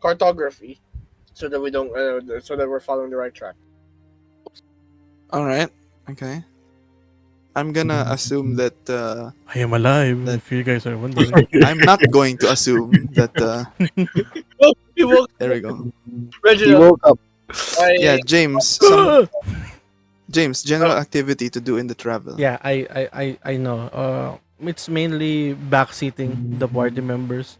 Cartography, so that we don't, so that we're following the right track. All right. Okay. I'm gonna assume that I am alive, That- if you guys are wondering. I'm not going to assume that. Oh, he woke There we go. He Reginald. woke up. Yeah, I James. James, general activity to do in the travel. Yeah, I know. It's mainly backseating the party members,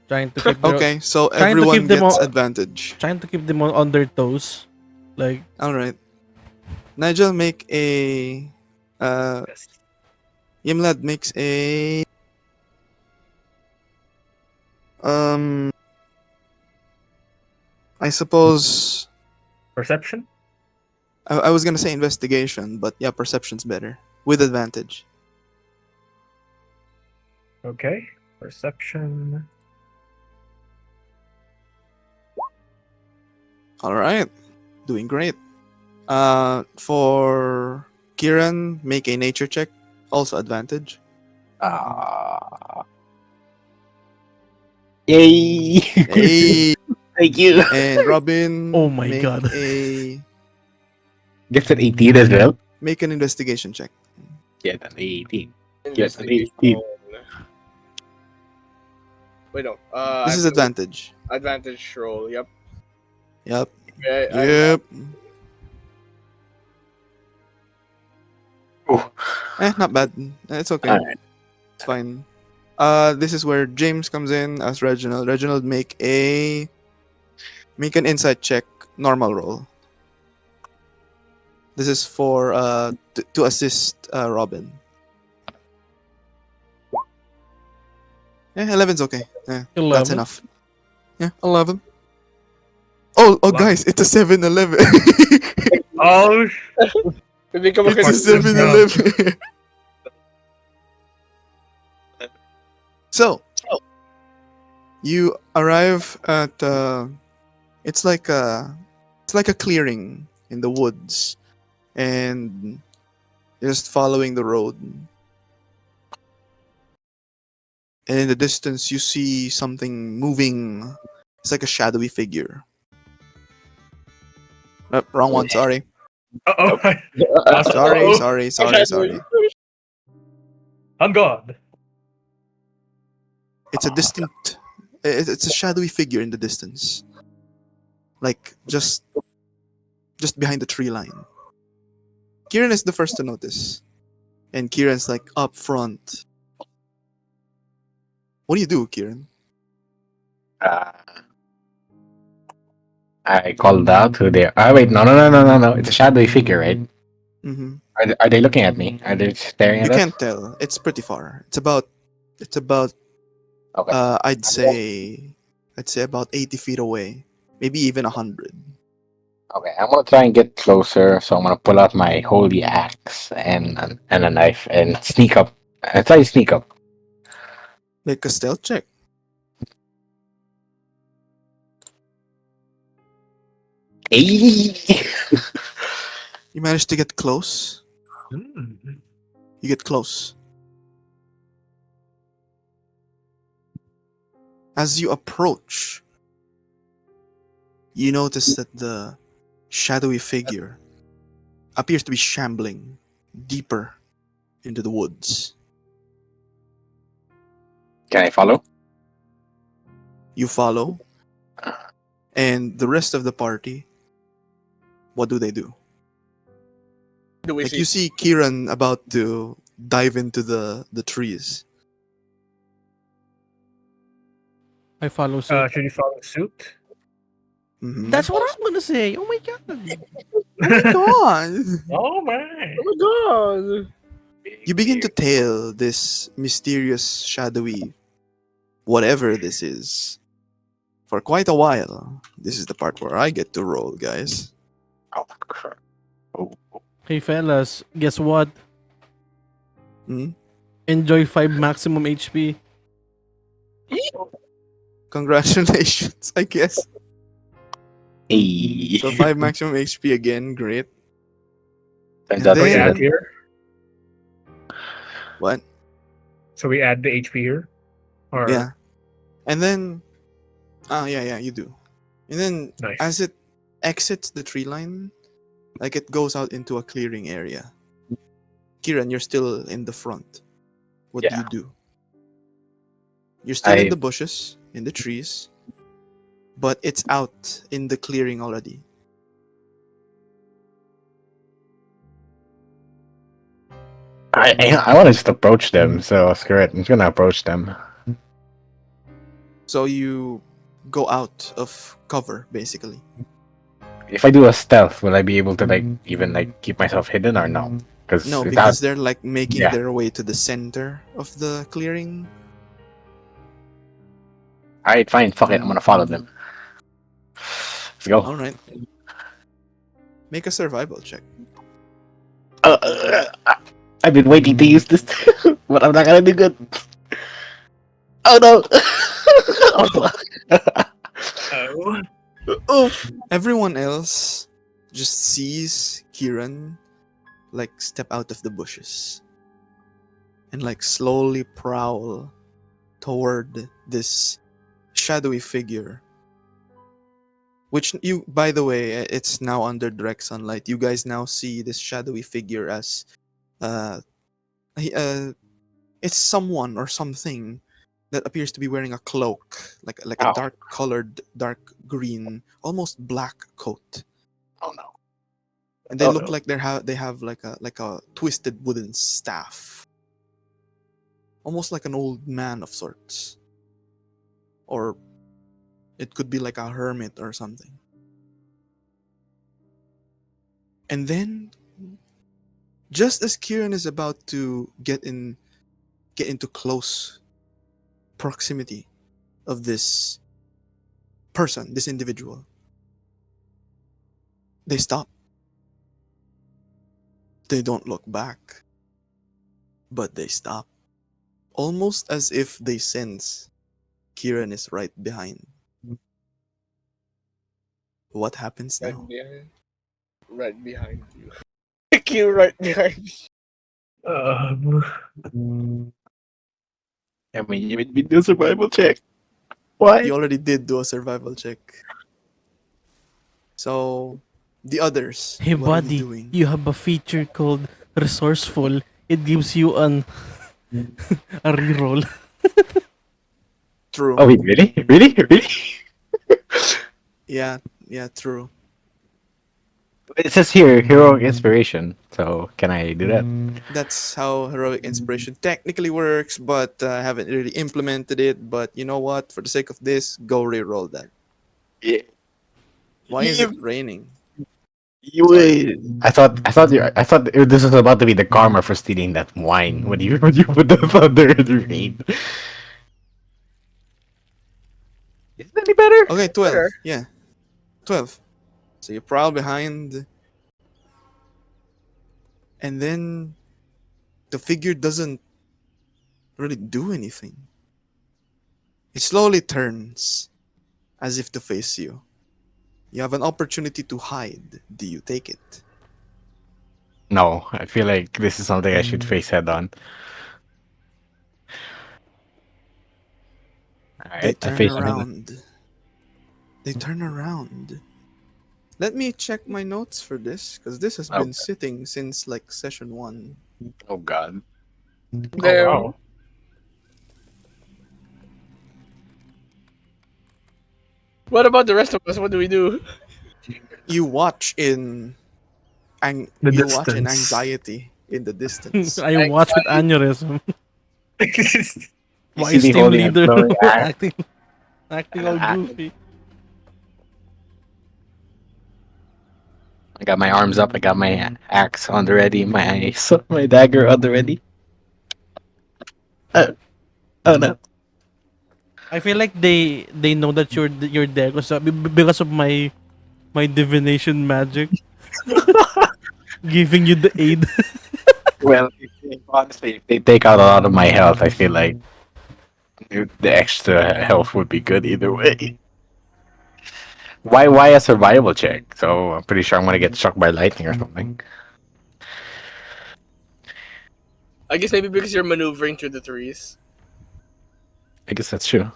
trying to keep their, Okay, so trying to keep everyone them gets on, advantage. trying to keep them on their toes. Like, All right. Nigel, make a. Yes. Ymladd makes a. Um. I suppose. Perception. I was gonna say investigation, but yeah, perception's better with advantage. Okay, perception. All right, doing great. For Kyran, make a nature check, also advantage. Ah. Yay! Hey, Thank you. and Robin, Oh my make God. a Gets an 18 as well. make an investigation check. Get an 18. Yes, an investigation. 18. Wait, no. This is advantage. Advantage roll. Yep. Yep. Okay, Yep. Oh, Not bad. It's okay. Alright. It's fine. This is where James comes in as Reginald. Reginald, make an insight check, normal roll. This is for to assist Robin. Yeah, 11's okay. Yeah, that's 11. enough. Yeah, 11. Oh, Wow. guys, it's a 7-Eleven. Oh, We become a It's a Christian. 7-Eleven. So, you arrive at it's like a clearing in the woods, and you're just following the road. And in the distance, you see something moving. It's like a shadowy figure. Wrong one. Sorry. Uh-oh. Sorry. Uh-oh. Sorry. I'm God. It's a distinct. It's a shadowy figure in the distance, like just behind the tree line. Kyran is the first to notice, and Kieran's like up front. What do you do, Kyran? Uh, I called out who they are. Oh, wait, no. It's a shadowy figure, right? Mm-hmm. Are they looking at me? Are they staring You at us? can't tell. It's pretty far. It's about. Okay. I'd say about 80 feet away, maybe even 100. Okay, I'm gonna try and get closer. So I'm gonna pull out my holy axe and a knife and sneak up. I try to sneak up. Make a stealth check. Hey! You manage to get close. Mm. You get close. As you approach, you notice that the shadowy figure appears to be shambling deeper into the woods. Can I follow? You follow, and the rest of the party, what do they do? Do we Like see? you see Kyran about to dive into the trees. I follow suit. Should you follow suit? Mhm. That's what I'm gonna say. Oh my god. Oh my god! Oh my. Oh my god! You begin to tail this mysterious, shadowy, whatever this is, for quite a while. This is the part where I get to roll, guys. Oh, crap. Hey fellas, guess what? Hmm? Enjoy 5 maximum HP. Congratulations, I guess. Hey. So 5 maximum HP again, great. Turns And out So we this then- add is here. What? So we add the HP here. Or Yeah. And then, yeah, you do. And then, Nice. as it exits the tree line, like it goes out into a clearing area. Kyran, you're still in the front. What do Yeah. you do? You're still in I- the bushes, in the trees, but it's out in the clearing already. I want to just approach them. So screw it. I'm just gonna approach them. So you go out of cover, basically. If I do a stealth, will I be able to even keep myself hidden or no? No, Because because they're like making Yeah. their way to the center of the clearing. Alright, fine. Fuck it. I'm gonna follow them. Let's go. All right. Make a survival check. I've been waiting to use this, but I'm not gonna do good. Oh no! oh. Oof. Everyone else just sees Kyran like step out of the bushes and like slowly prowl toward this shadowy figure. Which you, by the way, it's now under direct sunlight. You guys now see this shadowy figure as, he- uh, it's someone or something that appears to be wearing a cloak, like a Ow. dark colored, dark green, almost black coat. Oh no! and they Oh look no. like they have like a twisted wooden staff, almost like an old man of sorts, or it could be like a hermit or something. And then, just as Kieran is about to get into close proximity of this person, this individual, they stop. They don't look back, but they stop, almost as if they sense Kieran is right behind. What happens Right now? behind. Right behind you. You right behind me. Mm, I mean, you made me do a survival check. Why? You already did do a survival check. So, the others, Hey what are you buddy, doing? you have a feature called resourceful. It gives you a reroll. True. Oh wait, really? Really? Really? Yeah, yeah, true. It says here heroic inspiration. So can I do that? That's how heroic inspiration technically works, but I haven't really implemented it. But you know what? For the sake of this, go reroll that. Yeah. Why is it raining? You Sorry. would. I thought this was about to be the karma for stealing that wine when you put the thunder in the rain. Is it any better? Okay, Better. 12. Yeah, 12. So you prowl behind, and then the figure doesn't really do anything. It slowly turns as if to face you. You have an opportunity to hide. Do you take it? No, I feel like this is something I should face head on. All They right, I turn face head on. around. They turn around. Let me check my notes for this, because this has Oh, been sitting since like session 1. oh God. Oh Damn. wow. What about the rest of us? What do we do? You watch in The you watch in distance. anxiety in the distance. I watch with aneurysm. You Why see is me team holding a leader glowing axe acting and an all axe. goofy? I got my arms up. I got my axe on the ready. My dagger on the ready. Uh, oh no. I feel like they know that you're there because of my divination magic giving you the aid. Well, honestly, if they take out a lot of my health, I feel like the extra health would be good either way. Why a survival check? So I'm pretty sure I'm gonna get struck by lightning or something. I guess maybe because you're maneuvering through the trees. I guess that's true.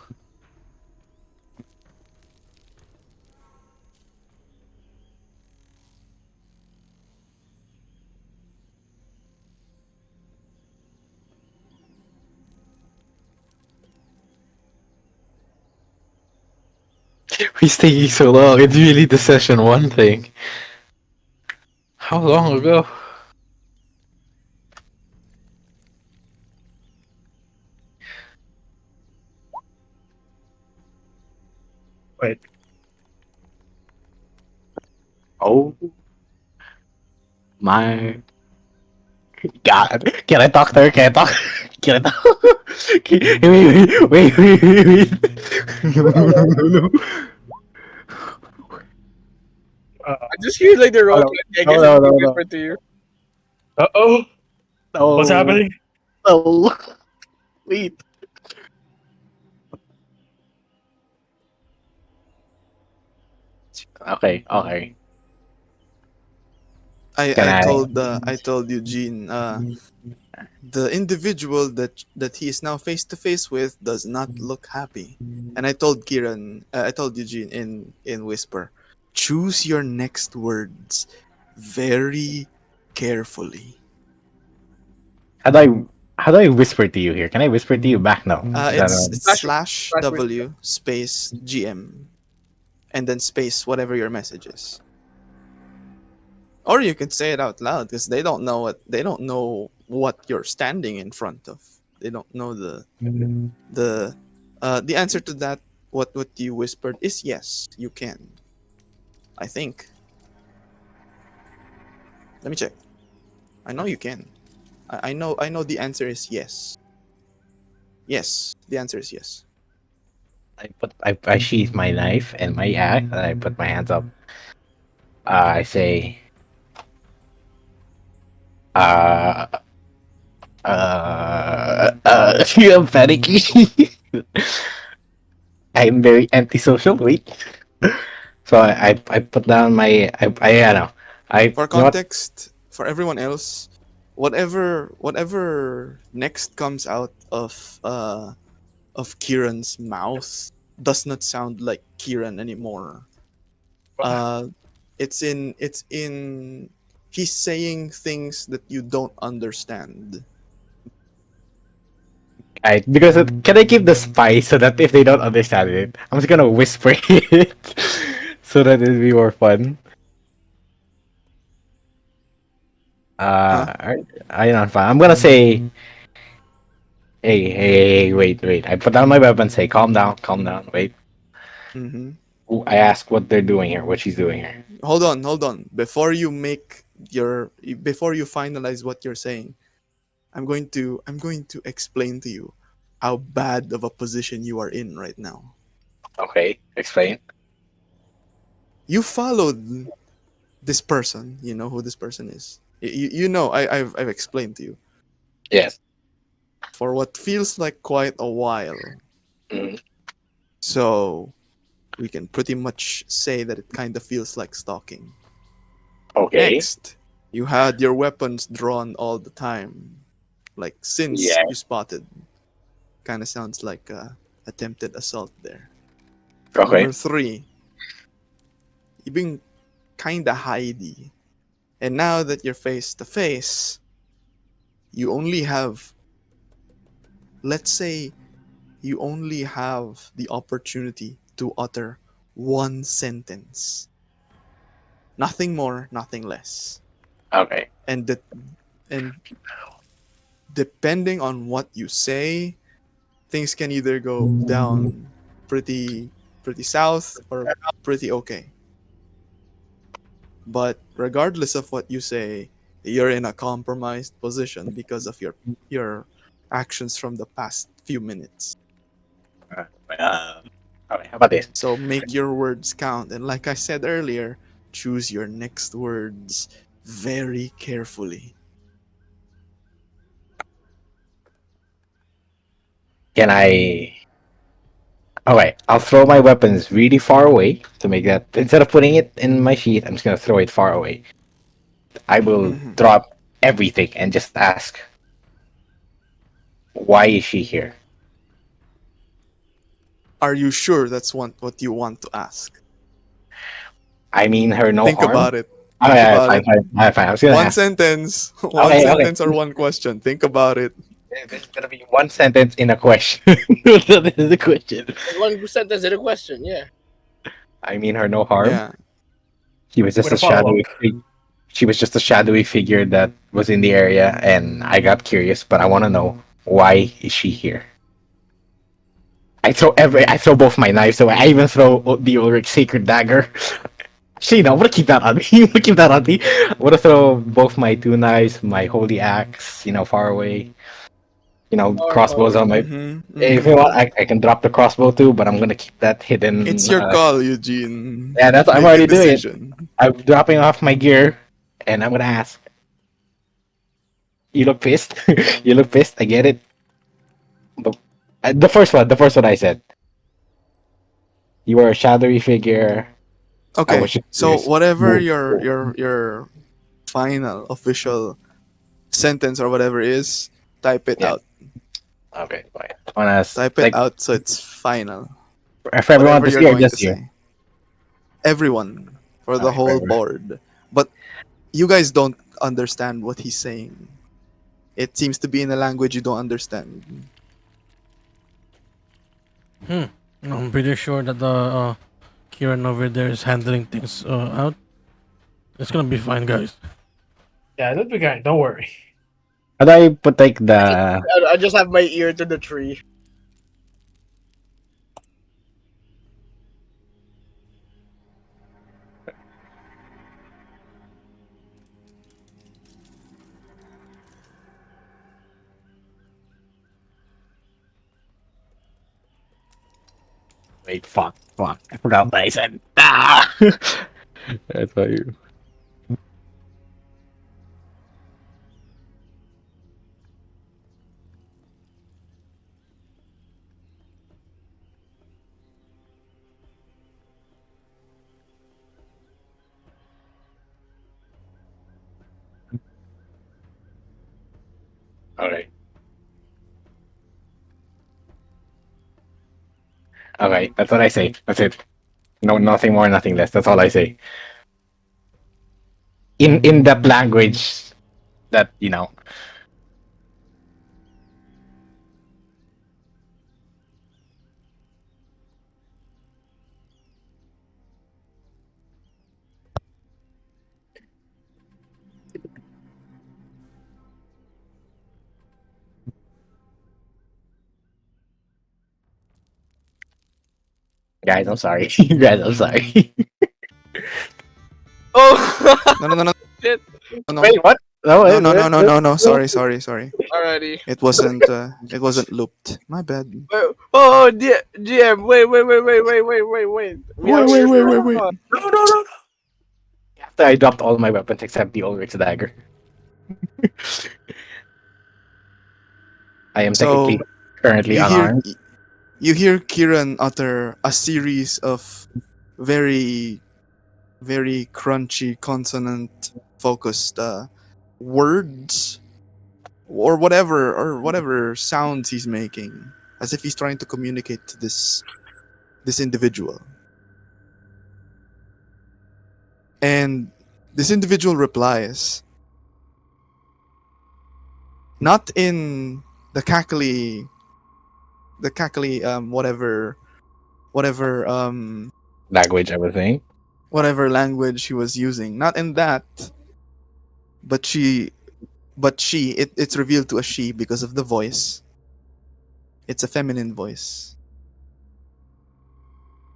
He's taking so long. It's really the session one thing. How long ago? Wait. Oh my God! Can I talk to her? Can I talk? Can I talk? Wait. No, no, no. I just hear like the Oh, road no. I No, guess no, it's no, no. whispered to you. Uh-oh. What's No. happening? No. Wait. Okay. Can I told Eugene, the individual that he is now face to face with does not look happy. And I told Eugene in whisper, choose your next words very carefully. how do how do I whisper to you here? Can I whisper to you back now? Is that It's Flash, slash flash whisper. W space GM and then space whatever your message is. Or you can say it out loud because they don't know what you're standing in front of. They don't know the the answer to that. What you whispered is yes, you can. I think. Let me check. I know you can. I know the answer is yes. Yes, the answer is yes. I sheath my knife and my axe, and I put my hands up. I say, uh, I'm panicky. I'm very antisocial. Wait. So I put down my I don't know. I For you know what? context, for everyone else, whatever next comes out of Kieran's mouth does not sound like Kieran anymore. Uh, it's in he's saying things that you don't understand. Because can I keep the spice so that if they don't understand it, I'm just gonna whisper it so that it'll be more fun. Huh? I not fun. I'm gonna say, hey, wait. I put down my weapon. Say, calm down. Wait. Mm-hmm. I ask what they're doing here, what she's doing here. Hold on. Before you finalize what you're saying, I'm going to explain to you how bad of a position you are in right now. Okay, explain. You followed this person. You know who this person is. You know I've explained to you Yes. for what feels like quite a while. Mm, So we can pretty much say that it kind of feels like stalking. okay. Next, you had your weapons drawn all the time, like since Yeah. you spotted. Kind of sounds like attempted assault there. Okay. Number three, you've been kinda hidey. And now that you're face to face, you only have, let's say, you only have the opportunity to utter one sentence. Nothing more, nothing less. Okay. And that, and depending on what you say, things can either go down pretty pretty south or pretty okay. But regardless of what you say, you're in a compromised position because of your actions from the past few minutes. Uh, uh, okay. How about this? So make your words count. And like I said earlier, choose your next words very carefully. Can I? Okay, I'll throw my weapons really far away to make that. Instead of putting it in my sheath, I'm just gonna throw it far away. I will Hmm. drop everything and just ask, why is she here? Are you sure that's what you want to ask? I mean her no Think harm. about it. Oh Think yeah, about it. fine. I was gonna One ask. sentence, one Okay, okay. sentence or one question. Think about it. This is gonna be one sentence in a question. That is the question. Like one sentence in a question. Yeah. I mean her no harm. Yeah. She was just With a a follow up. she was just a shadowy figure that was in the area, and I got curious. But I want to know, why is she here? I throw both my knives away. I even throw the Ulrich sacred dagger. Actually, no, I'm gonna keep that on me. I'm gonna keep that on me. I'm gonna throw both my two knives, my holy axe, far away. Far Crossbows on away. my. Mm-hmm. If you Mm-hmm. want, I can drop the crossbow too, but I'm gonna keep that It's hidden. your call, Eugene. Yeah, I'm Make a already doing it. decision. I'm dropping off my gear, and I'm gonna ask. You look pissed. You look pissed. I get it. But the first one I said. You were a shadowy figure. I was Okay. just So curious. whatever your final official sentence or whatever is, type it Yeah. out. Okay. Fine. Honest. Type it Like out so it's final. for everyone Whatever to you're see or going just to you. say. Everyone. For the Okay. For whole everyone. board. But you guys don't understand what he's saying. It seems to be in a language you don't understand. Hmm. I'm pretty sure that the Kieran over there is handling things out. It's gonna be fine, guys. Yeah, that'd be kind. Don't worry. How do I put like the I just have my ear to the tree. wait? Fuck! I forgot what I said. Ah! That's why you. All right. Okay, that's what I say. That's it. No, nothing more, nothing less. That's all I say. In that language that guys. I'm sorry, guys. I'm sorry. Oh No, no, no, no, shit! no, Wait, what? No, no, no, no, no, no, no. Sorry, sorry, sorry. Alrighty. It wasn't. It wasn't looped. My bad. Oh, GM! Wait! We Wait, are wait, here wait, for wait, wait. fun. No. After I dropped all my weapons except the Ulrich dagger, I am technically So currently you hear unarmed. you hear Kiran utter a series of very very crunchy consonant focused words or whatever sounds he's making as if he's trying to communicate to this individual, and this individual replies not in the cackly whatever Language, everything. whatever language he was using, not in that, but it's revealed to a she because of the voice. It's a feminine voice.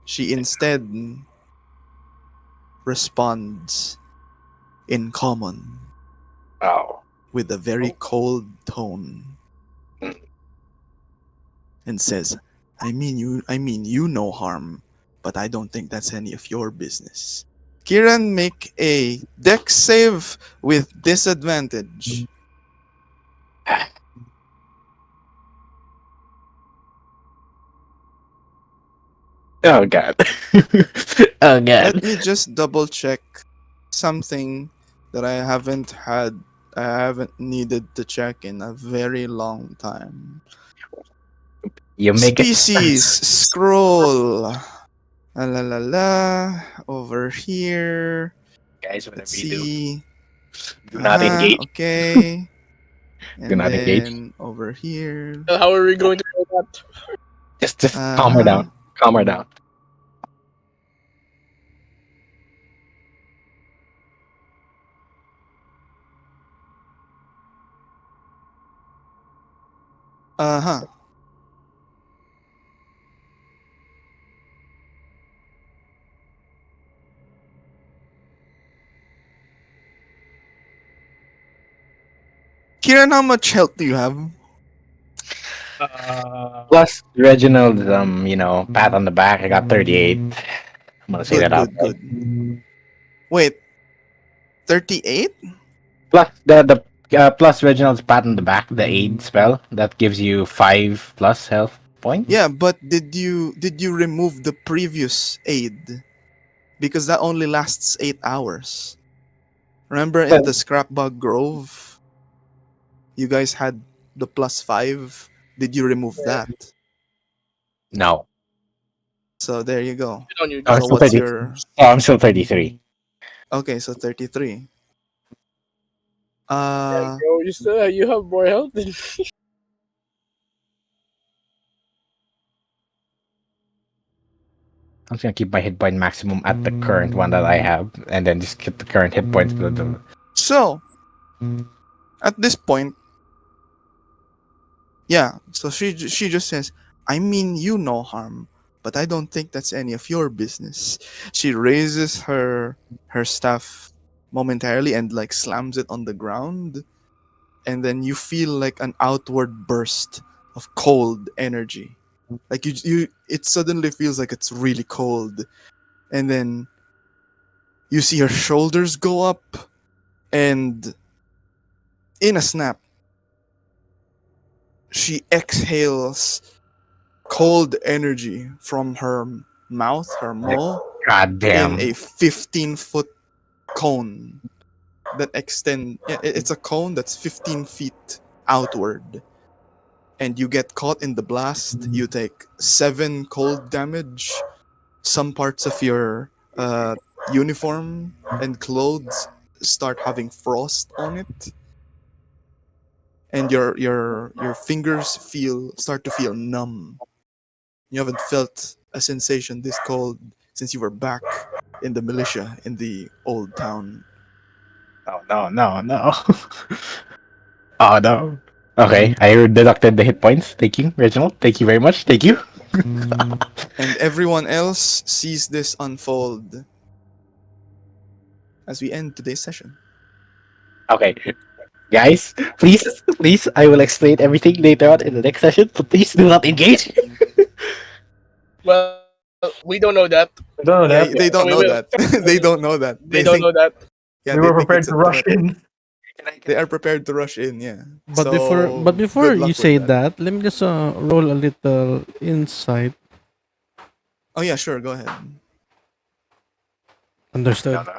She instead responds in common Oh. with a very cold tone Mm. and says, I mean you no harm, but I don't think that's any of your business. Kiran, make a dex save with disadvantage. Oh god. Oh god. Let me just double check something that I haven't needed to check in a very long time. You make it Species scroll. La la la over here. guys, Let's whatever you do. see. Do not engage. Okay. Do And not engage. then over here. How are we going to do that? Just calm her Uh-huh. down. Calm her down. Uh-huh. Kiran, how much health do you have? Uh, Plus Reginald, pat on the back. I got 38. I'm gonna say Good, that out good, loud. good. Wait, 38? Plus the plus Reginald's pat on the back, the aid spell that gives you 5 plus health points. Yeah, but did you remove the previous aid? Because that only lasts 8 hours. Remember in the Scrapbug Grove, you guys had the +5. Did you remove that? No, So there you go. Good on you, I'm So Jems. still what's 30. your Oh, I'm still 33. okay? So 33. Yeah, Uh, bro, you have more health than me. I'm just gonna keep my hit point maximum at the current one that I have, and then just keep the current hit points. So at this point, yeah. So she just says, "I mean you no harm, but I don't think that's any of your business." She raises her staff momentarily and like slams it on the ground, and then you feel like an outward burst of cold energy. Like you it suddenly feels like it's really cold, and then you see her shoulders go up, and in a snap, she exhales cold energy from her mouth, her maw, God in damn. a 15-foot cone that extend. Yeah, it's a cone that's 15 feet outward, and you get caught in the blast. You take 7 cold damage. Some parts of your uniform and clothes start having frost on it, and your fingers start to feel numb. You haven't felt a sensation this cold since you were back in the militia in the old town. Oh no, no, no. Oh no. Okay, I deducted the hit points. Thank you, Reginald. Thank you very much. Thank you. And everyone else sees this unfold as we end today's session. Okay, guys, please, please, I will explain everything later on in the next session. So please do not engage. Well, we don't know that. I don't know Yeah, that. So they we don't will. know that. They don't know that. They They don't know think, that. yeah, We they were think prepared it's to a rush threat. in. They are prepared to rush in, yeah. But So before good you luck with say that. that, let me just roll a little insight. Oh yeah, sure, go ahead. No, Understood. no.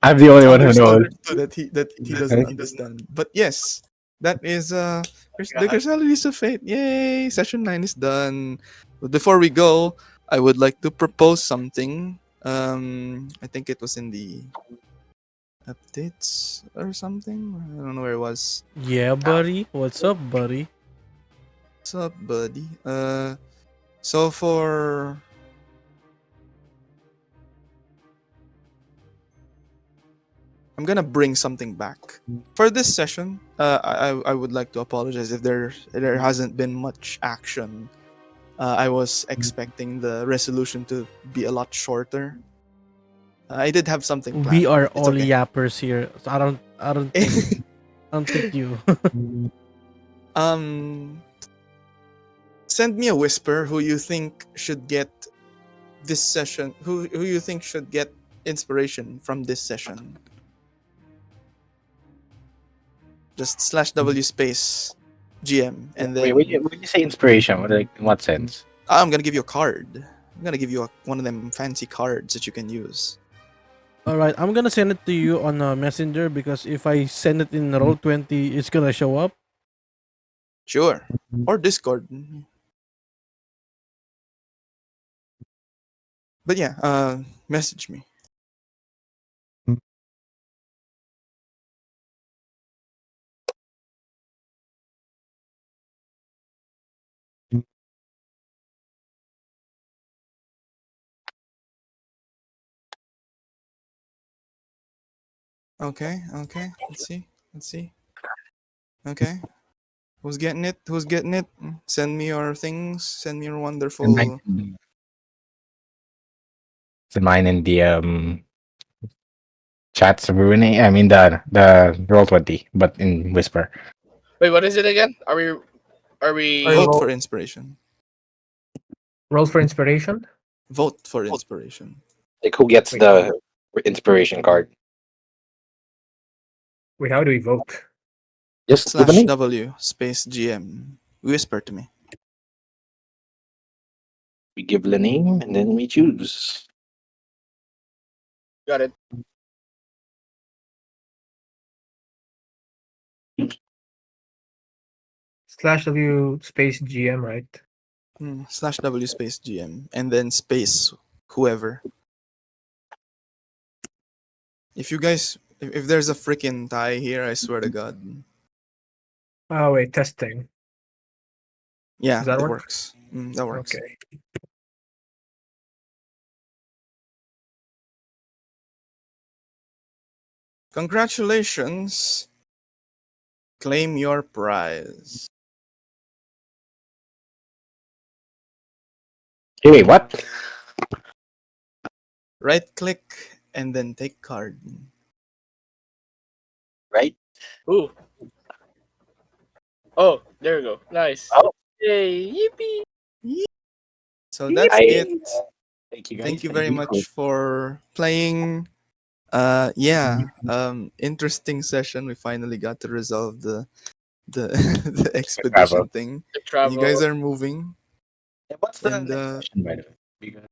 I'm the only one who knows. Understood that he doesn't understand. But yes, that is the Chrysalides of Fate. Yay! Session 9 is done. But before we go, I would like to propose something. I think it was in the updates or something. I don't know where it was. Yeah, buddy. What's up, buddy? What's up, buddy? So for I'm gonna bring something back for this session. I would like to apologize if there hasn't been much action. I was expecting the resolution to be a lot shorter. I did have something We planned, are but it's all okay. yappers here. So I don't think you. um, Send me a whisper who you think should get this session. Who you think should get inspiration from this session? Just slash W space GM, and Wait, then when you say inspiration, what, like, in what sense? I'm gonna give you a card. I'm gonna give you one of them fancy cards that you can use. All right, I'm gonna send it to you on Messenger because if I send it in Roll20, it's gonna show up. Sure. Or Discord. But yeah, message me. Okay, okay. Let's see. Let's see. Okay. Who's getting it? Who's getting it? Send me your things. Send me your And mine, wonderful. so mine in the chats ruining. I mean the roll 20, but in whisper. Wait, what is it again? Are Sorry, we Vote roll, for inspiration. roll for inspiration. Vote for inspiration. Like who gets Wait, the inspiration card? wait, how do we vote? Just give a Slash name. W space GM. Whisper to me. We give the name and then we choose. got it? Slash W space GM, right? Slash W space GM. And then space whoever. If you guys. If there's a freaking tie here, I swear to God. Oh wait, testing. Does Yeah, that it work? works. That works. Okay. Congratulations. Claim your prize. Hey, wait, what? Right click and then take card. Right? Ooh. Oh, there we go. Nice. Oh, Yay! Yippee! Yee. So that's I it. thank you Thank guys. you Thank very you for much for playing. Yeah. Interesting session. We finally got to resolve the the travel. expedition thing. The You guys travel. are moving, What's the and next session, by the way? Because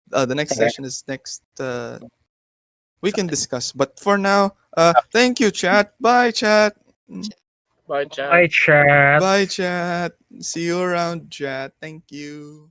the I next think session is next. We can discuss, but for now, I thank you, chat. Bye, chat. Bye, chat. Hi, chat. Bye, chat. See you around, chat. Thank you.